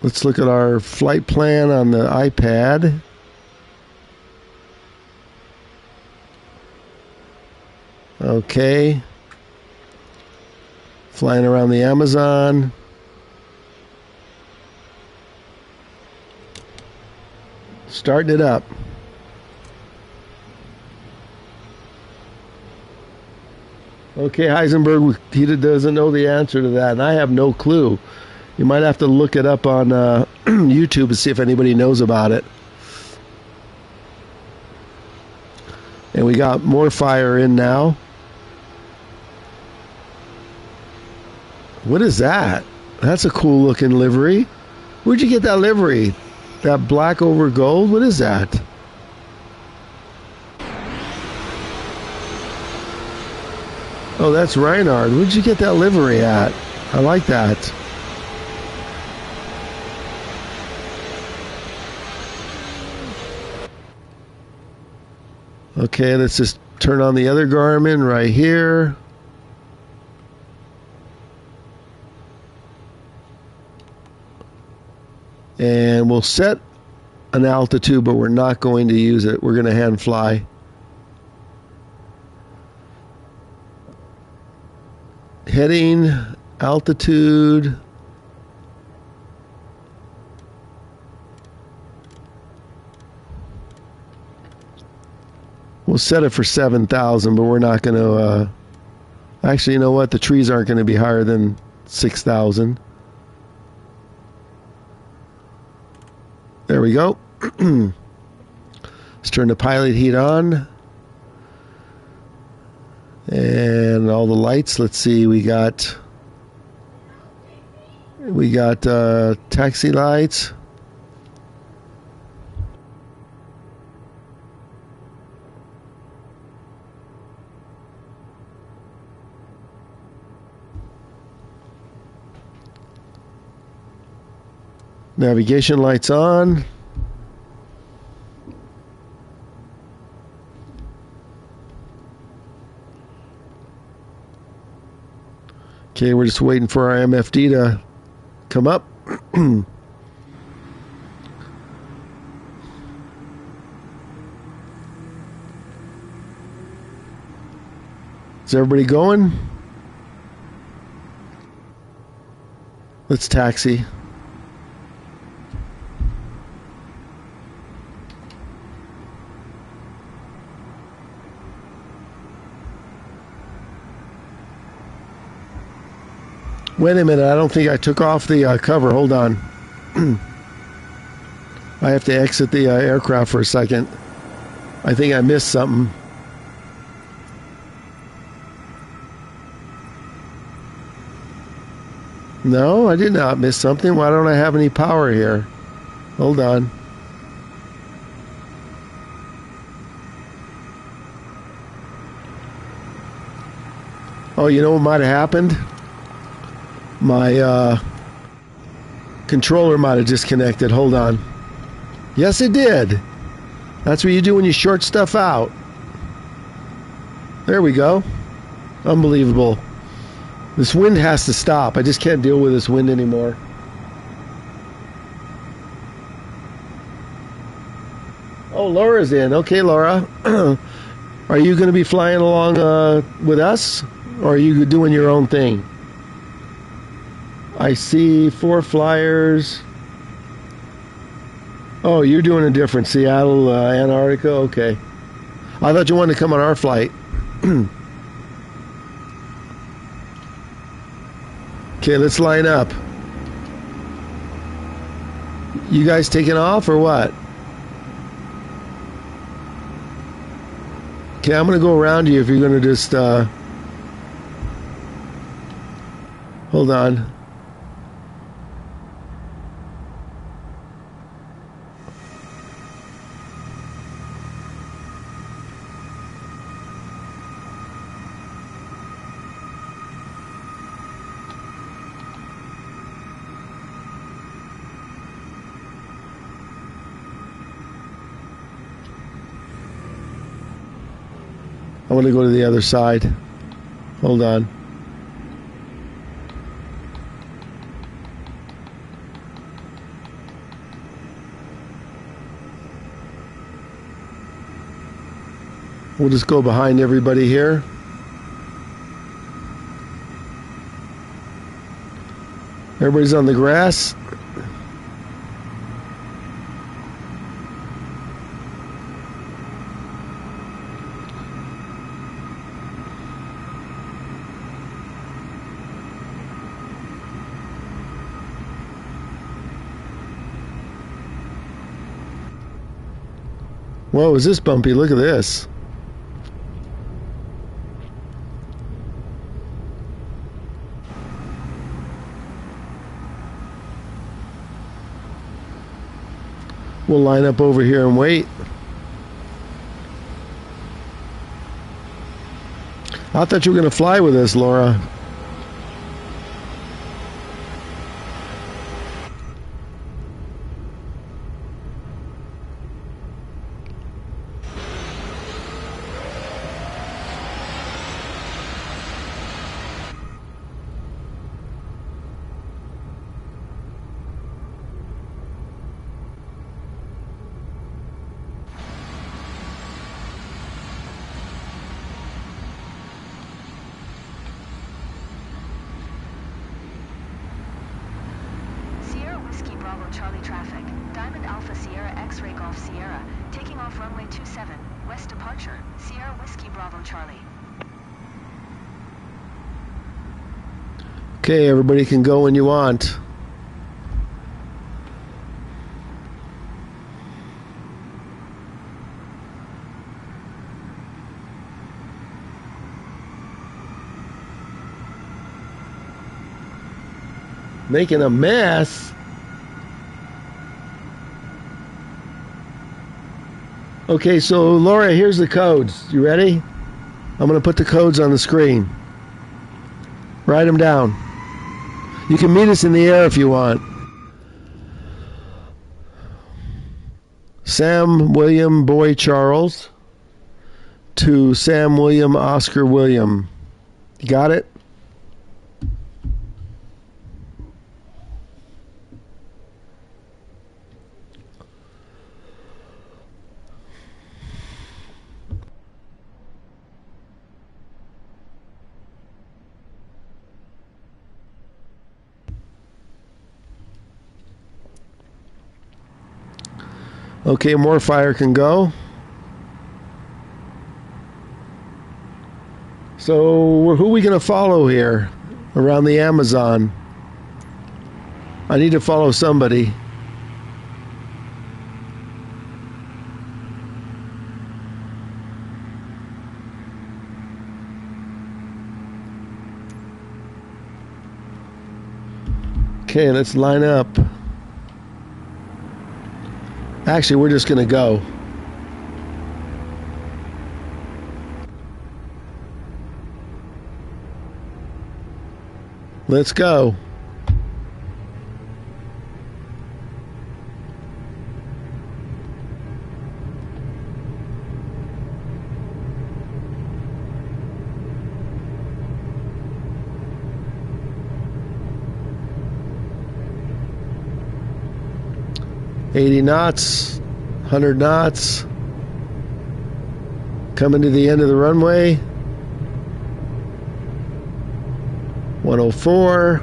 Let's look at our flight plan on the iPad. Okay. Flying around the Amazon. Starting it up. Okay, Heisenberg, he doesn't know the answer to that, and I have no clue. You might have to look it up on YouTube and see if anybody knows about it. And we got more fire in now. What is that? That's a cool looking livery. Where'd you get that livery? That black over gold? What is that? Oh, that's Reinhard. Where'd you get that livery at? I like that. Okay, let's just turn on the other Garmin right here. And we'll set an altitude, but we're not going to use it. We're going to hand fly. Heading, altitude. We'll set it for 7,000, but we're not going to... actually, you know what? The trees aren't going to be higher than 6,000. There we go. Let's turn the pilot heat on. And all the lights. Let's see. We got taxi lights. Navigation lights on. Okay, we're just waiting for our MFD to come up. Is everybody going? Let's taxi. Wait a minute, I don't think I took off the cover. Hold on. I have to exit the aircraft for a second. I think I missed something. No, I did not miss something. Why don't I have any power here? Hold on. Oh, you know what might have happened? My controller might have disconnected. Hold on. Yes, it did. That's what you do when you short stuff out. There we go. Unbelievable. This wind has to stop. I just can't deal with this wind anymore. Oh, Laura's in. Okay, Laura. Are you going to be flying along with us? Or are you doing your own thing? I see 4 flyers. Oh, you're doing a different Seattle, Antarctica? Okay. I thought you wanted to come on our flight. Okay, let's line up. You guys taking off or what? Okay, I'm going to go around you if you're going to just... Hold on. I want to go to the other side. Hold on. We'll just go behind everybody here. Everybody's on the grass. Whoa, is this bumpy? Look at this. We'll line up over here and wait. I thought you were going to fly with us, Laura. Charlie traffic. Diamond Alpha Sierra X-Ray Golf Sierra. Taking off runway 27. West departure. Sierra Whiskey Bravo Charlie. Okay, everybody can go when you want. Making a mess. Okay, so Laura, here's the codes. You ready? I'm going to put the codes on the screen. Write them down. You can meet us in the air if you want. Sam William Boy Charles to Sam William Oscar William. You got it? Okay, more fire can go. So, who are we going to follow here? around the Amazon. I need to follow somebody. Okay, let's line up. Actually, we're just going to go. Let's go. $80 knots, 100 knots. Coming to the end of the runway. 104.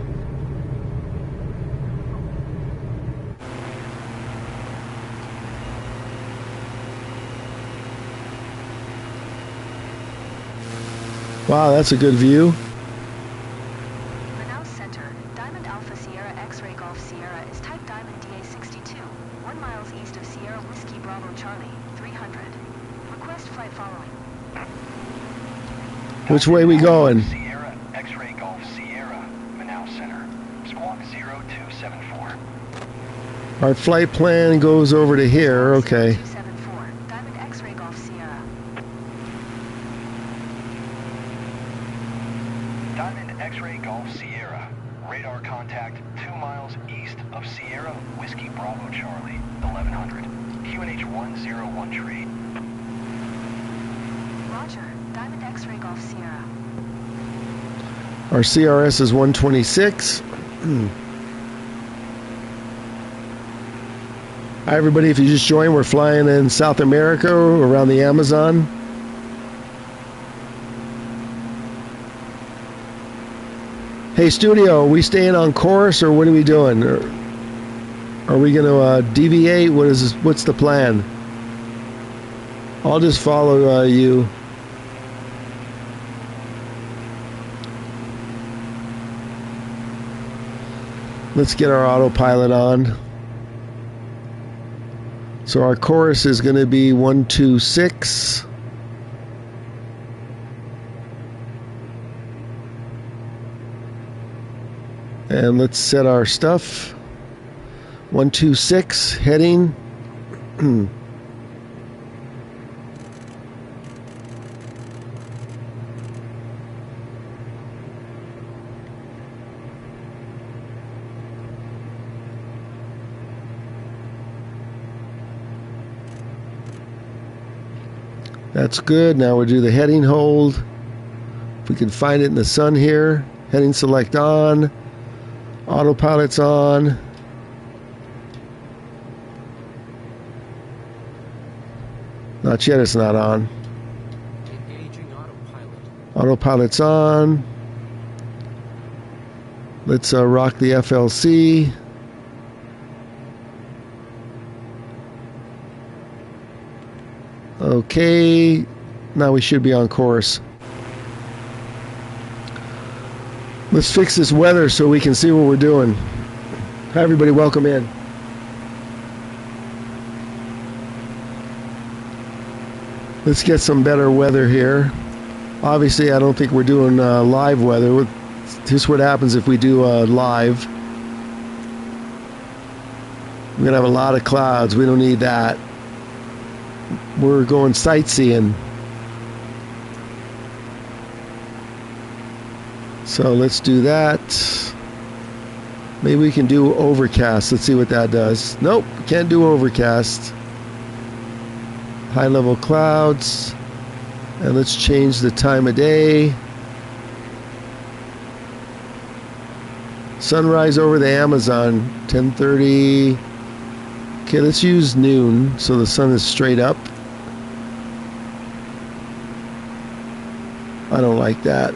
Wow, that's a good view. Manaus Center, Diamond Alpha Sierra X-Ray Golf Sierra is type Diamond DA62, 1 miles east of Sierra Whiskey Bravo Charlie, 300. Request flight following. Which way we going? Sierra X-Ray Golf Sierra, Manaus Center, squawk 0274. Our flight plan goes over to here. Okay. 0274, Diamond X-Ray Golf Sierra. Diamond X-Ray Golf Sierra, radar contact 2 miles east of Sierra Whiskey Bravo Charlie, 1100. QNH 101 tree. Roger, Diamond X-Ray Golf Sierra. Our CRS is 126. Hi, everybody. If you just joined, we're flying in South America around the Amazon. Hey, studio, are we staying on course or what are we doing? Are we going to deviate? What's the plan? I'll just follow you. Let's get our autopilot on. So our course is going to be 126. And let's set our stuff. 126 heading. That's good. Now we'll do the heading hold. If we can find it in the sun here. Heading select on. Autopilot's on. Not yet, it's not on. Engaging autopilot. Autopilot's on. Let's rock the FLC. Okay, now we should be on course. Let's fix this weather so we can see what we're doing. Hi, everybody, welcome in. Let's get some better weather here. Obviously, I don't think we're doing live weather. Here's what happens if we do live. We're going to have a lot of clouds. We don't need that. We're going sightseeing. So let's do that. Maybe we can do overcast. Let's see what that does. Nope, can't do overcast. High level clouds. And let's change the time of day. Sunrise over the Amazon, 10:30. Okay, let's use noon so the sun is straight up. I don't like that.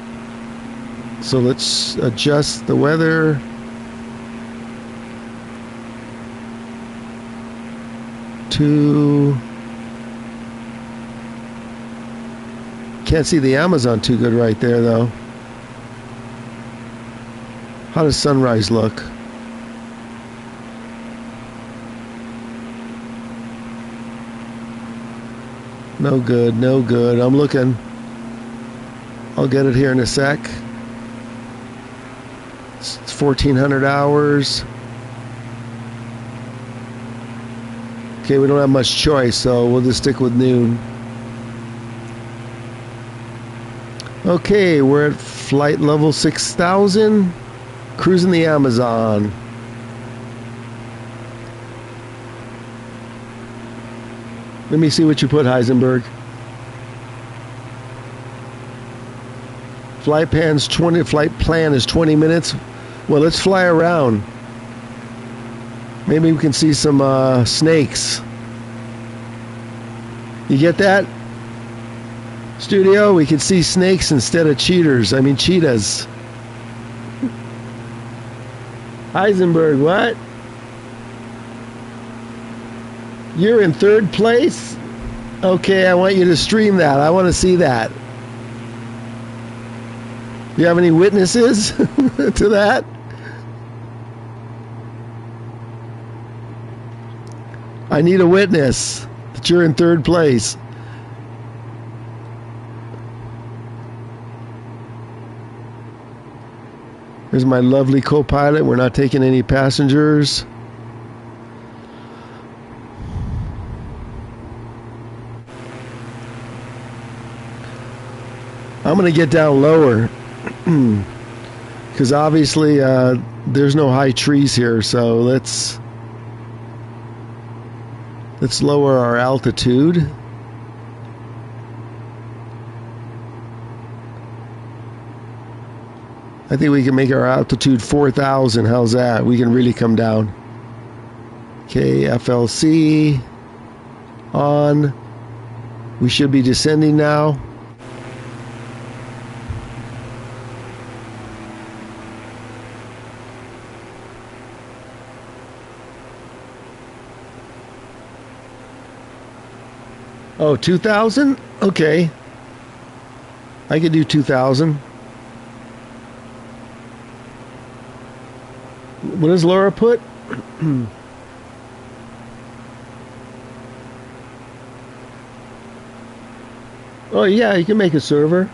So let's adjust the weather. To... Can't see the Amazon too good right there though. How does sunrise look? No good, no good. I'm looking. I'll get it here in a sec. It's 1,400 hours. Okay, we don't have much choice, so we'll just stick with noon. Okay, we're at flight level 6,000. Cruising the Amazon. Let me see what you put, Heisenberg. Flight plan is 20 minutes. Well, let's fly around. Maybe we can see some snakes. You get that? Studio, we can see snakes instead of cheaters. I mean cheetahs. Heisenberg, what? You're in third place? Okay, I want you to stream that. I want to see that. Do you have any witnesses to that? I need a witness that you're in third place. There's my lovely co-pilot. We're not taking any passengers. I'm going to get down lower because obviously there's no high trees here, so let's lower our altitude. I think we can make our altitude 4,000. How's that? We can really come down. Okay, FLC on. We should be descending now. Oh, 2,000? Okay. I could do 2,000. What does Laura put? Oh, yeah, you can make a server.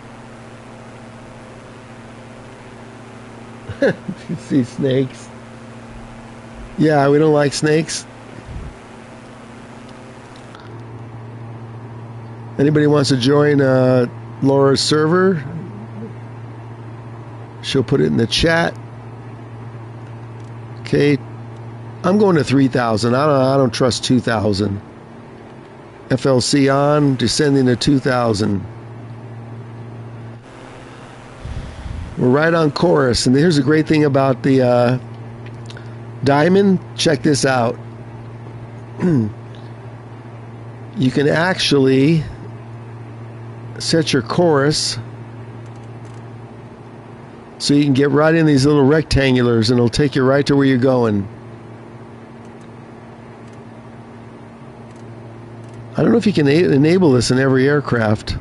You see snakes. Yeah, we don't like snakes. Anybody wants to join Laura's server? She'll put it in the chat. Okay, I'm going to 3,000. I don't trust 2,000. FLC on, descending to 2,000. We're right on course, and here's a great thing about the Diamond. Check this out. You can actually set your course so you can get right in these little rectangulars and it'll take you right to where you're going. I don't know if you can enable this in every aircraft.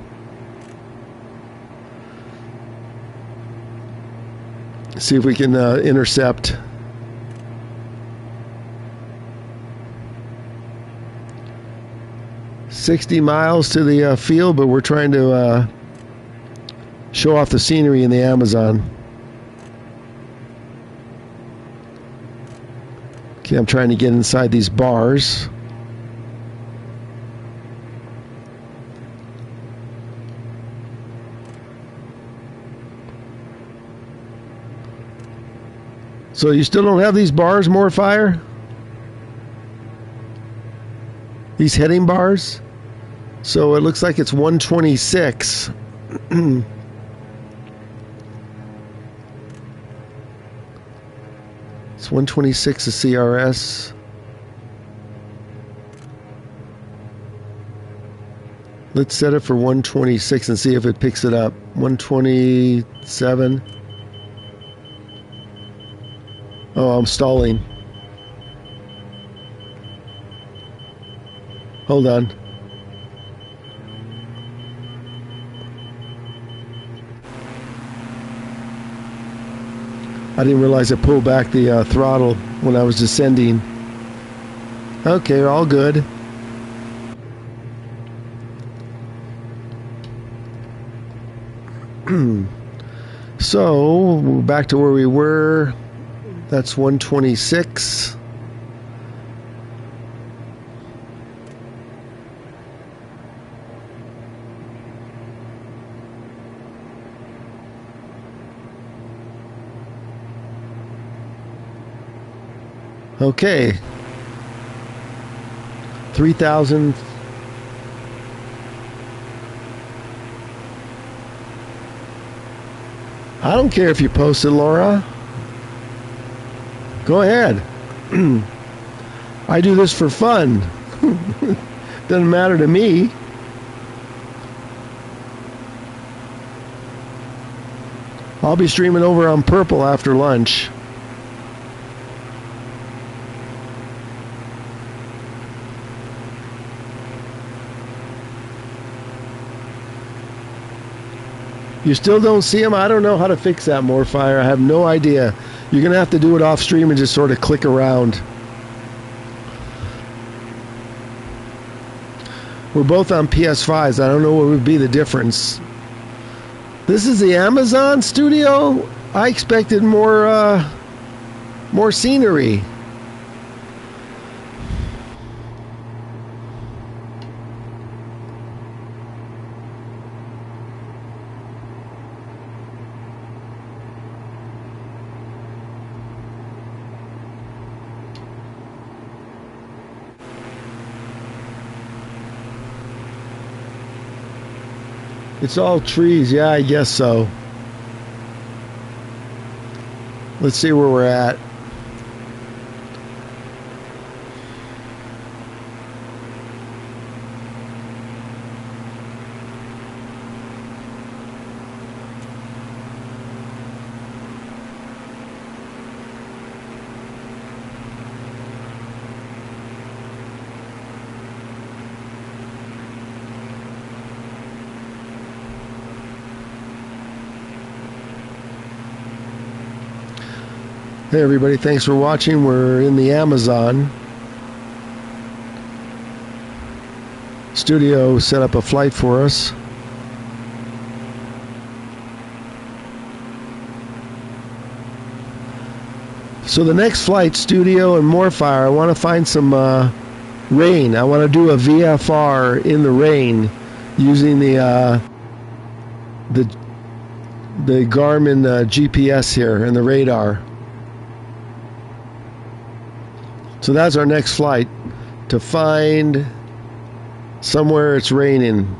See if we can intercept. "60 miles to the field, but we're trying to show off the scenery in the Amazon." Okay, I'm trying to get inside these bars. So you still don't have these bars, more fire? These heading bars? So it looks like it's 126. It's 126 of CRS. Let's set it for 126 and see if it picks it up. 127. Oh, I'm stalling. Hold on. I didn't realize I pulled back the throttle when I was descending. Okay, all good. So, we're back to where we were. That's 126. Okay. 3,000. I don't care if you post it, Laura. Go ahead. I do this for fun. Doesn't matter to me. I'll be streaming over on Purple after lunch. You still don't see them? I don't know how to fix that, Morfire. I have no idea. You're going to have to do it off stream and just sort of click around. We're both on PS5s. I don't know what would be the difference. This is the Amazon studio? I expected more scenery. It's all trees. Yeah, I guess so. Let's see where we're at. Hey everybody, thanks for watching. We're in the Amazon. Studio set up a flight for us. So the next flight, Studio and Morfire, I want to find some rain. I want to do a VFR in the rain using the Garmin GPS here and the radar. So that's our next flight, to find somewhere it's raining.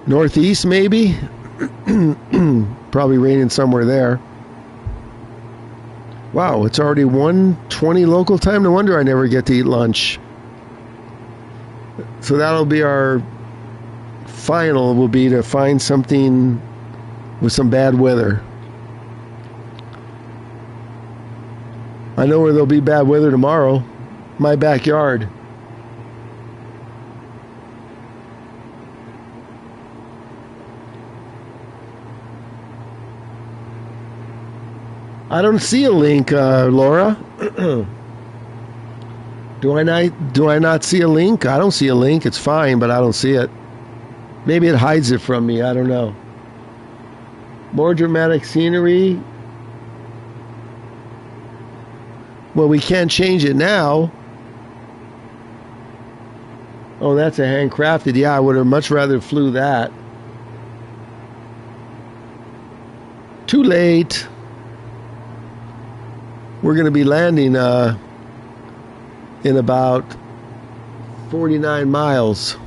Northeast maybe? Probably raining somewhere there. Wow, it's already 1:20 local time. No wonder I never get to eat lunch. So that'll be our final, will be to find something with some bad weather. I know where there'll be bad weather tomorrow. My backyard. I don't see a link, Laura. Do I not see a link? I don't see a link. It's fine, but I don't see it. Maybe it hides it from me. I don't know. More dramatic scenery. Well, we can't change it now. Oh, that's a handcrafted. Yeah, I would have much rather flew that. Too late. We're going to be landing in about 49 miles.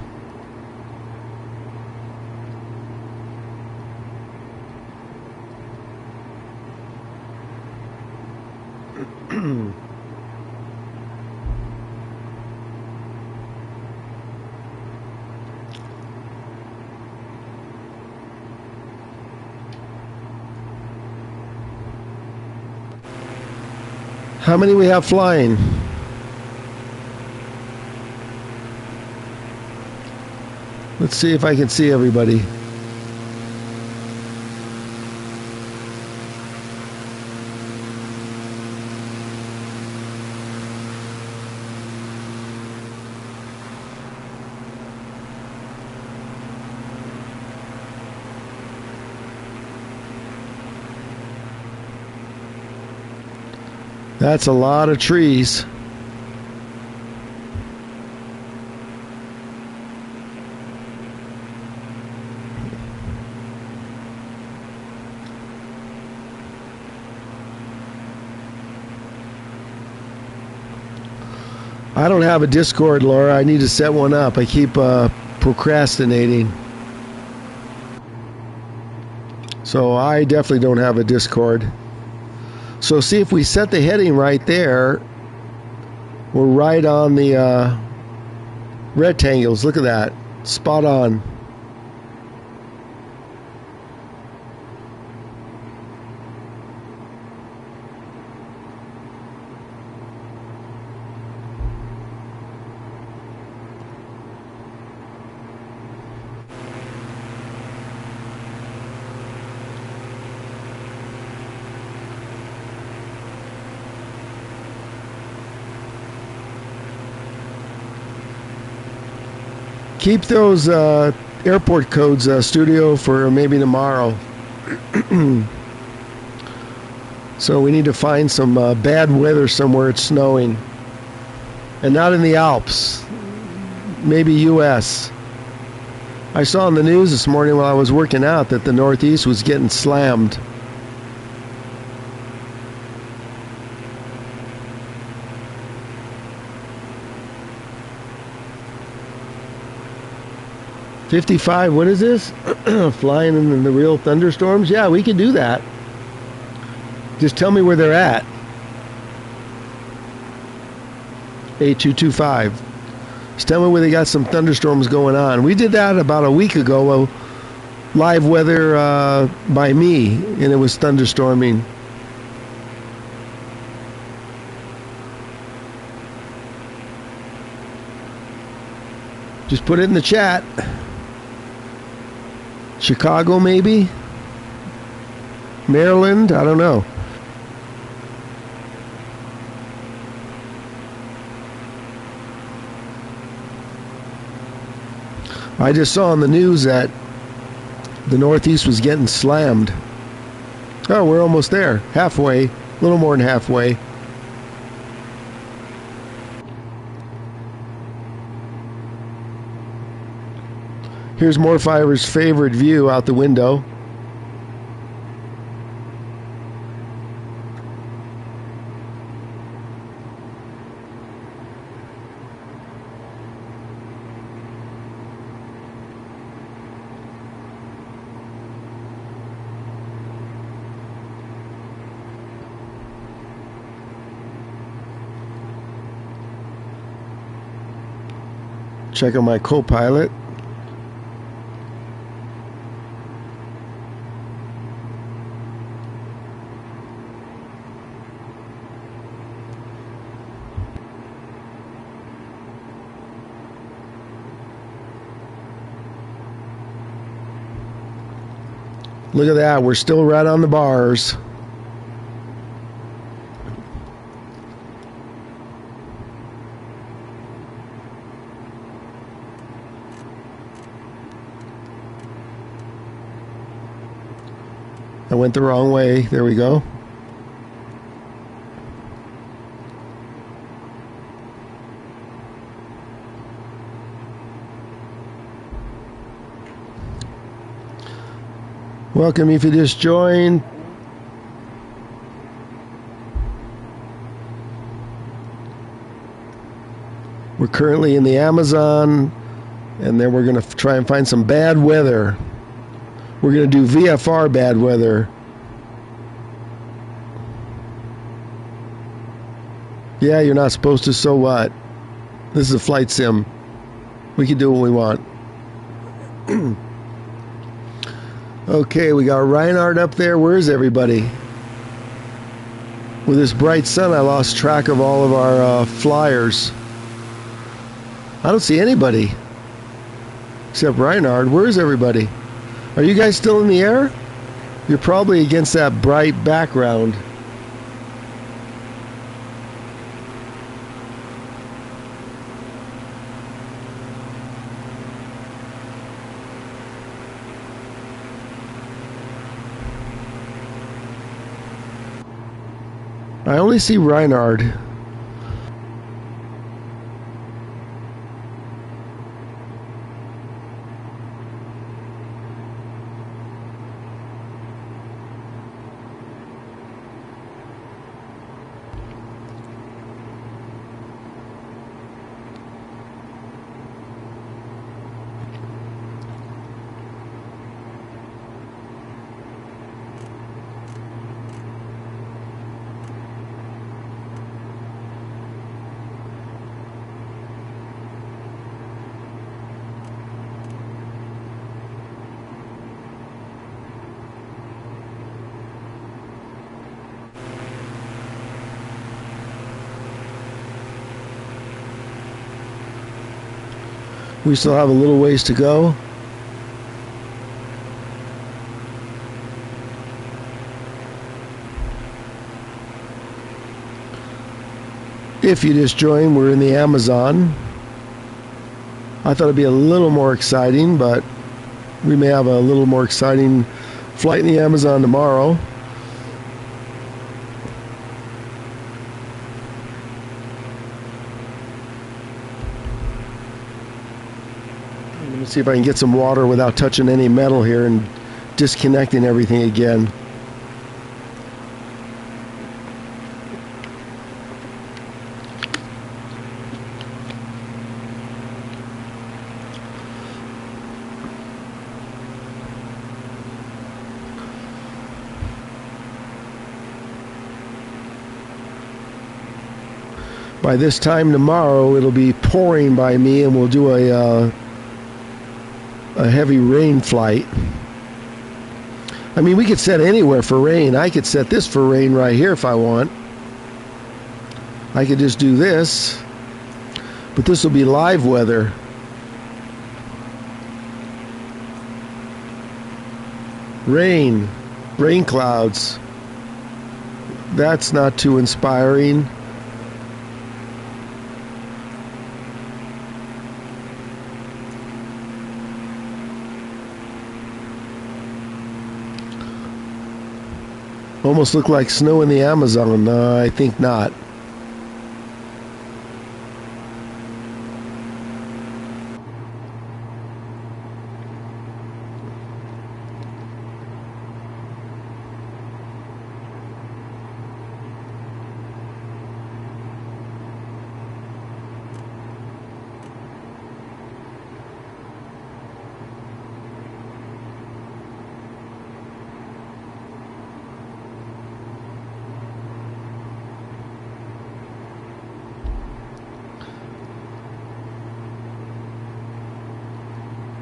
How many we have flying? Let's see if I can see everybody. That's a lot of trees. I don't have a Discord, Laura. I need to set one up. I keep procrastinating. So I definitely don't have a Discord. So see, if we set the heading right there, we're right on the rectangles. Look at that. Spot on. Keep those airport codes, studio, for maybe tomorrow. So we need to find some bad weather somewhere it's snowing. And not in the Alps. Maybe U.S. I saw on the news this morning while I was working out that the Northeast was getting slammed. $55, what is this? Flying in the real thunderstorms? Yeah, we can do that. Just tell me where they're at. 8225. Just tell me where they got some thunderstorms going on. We did that about a week ago. Live weather by me, and it was thunderstorming. Just put it in the chat. Chicago, maybe? Maryland? I don't know. I just saw on the news that the Northeast was getting slammed. Oh, we're almost there. Halfway. A little more than halfway. Here's Morfiver's favorite view out the window. Check out my co-pilot. Look at that, we're still right on the bars. I went the wrong way. There we go. Welcome if you just joined. We're currently in the Amazon, and then we're going to try and find some bad weather. We're going to do VFR bad weather. Yeah, you're not supposed to, so what? This is a flight sim. We can do what we want. Okay, we got Reinhardt up there. Where is everybody? With this bright sun, I lost track of all of our flyers. I don't see anybody. Except Reinhardt. Where is everybody? Are you guys still in the air? You're probably against that bright background. I only see Reinhard. We still have a little ways to go. If you just joined, we're in the Amazon. I thought it'd be a little more exciting, but we may have a little more exciting flight in the Amazon tomorrow. Let me see if I can get some water without touching any metal here and disconnecting everything again. By this time tomorrow, it'll be pouring by me, and we'll do a heavy rain flight. I mean, we could set anywhere for rain. I could set this for rain right here if I want. I could just do this, but this will be live weather. Rain clouds. That's not too inspiring. Almost look like snow in the Amazon. I think not.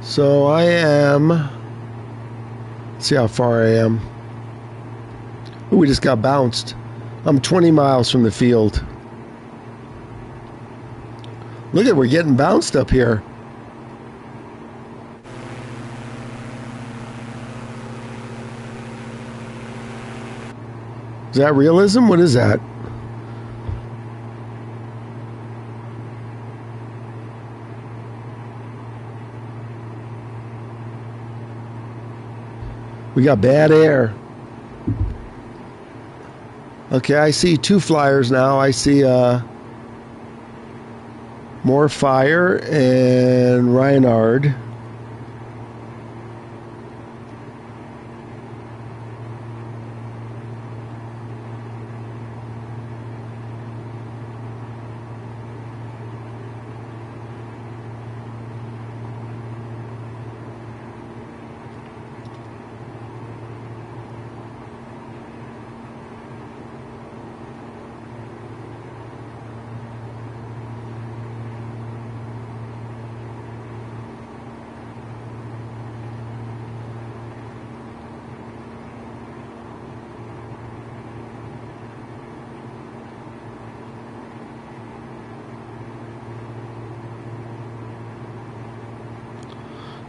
So I am, let's see how far I am. Ooh, we just got bounced. I'm 20 miles from the field. Look at, we're getting bounced up here. Is that realism? What is that? We got bad air. Okay, I see two flyers now. I see more fire and Reinhard.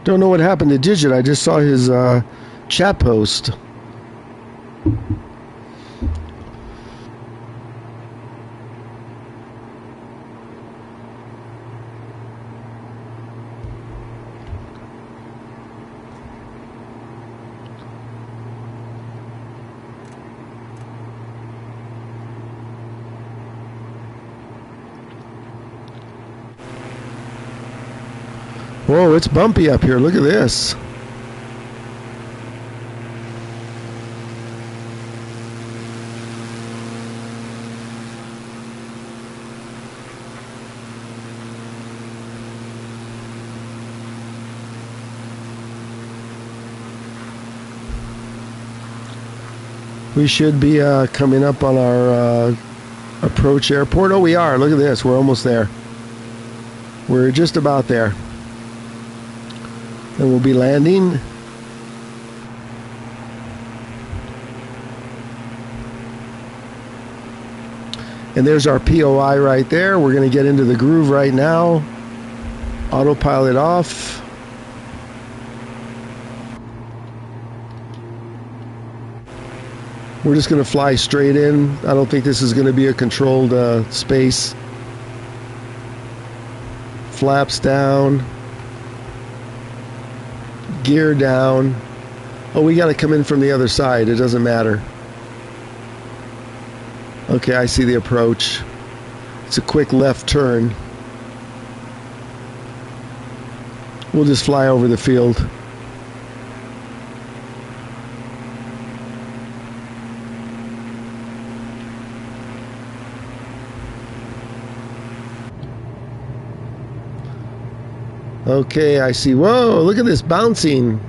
Don't know what happened to Digit. I just saw his chat post. Whoa, it's bumpy up here. Look at this. We should be coming up on our approach airport. Oh, we are. Look at this. We're almost there. We're just about there. And we'll be landing. And there's our POI right there. We're going to get into the groove right now. Autopilot off. We're just going to fly straight in. I don't think this is going to be a controlled space. Flaps down. Gear down. Oh, we got to come in from the other side. It doesn't matter. Okay, I see the approach. It's a quick left turn. We'll just fly over the field. Okay, I see. Whoa, look at this bouncing.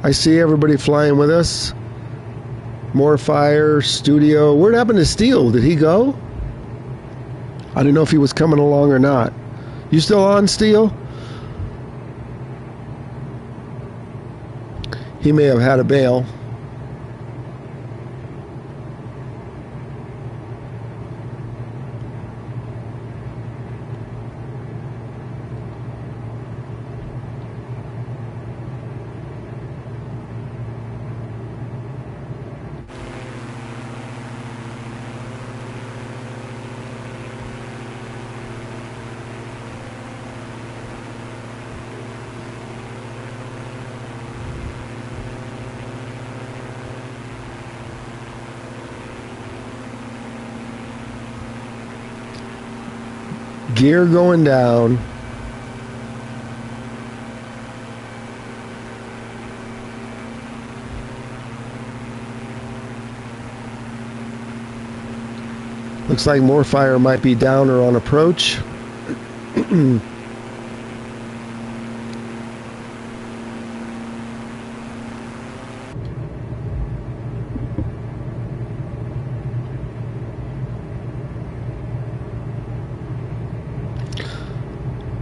I see everybody flying with us. More fire, studio. What happened to Steele? Did he go? I didn't know if he was coming along or not. You still on, Steele? He may have had a bail. Gear going down. Looks like more fire might be down or on approach.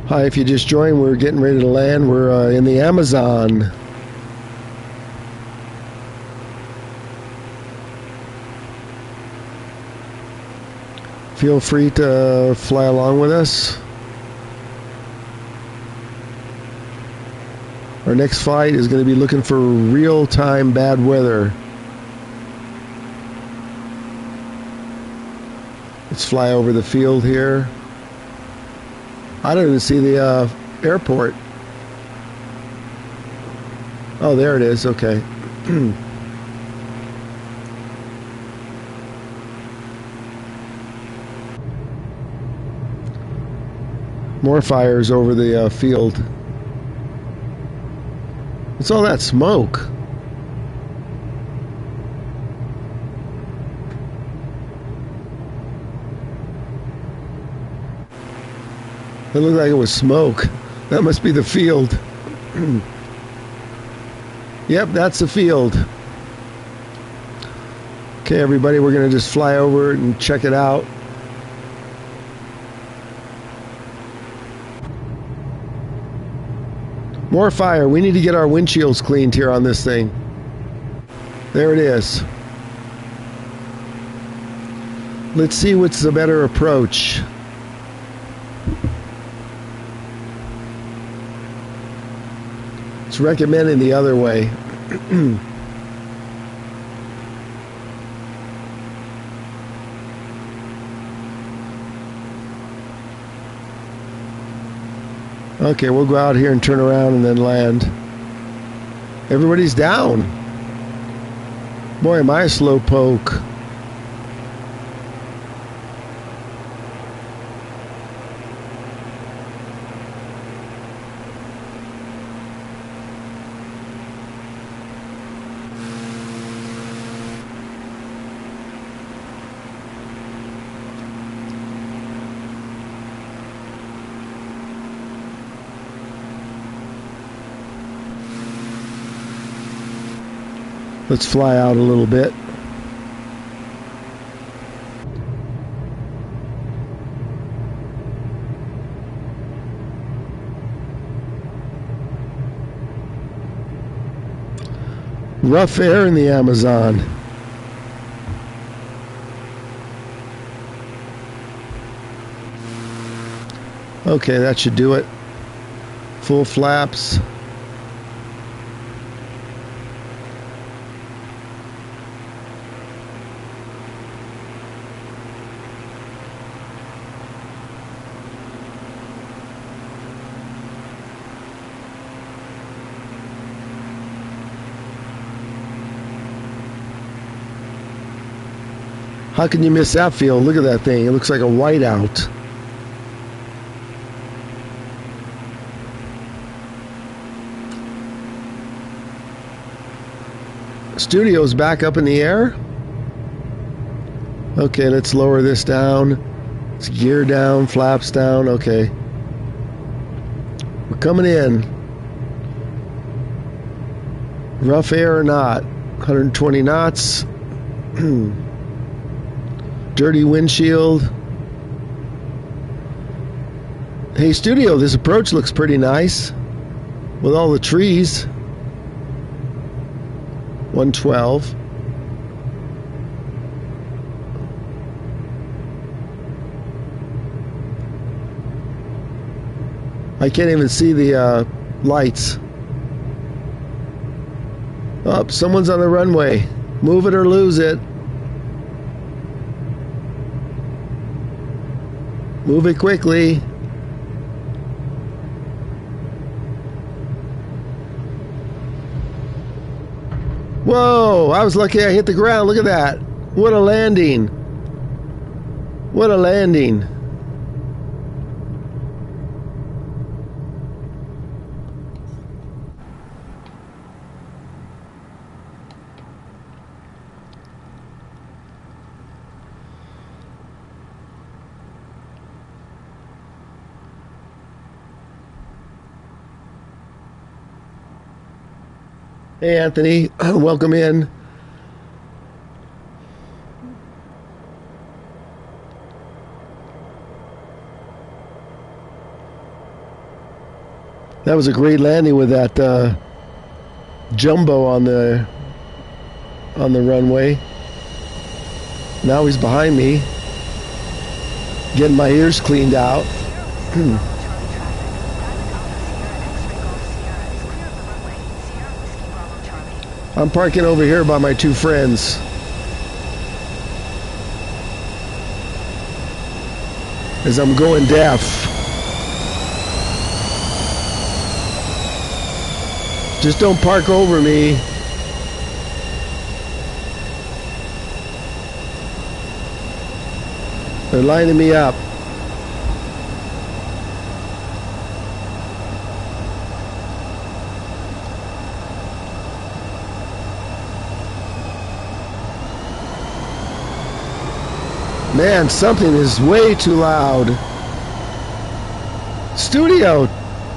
Hi, if you just joined, we're getting ready to land. We're in the Amazon. Feel free to fly along with us. Our next flight is going to be looking for real-time bad weather. Let's fly over the field here. I don't even see the airport. Oh, there it is. Okay. More fires over the field. What's all that smoke? It looked like it was smoke. That must be the field. Yep, that's the field. Okay, everybody, we're going to just fly over it and check it out. More fire. We need to get our windshields cleaned here on this thing. There it is. Let's see what's the better approach. It's recommending the other way. Okay, we'll go out here and turn around and then land. Everybody's down. Boy, am I a slow poke. Let's fly out a little bit. Rough air in the Amazon. Okay, that should do it. Full flaps. How can you miss that field? Look at that thing. It looks like a whiteout. Studio's back up in the air. Okay, let's lower this down. Let's gear down, flaps down. Okay. We're coming in. Rough air or not. 120 knots. Dirty windshield. Hey, studio, this approach looks pretty nice with all the trees. 112. I can't even see the lights. Oh, someone's on the runway. Move it or lose it. Move it quickly. Whoa, I was lucky I hit the ground. Look at that. What a landing. What a landing. Hey, Anthony, welcome in. That was a great landing with that jumbo on the runway. Now he's behind me, getting my ears cleaned out. I'm parking over here by my two friends. As I'm going deaf. Just don't park over me. They're lining me up. Man, something is way too loud. Studio,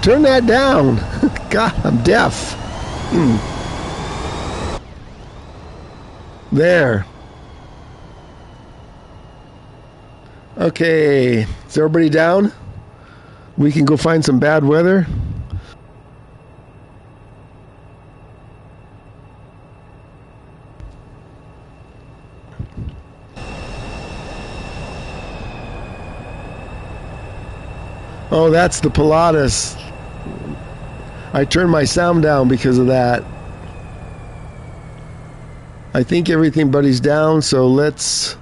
turn that down. God, I'm deaf. There. Okay, is everybody down? We can go find some bad weather. Oh, that's the Pilatus. I turned my sound down because of that. I think everybody's down, so let's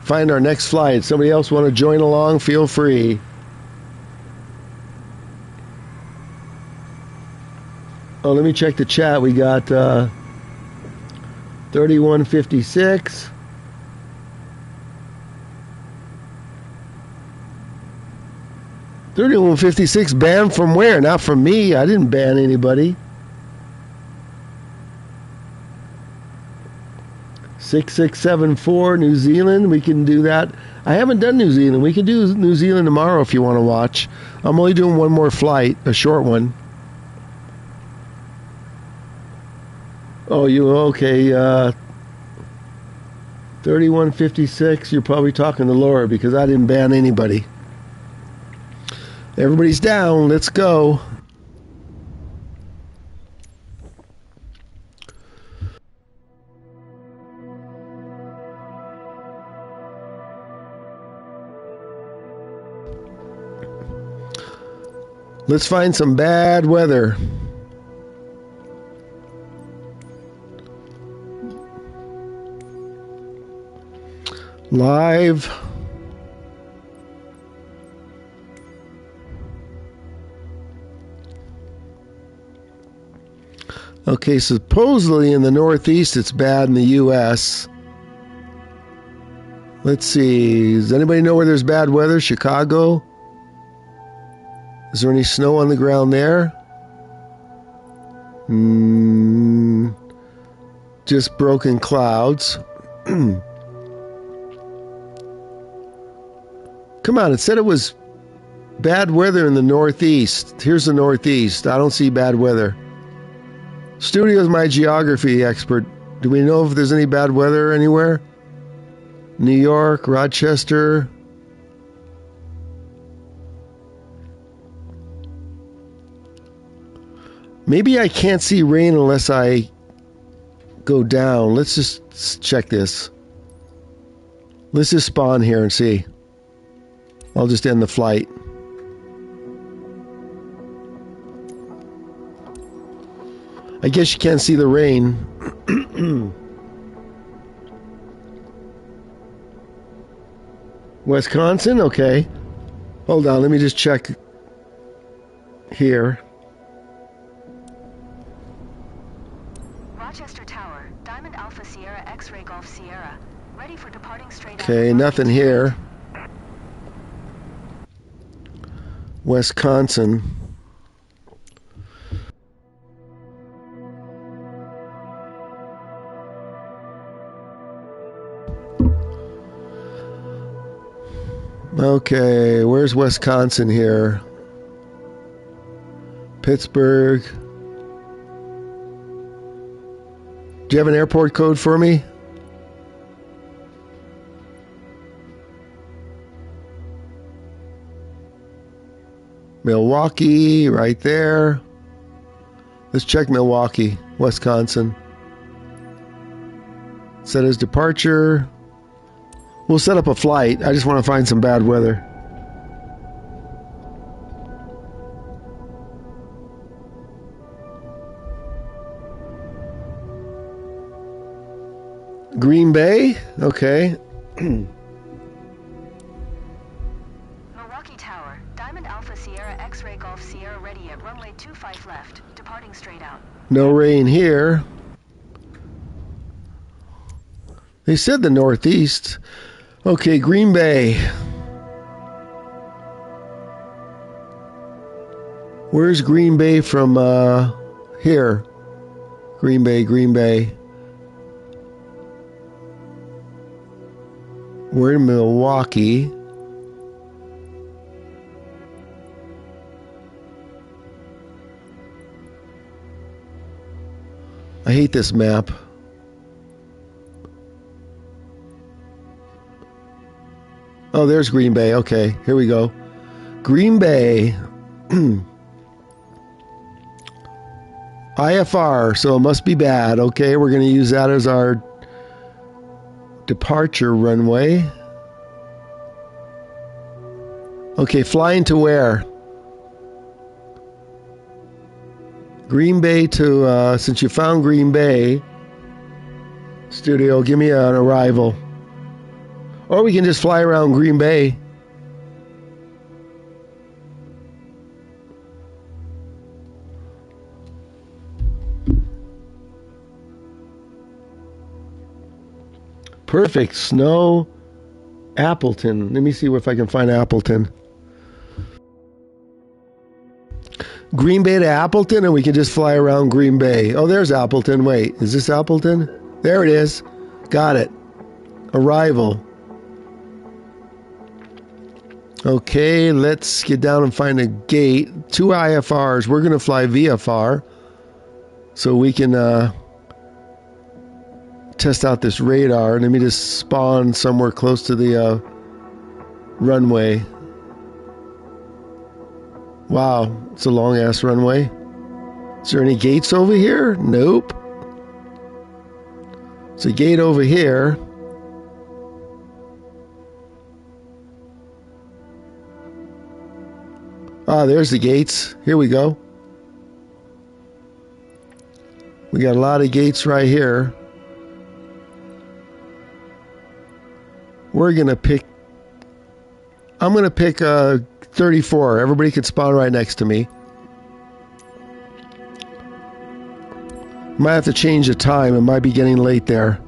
find our next flight. Somebody else want to join along? Feel free. Oh, let me check the chat. We got 3156. 3156 banned from where? Not from me. I didn't ban anybody. 6674 New Zealand. We can do that. I haven't done New Zealand. We can do New Zealand tomorrow if you want to watch. I'm only doing one more flight, a short one. Oh, you okay? 3156. You're probably talking to Laura because I didn't ban anybody. Everybody's down. Let's go. Let's find some bad weather. Live. Okay, supposedly in the Northeast it's bad in the U.S. Let's see. Does anybody know where there's bad weather? Chicago? Is there any snow on the ground there? Just broken clouds. Come on, it said it was bad weather in the Northeast. Here's the Northeast. I don't see bad weather. Studio's my geography expert. Do we know if there's any bad weather anywhere? New York, Rochester. Maybe I can't see rain unless I go down. Let's just check this. Let's just spawn here and see. I'll just end the flight. I guess you can't see the rain. Wisconsin? Okay. Hold on, let me just check here. Rochester Tower, Diamond Alpha Sierra X-Ray Golf Sierra. Ready for departing straight out. Okay, nothing here. Wisconsin. Okay, where's Wisconsin here? Pittsburgh. Do you have an airport code for me? Milwaukee, right there. Let's check Milwaukee, Wisconsin. Set as departure. We'll set up a flight. I just want to find some bad weather. Green Bay? Okay. Milwaukee Tower, Diamond Alpha Sierra X-Ray Golf Sierra ready at runway 25 left, departing straight out. No rain here. They said the Northeast. Okay, Green Bay. Where's Green Bay from here? Green Bay, Green Bay. We're in Milwaukee. I hate this map. Oh, there's Green Bay. Okay, here we go. Green Bay. IFR, so it must be bad. Okay, we're going to use that as our departure runway. Okay, flying to where? Green Bay to, since you found Green Bay, studio, give me an arrival. Or we can just fly around Green Bay. Perfect. Snow. Appleton. Let me see if I can find Appleton. Green Bay to Appleton, and we can just fly around Green Bay. Oh, there's Appleton. Wait, is this Appleton? There it is. Got it. Arrival. Okay, let's get down and find a gate. 2 IFRs. We're going to fly VFR so we can test out this radar. Let me just spawn somewhere close to the runway. Wow, it's a long ass runway. Is there any gates over here? Nope. It's a gate over here. Ah, there's the gates. Here we go. We got a lot of gates right here. We're gonna pick. I'm gonna pick 34. Everybody can spawn right next to me. Might have to change the time. It might be getting late there.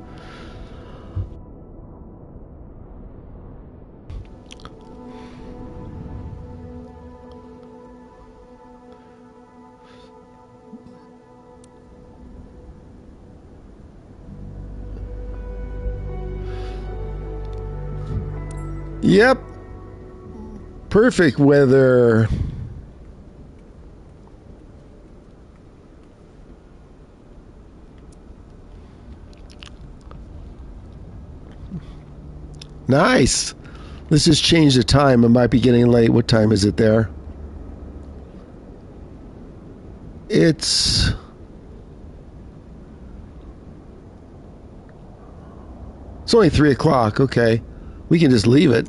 Yep. Perfect weather. Nice. Let's just change the time. It might be getting late. What time is it there? It's only 3 o'clock. Okay. We can just leave it.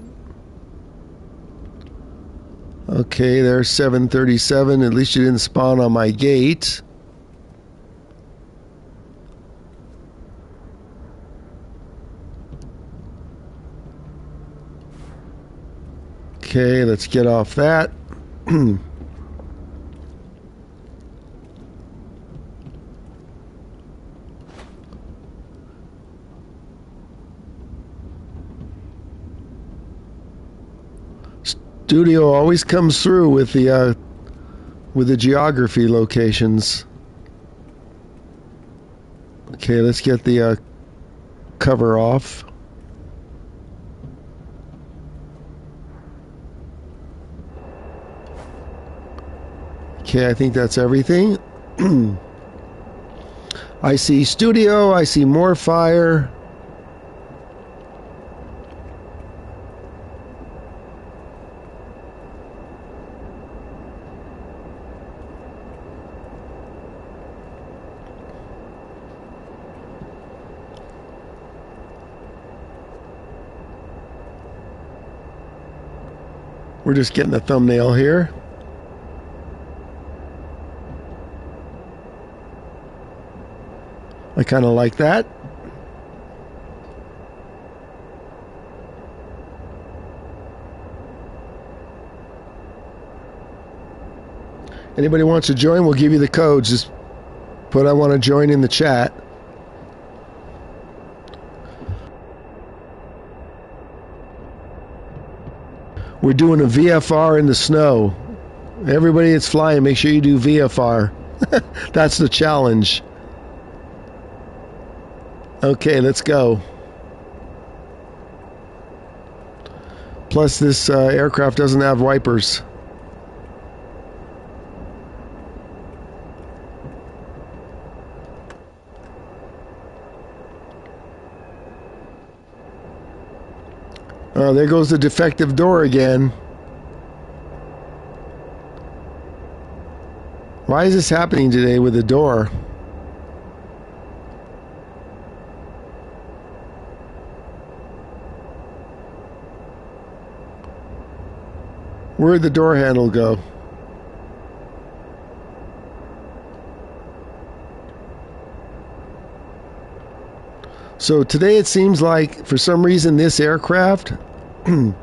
Okay, there's 7:37. At least you didn't spawn on my gate. Okay, let's get off that. Studio always comes through with the geography locations. Okay, let's get the cover off. Okay, I think that's everything. I see studio, I see more fire. We're just getting the thumbnail here. I kind of like that. Anybody wants to join, we'll give you the codes. Just put I want to join in the chat. We're doing a VFR in the snow. Everybody that's flying, make sure you do VFR. That's the challenge. Okay, let's go. Plus, this aircraft doesn't have wipers. Oh, there goes the defective door again. Why is this happening today with the door? Where'd the door handle go? So today it seems like, for some reason, this aircraft, the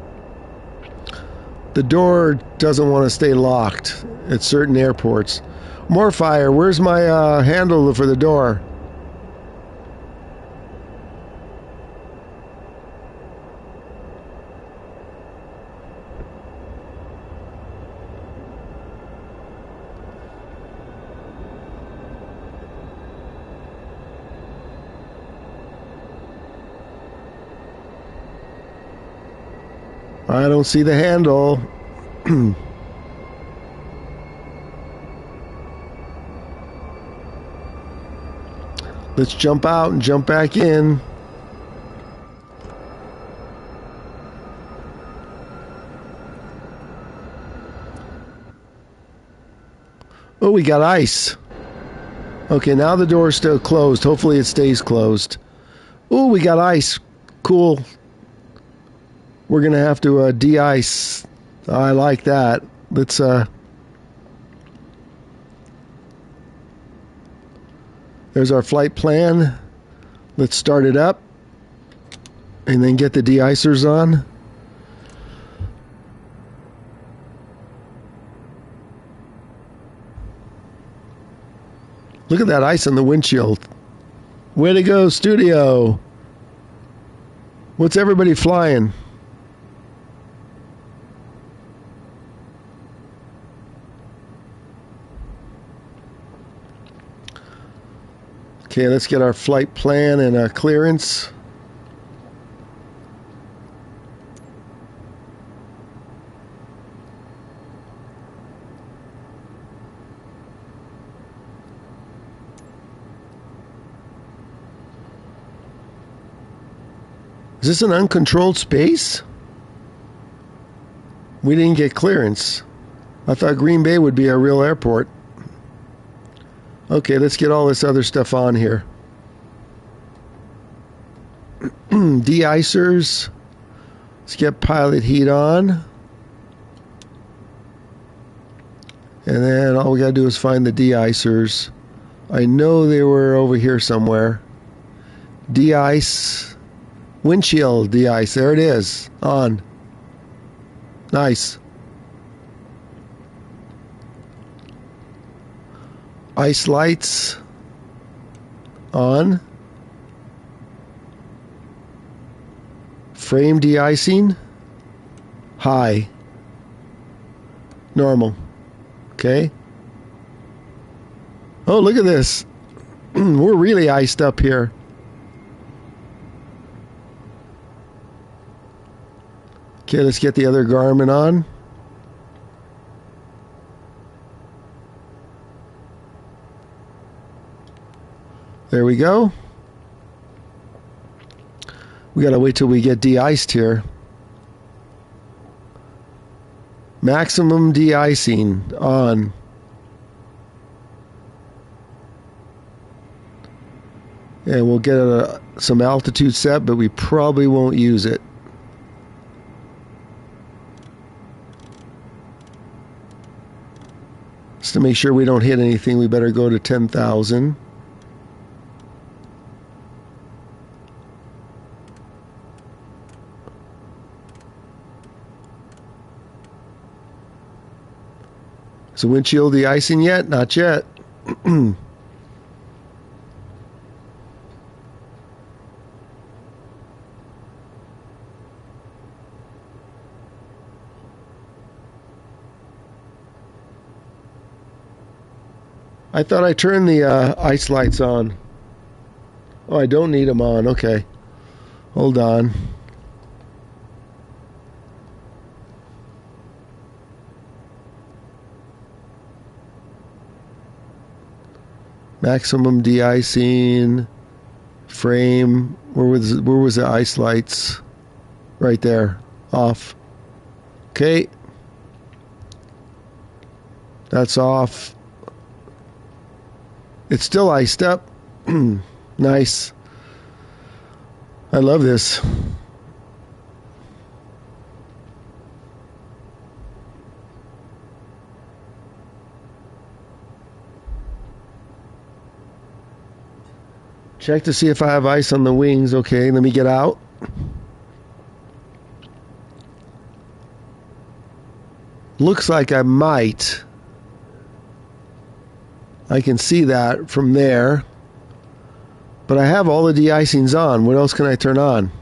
door doesn't want to stay locked at certain airports. More fire. Where's my handle for the door? I don't see the handle. Let's jump out and jump back in. Oh, we got ice. Okay, now the door's still closed. Hopefully it stays closed. Oh, we got ice. Cool. We're going to have to de-ice. I like that. Let's... There's our flight plan. Let's start it up. And then get the de-icers on. Look at that ice on the windshield. Way to go, studio. What's everybody flying? Okay, let's get our flight plan and clearance. Is this an uncontrolled space? We didn't get clearance. I thought Green Bay would be a real airport. Okay, let's get all this other stuff on here. De-icers. Let's get pilot heat on. And then all we gotta do is find the de-icers. I know they were over here somewhere. De-ice. Windshield de-ice. There it is. On. Nice. Ice lights. On. Frame de-icing. High. Normal. Okay. Oh, look at this. We're really iced up here. Okay, let's get the other garment on. There we go. We gotta wait till we get de-iced here. Maximum de-icing on. And we'll get some altitude set, but we probably won't use it. Just to make sure we don't hit anything, we better go to 10,000. Is the windshield de-icing yet? Not yet. I thought I turned the ice lights on. Oh, I don't need them on. Okay. Hold on. Maximum de-icing. Frame. Where was the ice lights? Right there. Off. Okay. That's off. It's still iced up. Nice. I love this. Check to see if I have ice on the wings. Okay, let me get out. Looks like I might. I can see that from there. But I have all the de-icings on. What else can I turn on?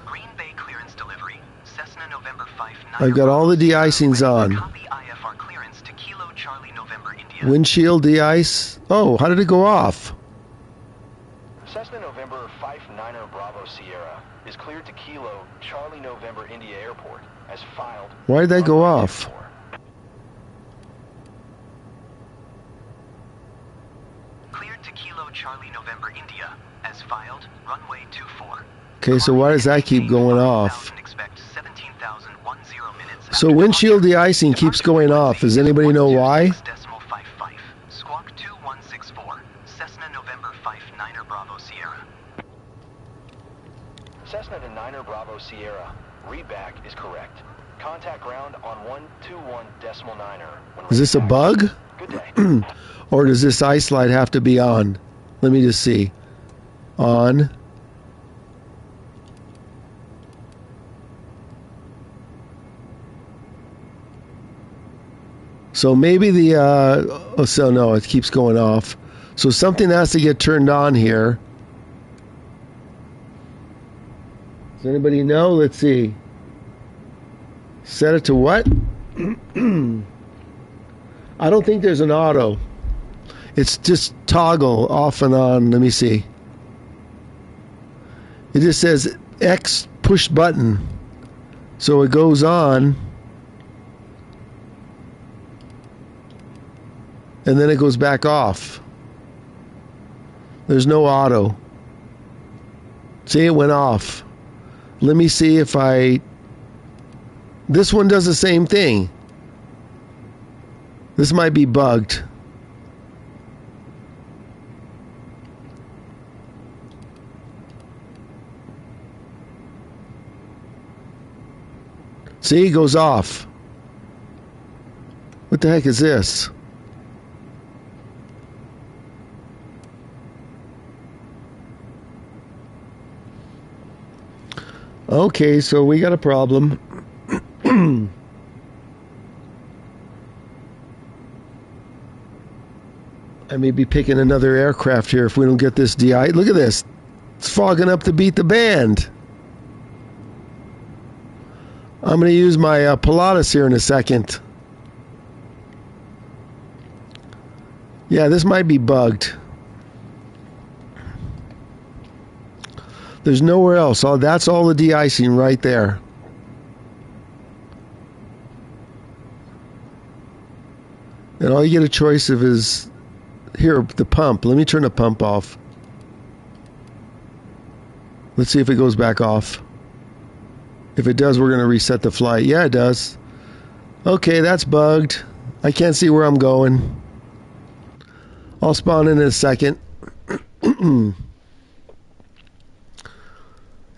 Green Bay clearance delivery. Cessna November 5 I've got all the de-icings on. Copy IFR clearance to Kilo Charlie November India. Windshield de-ice. Oh, how did it go off? Cessna November 59er Bravo Sierra is cleared to Kilo Charlie November India Airport as filed. Why did that go off? Okay, so why does that keep going off? Expect 17,010 minutes So after windshield departure. de-icing keeps going off. Does anybody know why? 106.55. Squawk 2164. Cessna November 5 Niner Bravo Sierra. Cessna to Niner Bravo Sierra. Readback is correct. Contact ground on 121.9. Is this a bug? Good day. Or does this ice light have to be on? Let me just see. On. So maybe the, oh, so no, it keeps going off. So something has to get turned on here. Does anybody know? Let's see. Set it to what? I don't think there's an auto. It's just toggle off and on. Let me see. It just says X push button. So it goes on. And then it goes back off. There's no auto. See, it went off. Let me see if I... This one does the same thing. This might be bugged. See, it goes off. What the heck is this? Okay, so we got a problem. I may be picking another aircraft here if we don't get this DI. Look at this. It's fogging up to beat the band. I'm going to use my Pilatus here in a second. Yeah, this might be bugged. There's nowhere else. Oh, that's all the de-icing right there. And all you get a choice of is here, the pump. Let me turn the pump off. Let's see if it goes back off. If it does, we're going to reset the flight. Yeah, it does. Okay, that's bugged. I can't see where I'm going. I'll spawn in a second.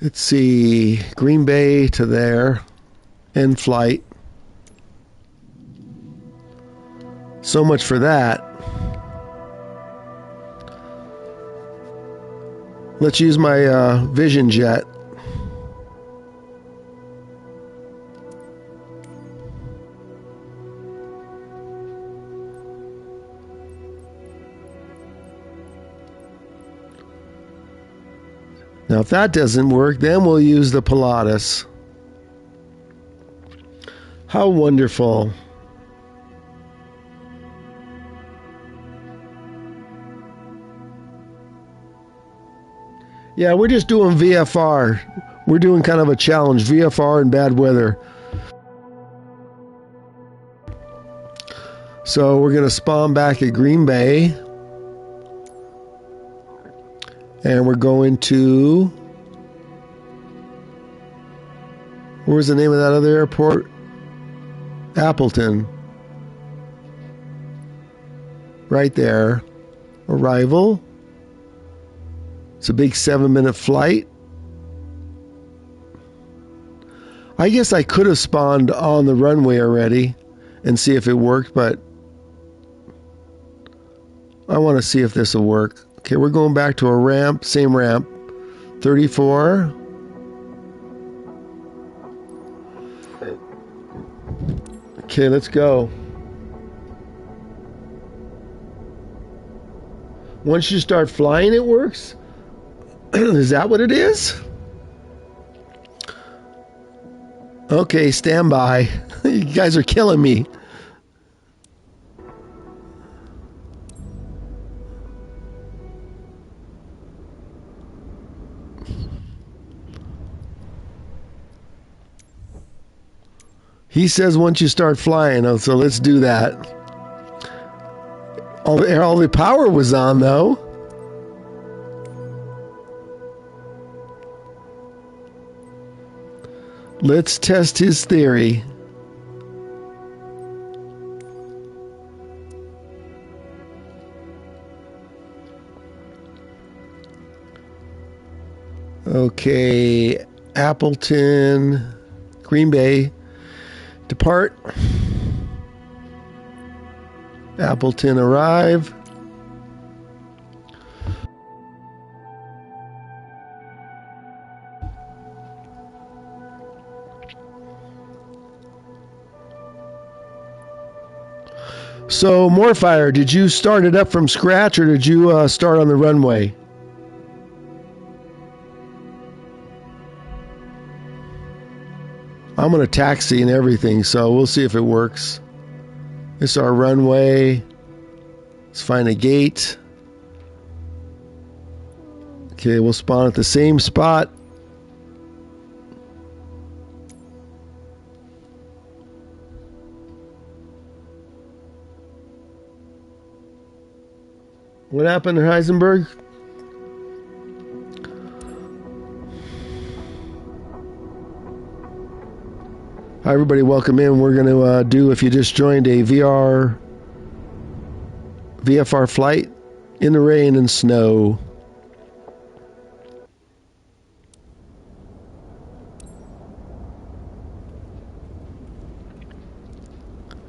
Let's see. Green Bay to there. End flight. So much for that. Let's use my Vision Jet. Now, if that doesn't work, then we'll use the Pilatus. How wonderful. Yeah, we're just doing VFR. We're doing kind of a challenge, VFR in bad weather. So we're going to spawn back at Green Bay. And we're going to... Where's the name of that other airport? Appleton. Right there. Arrival. It's a big 7-minute flight. I guess I could have spawned on the runway already and see if it worked, but I want to see if this will work. Okay, we're going back to a ramp, same ramp. 34. Okay, let's go. Once you start flying, it works? Is that what it is? Okay, stand by. You guys are killing me. He says once you start flying, so let's do that. All the power was on, though. Let's test his theory. Okay, Appleton, Green Bay, depart. Appleton, arrive. So, Morfire, did you start it up from scratch or did you start on the runway? I'm going to taxi and everything, so we'll see if it works. It's our runway. Let's find a gate. Okay, we'll spawn at the same spot. What happened to Heisenberg? Hi, everybody. Welcome in. We're going to do, if you just joined, a VFR flight in the rain and snow.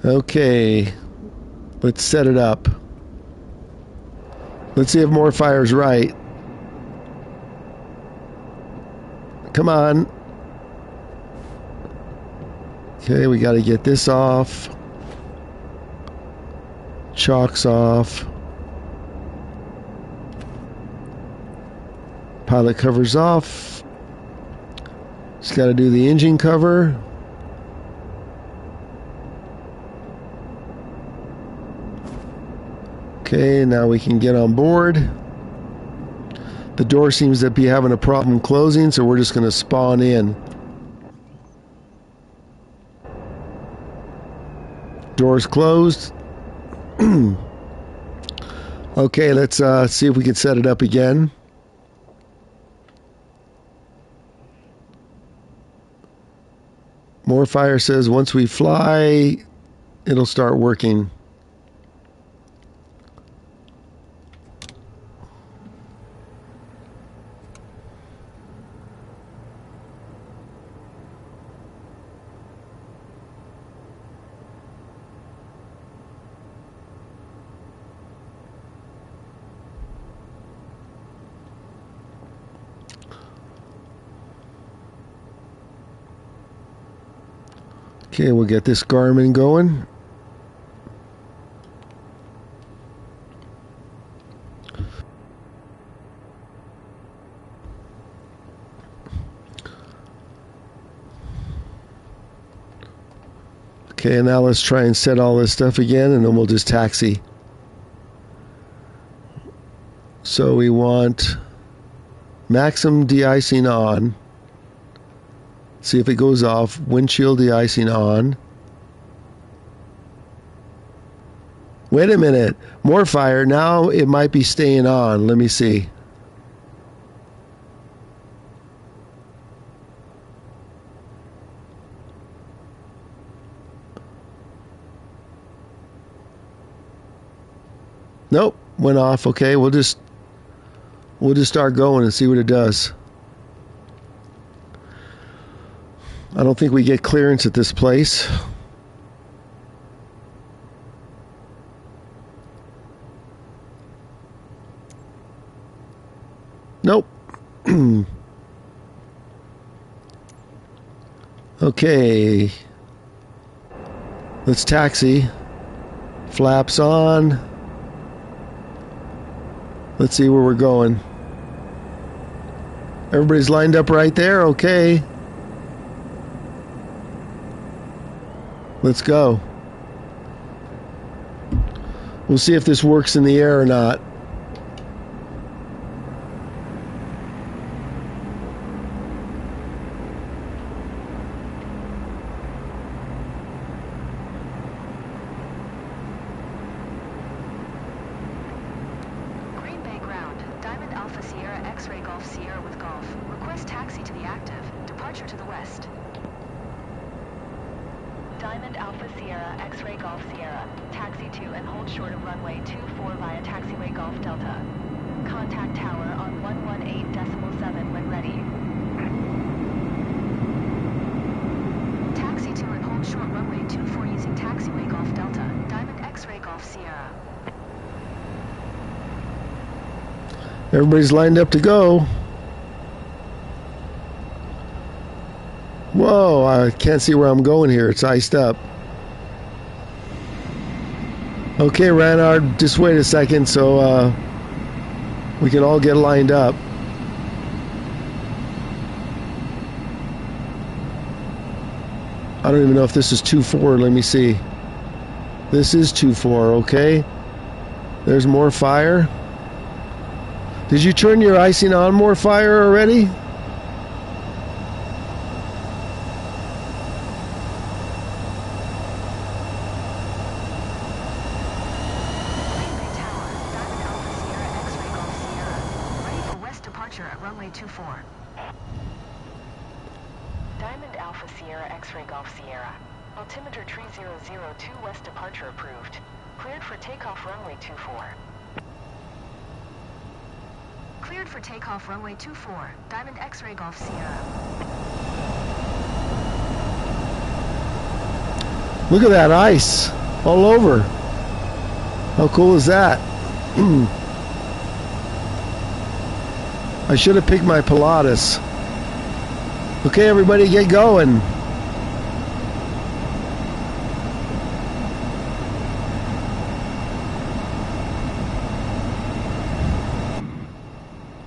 Okay. Let's set it up. Let's see if Morfire's right. Come on. Okay, we got to get this off. Chocks off. Pilot covers off. Just got to do the engine cover. Okay, now we can get on board. The door seems to be having a problem closing, so we're just going to spawn in. Doors closed. Okay, let's see if we can set it up again. Morfire says once we fly, it'll start working. Okay, we'll get this Garmin going. Okay, now let's try and set all this stuff again, and then we'll just taxi. So we want maximum de-icing on. See if it goes off. Windshield de-icing on. Wait a minute. Morfire. Now it might be staying on. Let me see. Nope. Went off. Okay, we'll just start going and see what it does. I don't think we get clearance at this place. Nope. Okay. Let's taxi. Flaps on. Let's see where we're going. Everybody's lined up right there. Okay. Let's go. We'll see if this works in the air or not. Green Bay ground. Diamond Alpha Sierra X-Ray Golf Sierra with Golf. Request taxi to the active. Departure to the west. Diamond Alpha Sierra X-Ray Golf Sierra. Taxi 2 and hold short of runway 24 via taxiway Golf Delta. Contact tower on 118.7 when ready. Taxi 2 and hold short runway 24 using taxiway Golf Delta. Diamond X-Ray Golf Sierra. Everybody's lined up to go. Whoa, I can't see where I'm going here. It's iced up. Okay, Ranard, just wait a second so we can all get lined up. I don't even know if this is 2-4. Let me see. This is 2-4, okay. There's more fire. Did you turn your icing on more fire already? Diamond Alpha Sierra X-Ray Golf Sierra. Altimeter 3002 west departure approved. Cleared for takeoff runway 24. Cleared for takeoff runway 24. Diamond X-Ray Golf Sierra. Look at that ice all over. How cool is that? I should have picked my Pilatus. Okay, everybody, get going.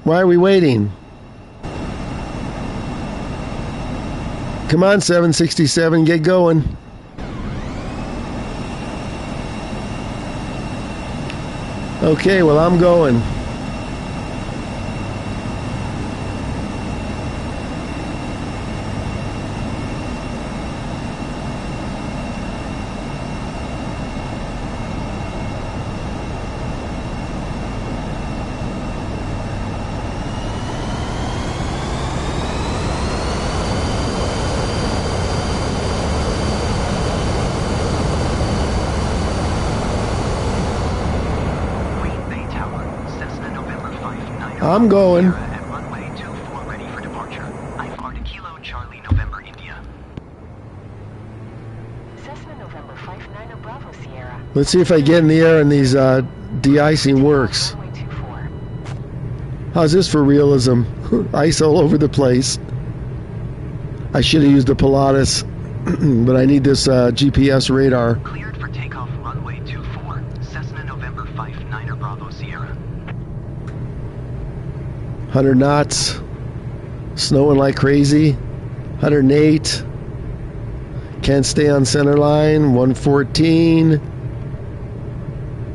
Why are we waiting? Come on, 767, get going. Okay, well, I'm going. I'm going. At runway 24 ready for departure. IFR to Kilo Charlie November India. Cessna November 59er Bravo Sierra. Let's see if I get in the air and these de-icing works. Runway 24. How's this for realism? Ice all over the place. I should have used the Pilatus, but I need this GPS radar. Cleared for takeoff runway 24. Cessna November 59er Bravo Sierra. 100 knots. Snowing like crazy. 108. Can't stay on center line. 114.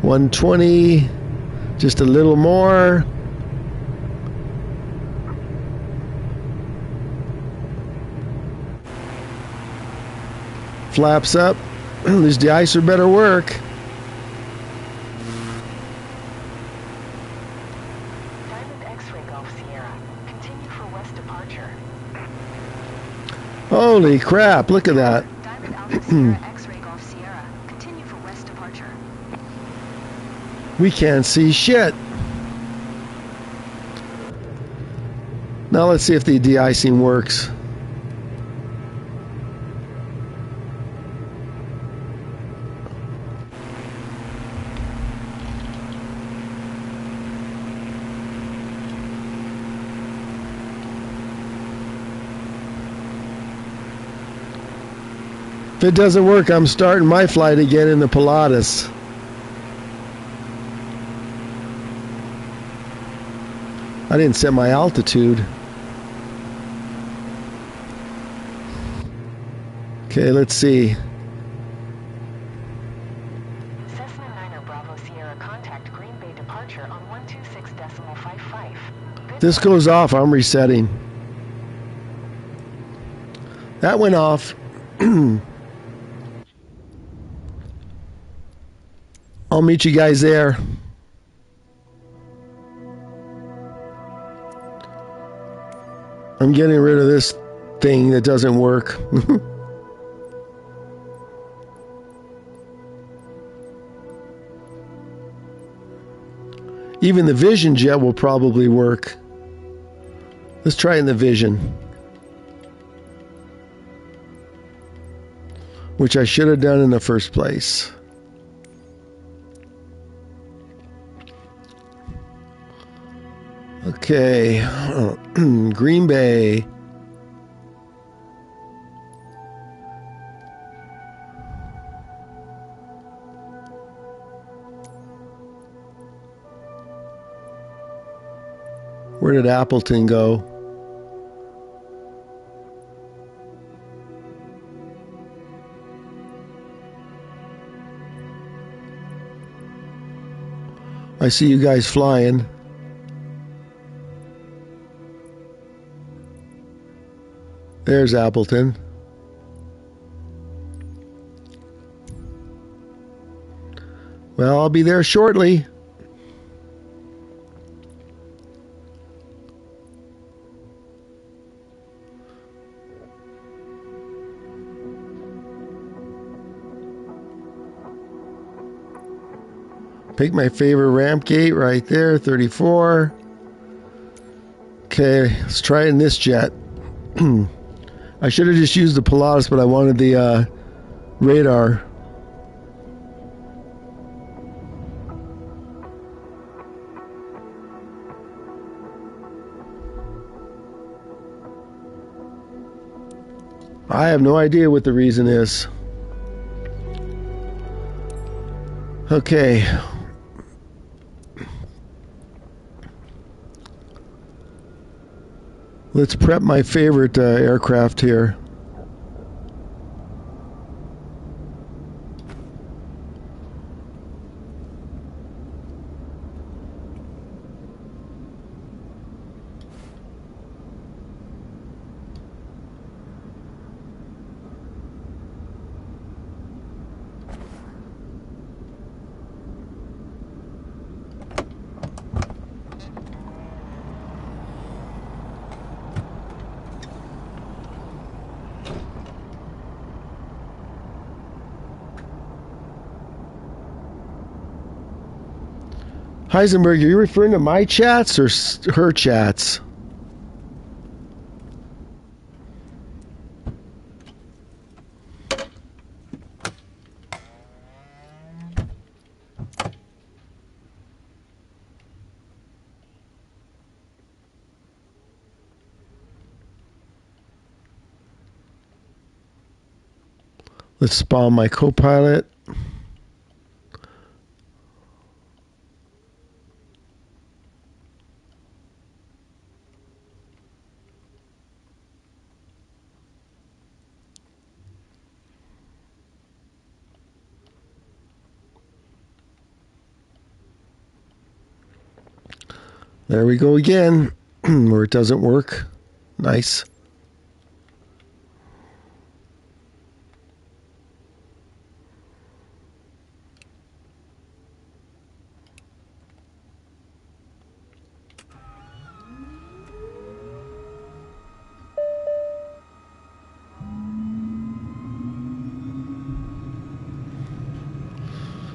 120. Just a little more. Flaps up. This de-icer better work. Diamond X-Ray Golf Sierra. Continue for west departure. Holy crap, look at that. Diamond Alpha Sierra X-Ray Golf Sierra. Continue for west departure. We can't see shit. Now let's see if the de-icing works. If it doesn't work, I'm starting my flight again in the Pilatus. I didn't set my altitude. Okay, let's see. Cessna 9er Bravo Sierra contact Green Bay departure on 126.55. This goes off, I'm resetting. That went off. I'll meet you guys there. I'm getting rid of this thing that doesn't work. Even the Vision jet will probably work. Let's try in the Vision. Which I should have done in the first place. Okay. Green Bay. Where did Appleton go? I see you guys flying. There's Appleton. Well, I'll be there shortly. Pick my favorite ramp gate right there, 34. Okay, let's try it in this jet. I should have just used the Pilatus, but I wanted the radar. I have no idea what the reason is. Okay. Let's prep my favorite aircraft here. Heisenberg, are you referring to my chats or her chats? Let's spawn my co-pilot. There we go again, where it doesn't work. Nice.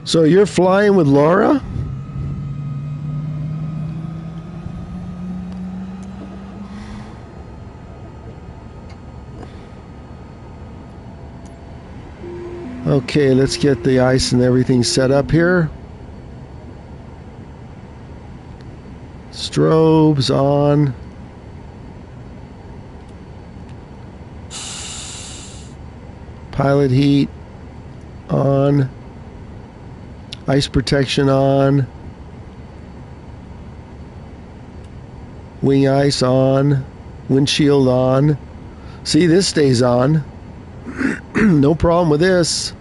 So you're flying with Laura? Okay, let's get the ice and everything set up here. Strobes on. Pilot heat on. Ice protection on. Wing ice on. Windshield on. See, this stays on. No problem with this.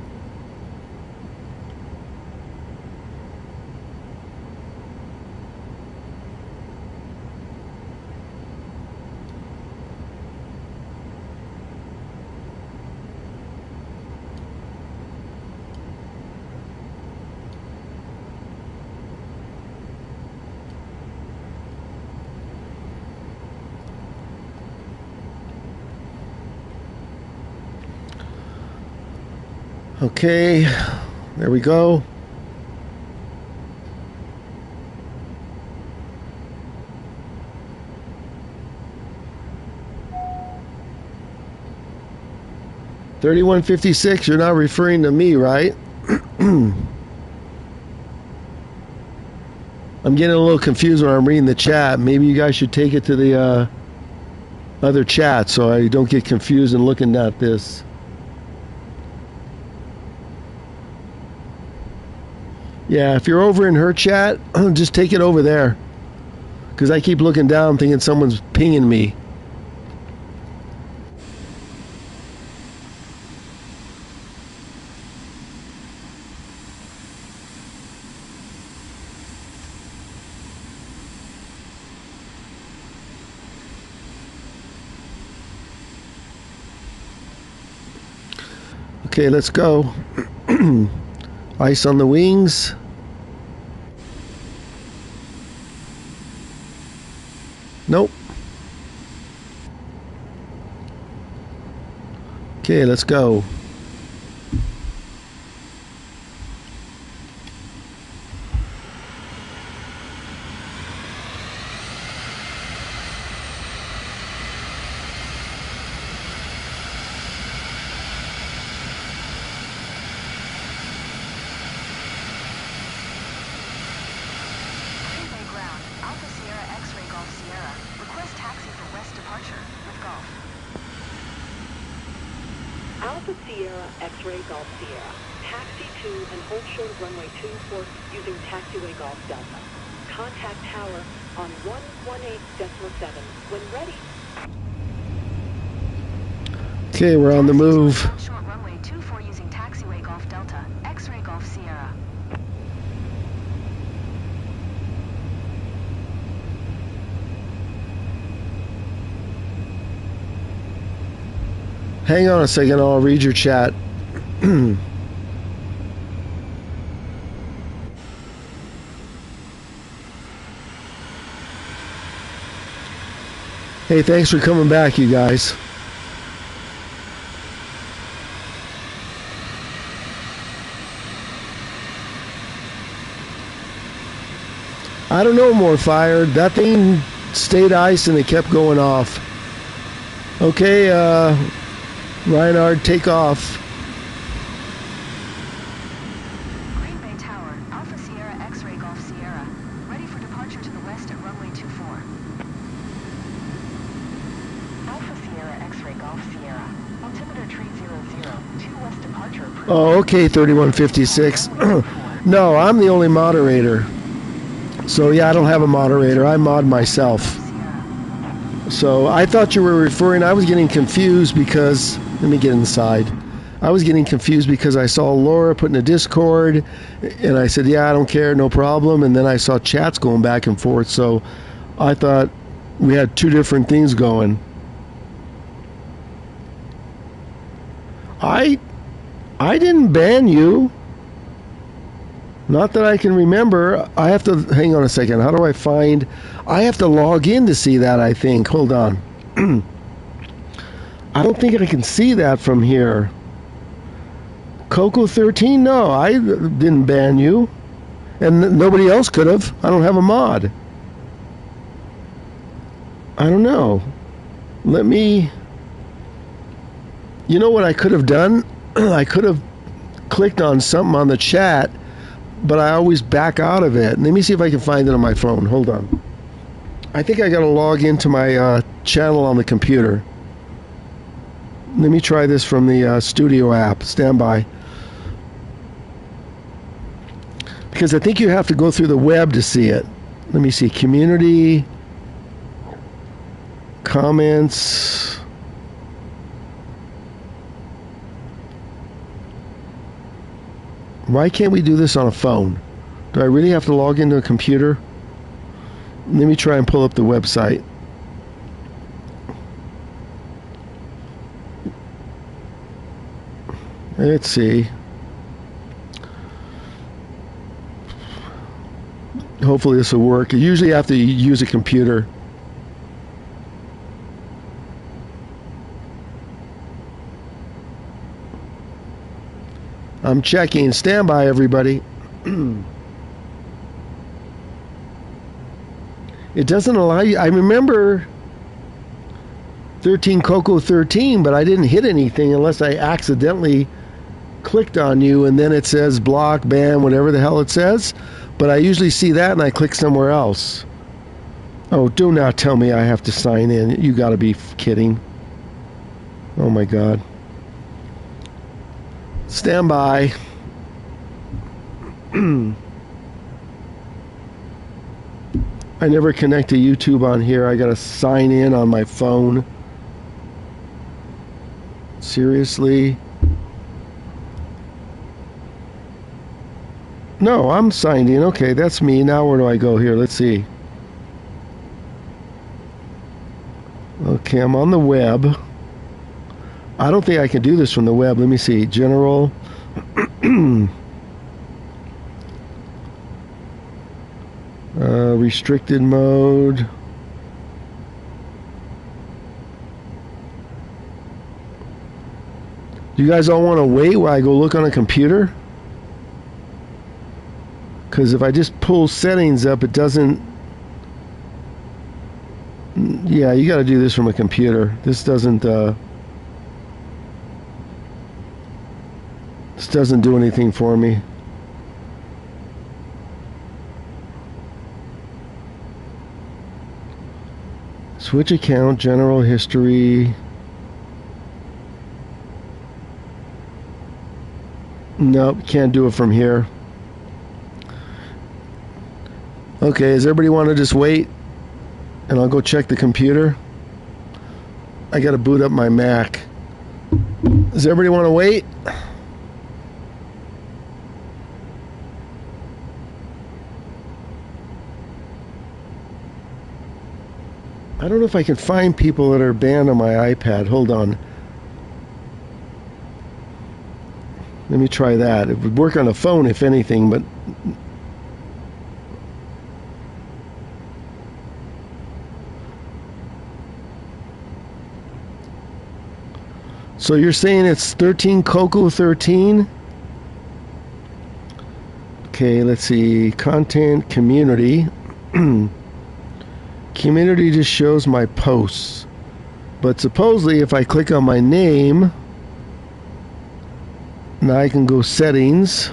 Okay, there we go. 3156, you're not referring to me, right? I'm getting a little confused when I'm reading the chat. Maybe you guys should take it to the other chat so I don't get confused and looking at this. Yeah, if you're over in her chat, just take it over there. Because I keep looking down thinking someone's pinging me. Okay, let's go. Ice on the wings. Nope. Okay, let's go. Green Bay ground, Alpha Sierra X-ray Golf Sierra. Request taxi for west departure with Golf. Alpha Sierra X-ray Golf Sierra. Taxi to and hold short of runway 24 using taxiway Golf Delta. Contact tower on 118.7 when ready. Okay, we're on the move. Hold short runway 24 using taxiway Golf Delta. X-ray Golf Sierra. Hang on a second, I'll read your chat. Hey, thanks for coming back, you guys. I don't know, more fired. That thing stayed ice and it kept going off. Okay, Reinhard, take off. Green Bay Tower, Alpha Sierra X-ray Golf Sierra. Ready for departure to the west at runway 24. Alpha Sierra X-ray Golf Sierra. Altimeter 300, 2 west departure approved. Oh, okay, 3156. No, I'm the only moderator. So, yeah, I don't have a moderator. I mod myself. So, I thought you were referring... I was getting confused because... Let me get inside. I was getting confused because I saw Laura put in a Discord, and I said, yeah, I don't care, no problem. And then I saw chats going back and forth, so I thought we had two different things going. I didn't ban you. Not that I can remember. I have to... Hang on a second. How do I find... I have to log in to see that, I think. Hold on. I don't think I can see that from here. Coco 13? No, I didn't ban you. And nobody else could have. I don't have a mod. I don't know. Let me... You know what I could have done? I could have clicked on something on the chat, but I always back out of it. Let me see if I can find it on my phone. Hold on. I think I got to log into my channel on the computer. Let me try this from the studio app. Stand by. Because I think you have to go through the web to see it. Let me see. Community. Comments. Why can't we do this on a phone? Do I really have to log into a computer? Let me try and pull up the website. Let's see. Hopefully this will work. You usually have to use a computer. I'm checking. Stand by, everybody. It doesn't allow you... I remember 13 Coco 13, but I didn't hit anything unless I accidentally clicked on you, and then it says block, ban, whatever the hell it says. But I usually see that and I click somewhere else. Oh, do not tell me I have to sign in. You gotta be kidding. Oh my God. Stand by. I never connect to YouTube on here. I gotta sign in on my phone. Seriously? No, I'm signed in. Okay, that's me. Now where do I go here? Let's see. Okay, I'm on the web. I don't think I can do this from the web. Let me see. General. Restricted mode. Do you guys all want to wait while I go look on a computer? Because if I just pull settings up, it doesn't... Yeah, you got to do this from a computer. This doesn't do anything for me. Switch account, general history. Nope, can't do it from here. Okay, does everybody want to just wait? And I'll go check the computer. I gotta boot up my Mac. Does everybody want to wait? I don't know if I can find people that are banned on my iPad. Hold on. Let me try that. It would work on a phone if anything, but... So you're saying it's 13 Coco 13? Okay, let's see. Content, community. Community just shows my posts. But supposedly if I click on my name, now I can go settings.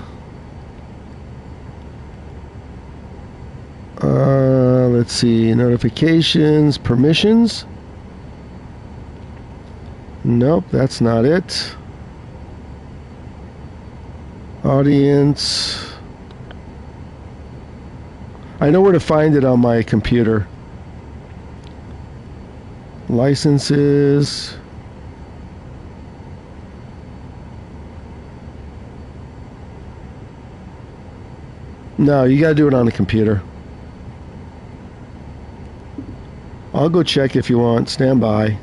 Let's see. Notifications, permissions. Nope, that's not it. Audience. I know where to find it on my computer. Licenses. No, you gotta do it on the computer. I'll go check if you want. Stand by.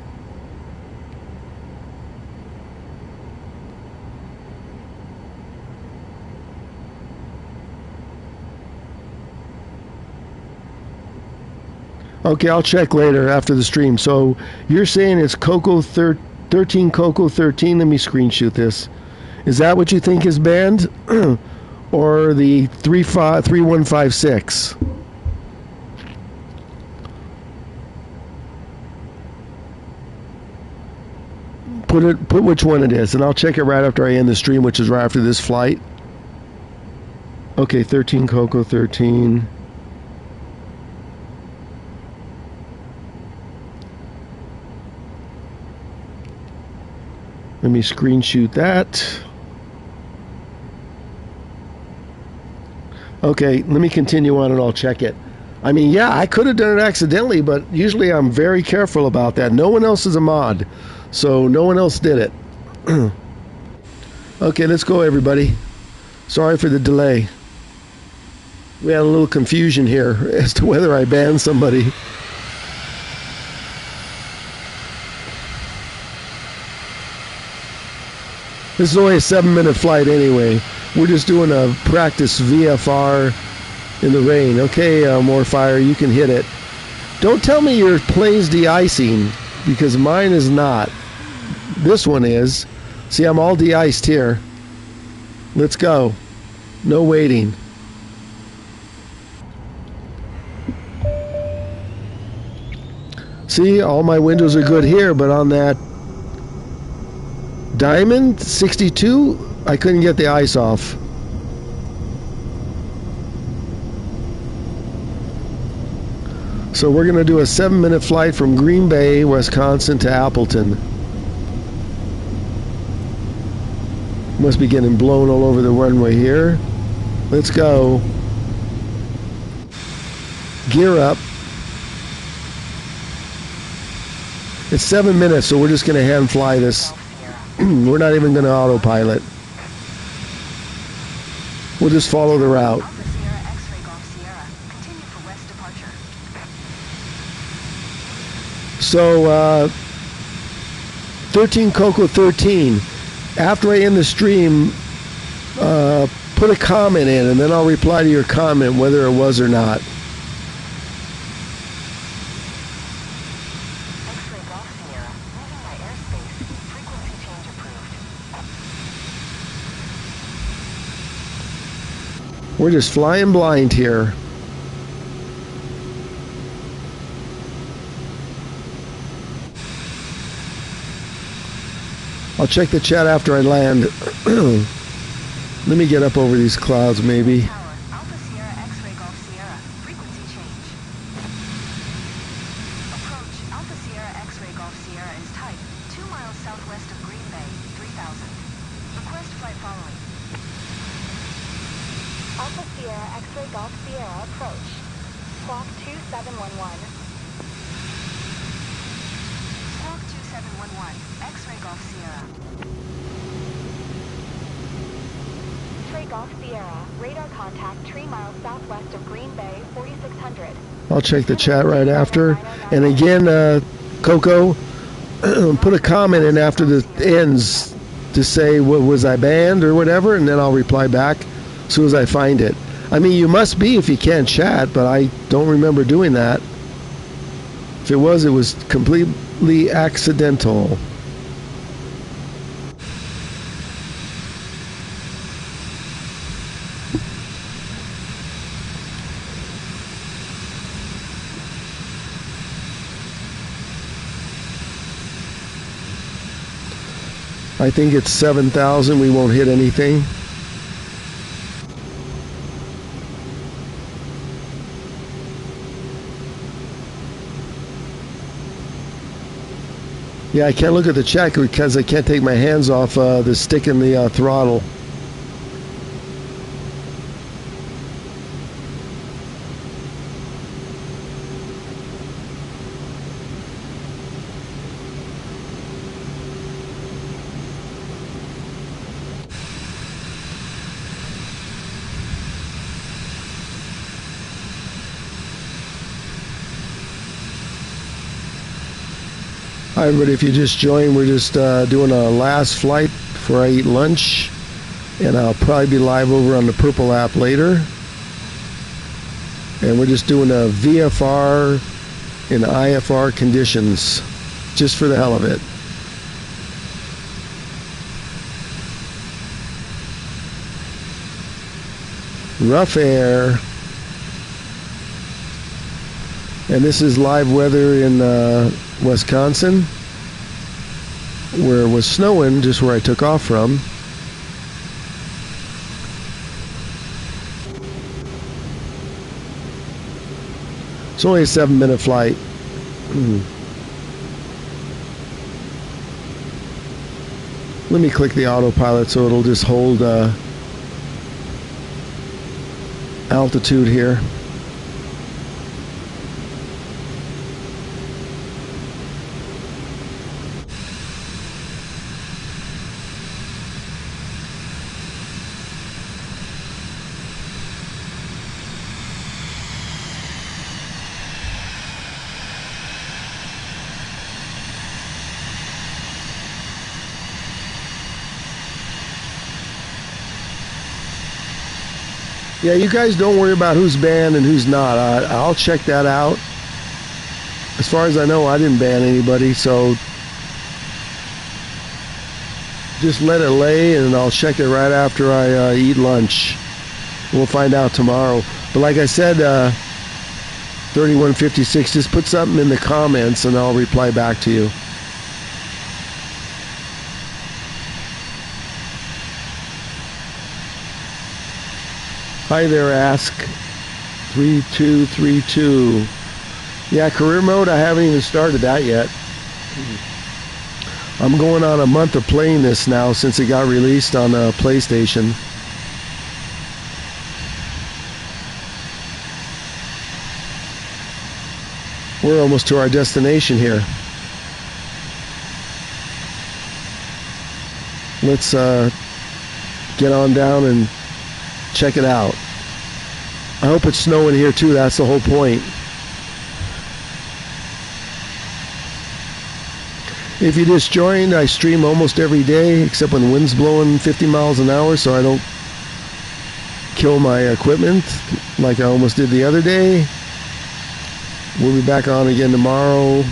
Okay, I'll check later after the stream. So you're saying it's Coco 13 Coco 13. Let me screenshot this. Is that what you think is banned? Or the 3156? Put which one it is, and I'll check it right after I end the stream, which is right after this flight. Okay, 13 Coco 13. Let me screenshot that. Okay, let me continue on and I'll check it. I mean, yeah, I could have done it accidentally, but usually I'm very careful about that. No one else is a mod, so no one else did it. Okay, let's go, everybody. Sorry for the delay. We had a little confusion here as to whether I banned somebody. This is only a 7-minute flight anyway. We're just doing a practice VFR in the rain. Okay, more fire, you can hit it. Don't tell me your plane's de-icing, because mine is not. This one is. See, I'm all de-iced here. Let's go. No waiting. See, all my windows are good here, but on that Diamond 62, I couldn't get the ice off. So we're going to do a 7-minute flight from Green Bay, Wisconsin to Appleton. Must be getting blown all over the runway here. Let's go. Gear up. It's 7 minutes, so we're just going to hand fly this. We're not even going to autopilot. We'll just follow the route. Alpha Sierra X-ray Golf Sierra. Continue for west departure. So, 13 Coco 13. After I end the stream, put a comment in, and then I'll reply to your comment whether it was or not. X-ray Golf Sierra. Moving by airspace. Frequency change approved. We're just flying blind here. I'll check the chat after I land. Let me get up over these clouds, maybe. Tower. Alpha Sierra X-ray Golf Sierra. Frequency change. Approach. Alpha Sierra X-ray Golf Sierra is type 2 miles southwest of Green Bay, 3000. Request flight following. Alpha Sierra X-ray Golf Sierra approach. Squawk 2711. Squawk 2711. X-ray Golf Sierra. X-ray Golf Sierra. Radar contact 3 miles southwest of Green Bay, 4600. I'll check the chat right after. And again, Coco, put a comment in after the ends to say, was I banned or whatever, and then I'll reply back as soon as I find it. I mean, you must be if you can't chat, but I don't remember doing that. If it was completely accidental. I think it's 7,000. We won't hit anything. Yeah, I can't look at the chat because I can't take my hands off the stick in the throttle. Hi everybody, if you just joined, we're just doing a last flight before I eat lunch, and I'll probably be live over on the Purple app later. And we're just doing a VFR in IFR conditions, just for the hell of it. Rough air. And this is live weather in Wisconsin, where it was snowing just where I took off from. It's only a 7-minute flight. Let me click the autopilot so it'll just hold altitude here. Yeah, you guys don't worry about who's banned and who's not. I'll check that out. As far as I know, I didn't ban anybody, so just let it lay, and I'll check it right after I eat lunch. We'll find out tomorrow. But like I said, 3156. Just put something in the comments and I'll reply back to you. Hi there, Ask 3232. Yeah, career mode, I haven't even started that yet. I'm going on a month of playing this now since it got released on PlayStation. We're almost to our destination here. Let's get on down and check it out. I hope it's snowing here too, that's the whole point. If you just joined, I stream almost every day except when the wind's blowing 50 miles an hour so I don't kill my equipment like I almost did the other day. We'll be back on again tomorrow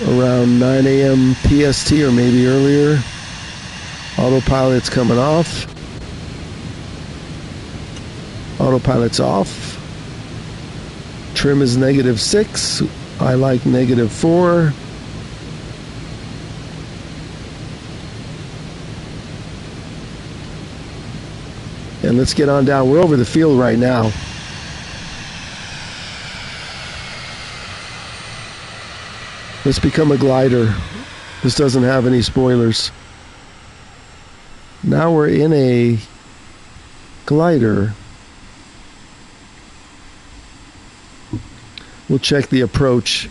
around 9 a.m. PST or maybe earlier. Autopilot's coming off. Autopilot's off. Trim is -6. I like -4. And let's get on down. We're over the field right now. Let's become a glider. This doesn't have any spoilers. Now we're in a glider. We'll check the approach.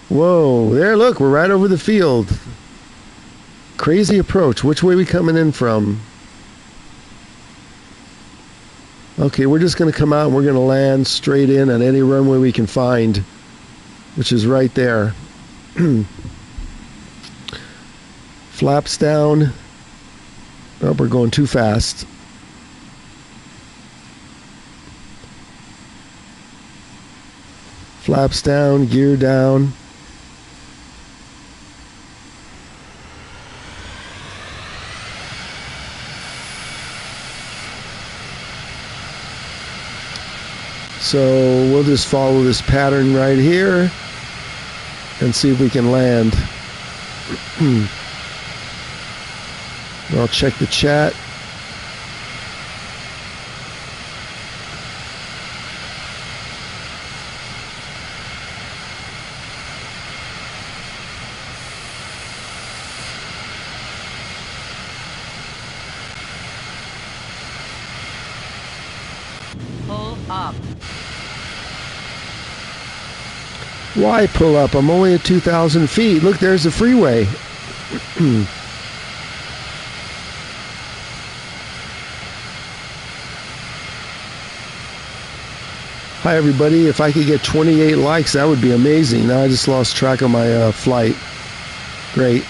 Whoa, there, look, we're right over the field. Crazy approach. Which way are we coming in from? Okay, we're just going to come out and we're going to land straight in on any runway we can find, which is right there. Flaps down. Oh, we're going too fast. Flaps down, gear down. So we'll just follow this pattern right here and see if we can land. I'll check the chat. Pull up. Why pull up? I'm only at 2,000 feet. Look, there's the freeway. Hi, everybody. If I could get 28 likes, that would be amazing. Now I just lost track of my flight. Great.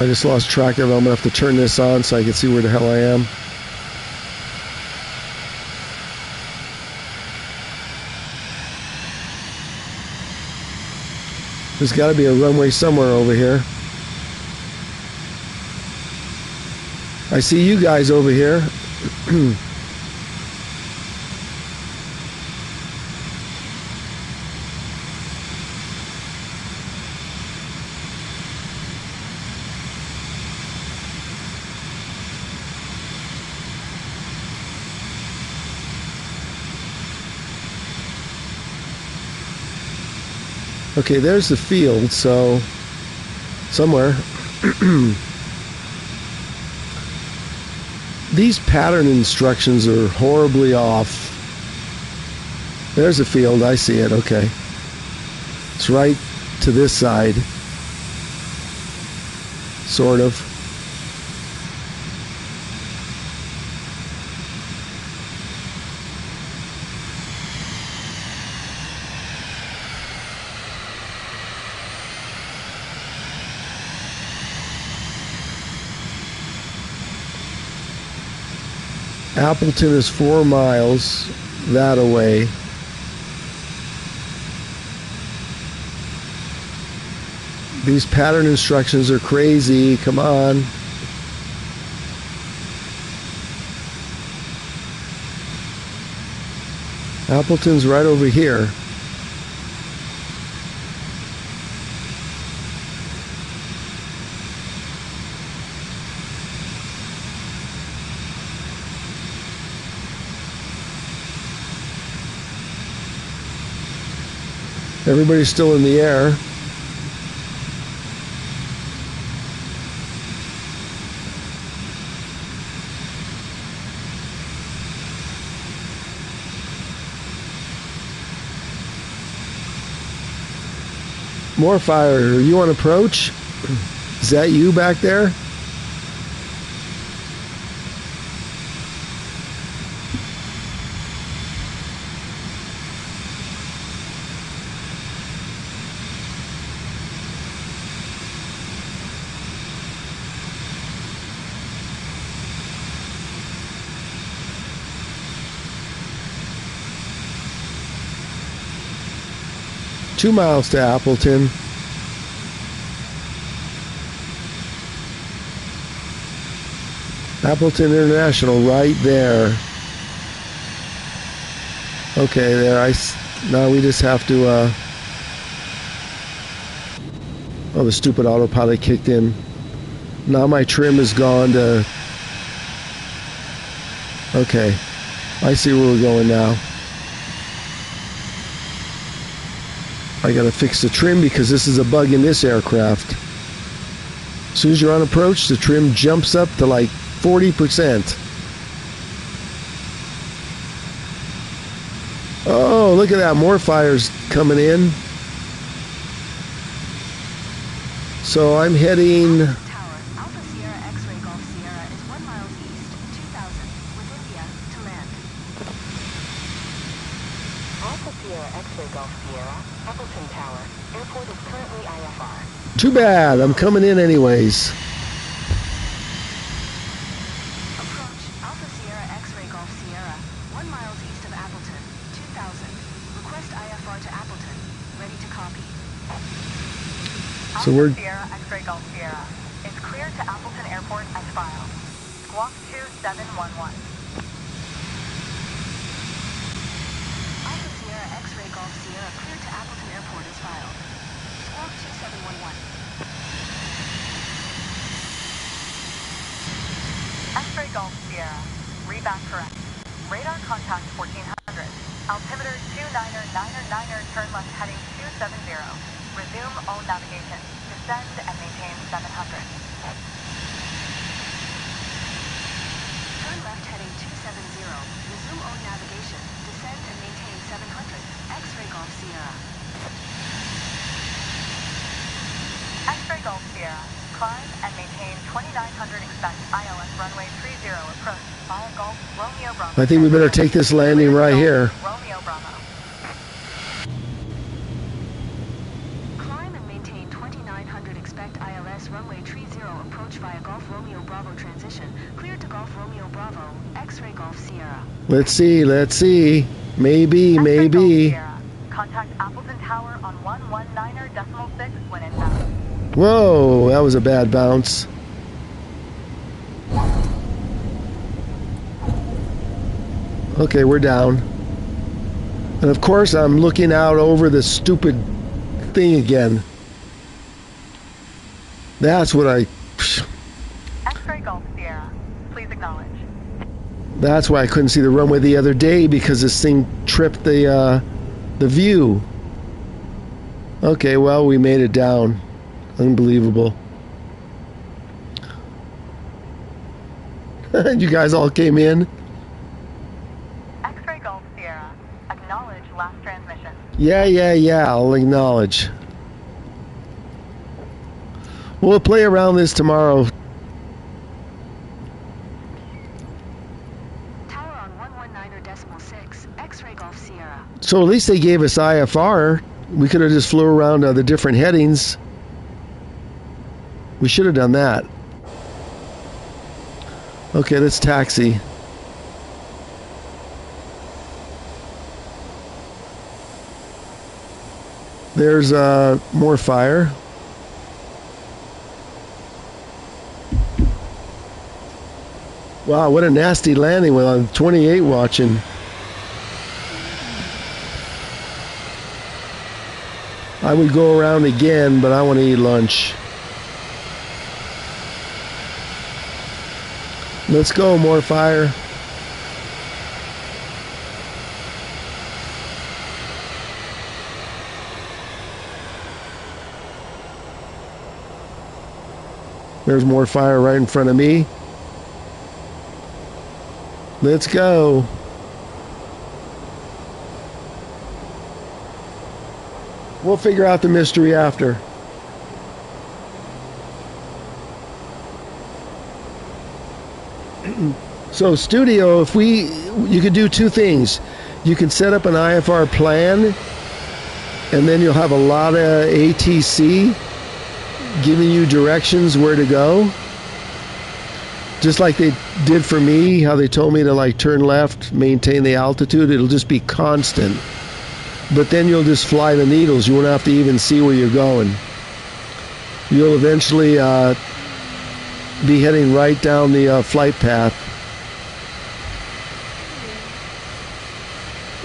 I just lost track of it. I'm going to have to turn this on so I can see where the hell I am. There's got to be a runway somewhere over here. I see you guys over here. Okay, there's the field, so somewhere. These pattern instructions are horribly off. There's the field, I see it, okay. It's right to this side. Sort of. Appleton is 4 miles that away. These pattern instructions are crazy. Come on. Appleton's right over here. Everybody's still in the air. More fire. You want to approach? Is that you back there? Two miles to Appleton. Appleton International, right there. Okay, there. Now we just have to. Oh, the stupid autopilot kicked in. Now my trim is gone to. Okay, I see where we're going now. I gotta fix the trim because this is a bug in this aircraft. As soon as you're on approach, the trim jumps up to like 40%. Oh, look at that. More fires coming in. So I'm heading... Tower, Alpha Sierra X-Ray Golf Sierra is 1 mile east, 2000, with India to land. Alpha Sierra X-Ray Golf Sierra, Appleton Tower. Airport is currently IFR. Too bad. I'm coming in anyways. Approach, Alpha Sierra X-Ray Golf Sierra, 1 mile east of Appleton, 2000. Request IFR to Appleton. Ready to copy. So we're... Sierra X-Ray Golf Sierra. It's cleared to Appleton Airport as filed. Squawk 2711. Alpha Sierra X-Ray Golf Sierra cleared to Appleton Airport as filed. Squawk 2711. X-Ray Golf Sierra. Reback correct. Radar contact 1400. Altimeter 299er, turn left heading 270. Resume all navigation. Descend and maintain 700. Turn left heading 270. Resume all navigation. Descend and maintain 700. X-Ray Golf Sierra. X-Ray Golf Sierra. Climb and maintain 2900. Expect ILS runway 30 approach via Golf Romeo Bravo. I think we better take this landing right here. Romeo Bravo. Climb and maintain 2900. Expect ILS runway 30 approach via Golf Romeo Bravo transition. Cleared to Golf Romeo Bravo. X-Ray Golf Sierra. Let's see. Maybe. X-Ray Golf Sierra. Contact Appleton Tower on 119.6 when inbound. Whoa, that was a bad bounce. Okay, we're down. And of course, I'm looking out over the stupid thing again. That's what I... X-Ray Golf Sierra. Please acknowledge. That's why I couldn't see the runway the other day, because this thing tripped the view. Okay, well, we made it down. Unbelievable. You guys all came in? X-Ray Golf Sierra. Acknowledge last transmission. Yeah, I'll acknowledge. We'll play around this tomorrow. Tower on 119.6. X-Ray Golf Sierra. So at least they gave us IFR. We could have just flew around the different headings. We should have done that. Okay, let's taxi. There's more fire. Wow, what a nasty landing with on 28 watching. I would go around again, but I want to eat lunch. Let's go, more fire. There's more fire right in front of me. Let's go. We'll figure out the mystery after. So studio, you could do two things. You can set up an IFR plan, and then you'll have a lot of ATC giving you directions where to go. Just like they did for me, how they told me to like turn left, maintain the altitude. It'll just be constant. But then you'll just fly the needles. You won't have to even see where you're going. You'll eventually be heading right down the flight path.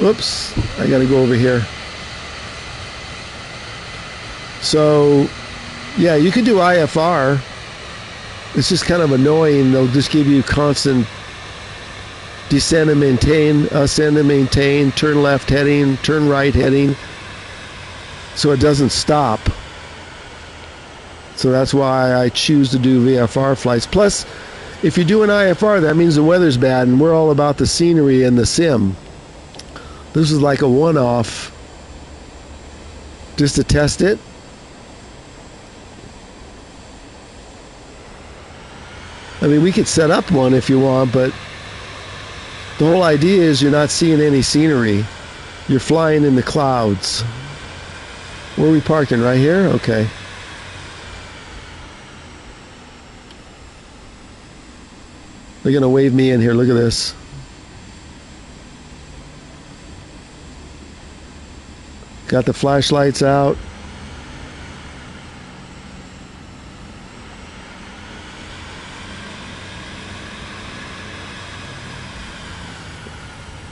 Oops, I gotta go over here. So, yeah, you could do IFR. It's just kind of annoying. They'll just give you constant descend and maintain, ascend and maintain, turn left heading, turn right heading. So it doesn't stop. So that's why I choose to do VFR flights. Plus, if you do an IFR, that means the weather's bad, and we're all about the scenery and the sim. This is like a one-off, just to test it. I mean, we could set up one if you want, but the whole idea is you're not seeing any scenery. You're flying in the clouds. Where are we parking? Right here? Okay. They're going to wave me in here. Look at this. Got the flashlights out.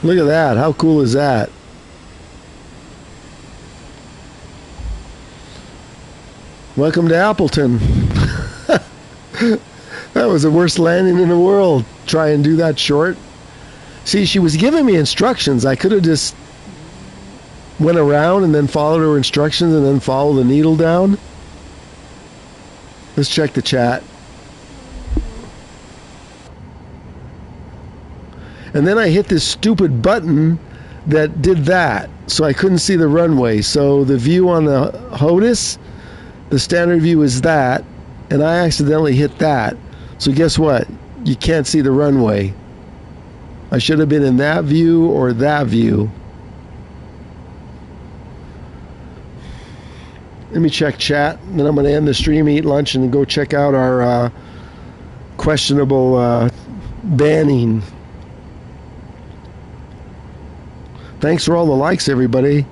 Look at that. How cool is that? Welcome to Appleton. That was the worst landing in the world. Try and do that short. See, she was giving me instructions. I could have just went around and then followed her instructions and then followed the needle down. Let's check the chat. And then I hit this stupid button that did that, so I couldn't see the runway. So the view on the HOTUS, the standard view is that, and I accidentally hit that. So guess what? You can't see the runway. I should have been in that view or that view. Let me check chat, and then I'm going to end the stream, eat lunch, and go check out our questionable banning. Thanks for all the likes, everybody.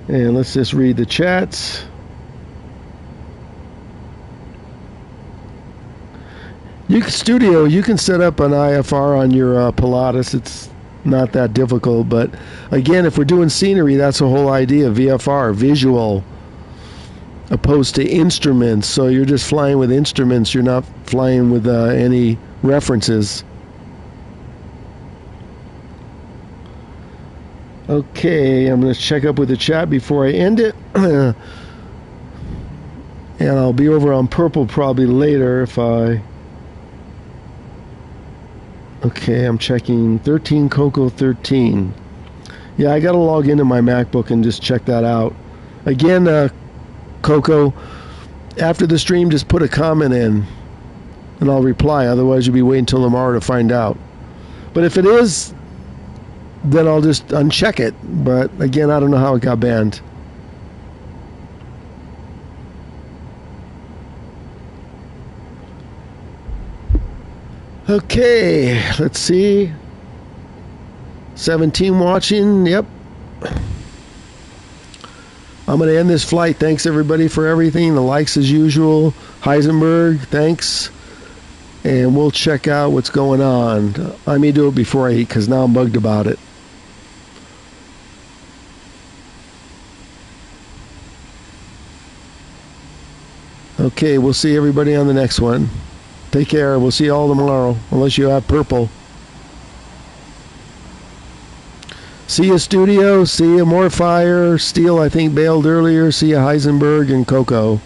And let's just read the chats. You can set up an IFR on your Pilatus. It's not that difficult, but again, if we're doing scenery, that's the whole idea of VFR, visual, opposed to instruments. So you're just flying with instruments. You're not flying with any references. Okay, I'm going to check up with the chat before I end it. And I'll be over on Purple probably later if I... Okay, I'm checking 13 Coco 13. Yeah, I got to log into my MacBook and just check that out. Again, Coco, after the stream, just put a comment in and I'll reply. Otherwise, you'll be waiting until tomorrow to find out. But if it is, then I'll just uncheck it. But again, I don't know how it got banned. Okay, let's see. 17 watching. Yep. I'm going to end this flight. Thanks, everybody, for everything. The likes as usual. Heisenberg, thanks. And we'll check out what's going on. I may do it before I eat because now I'm bugged about it. Okay, we'll see everybody on the next one. Take care. We'll see you all tomorrow, unless you have purple. See you, Studio. See you, More Fire. Steel, I think, bailed earlier. See you, Heisenberg and Coco.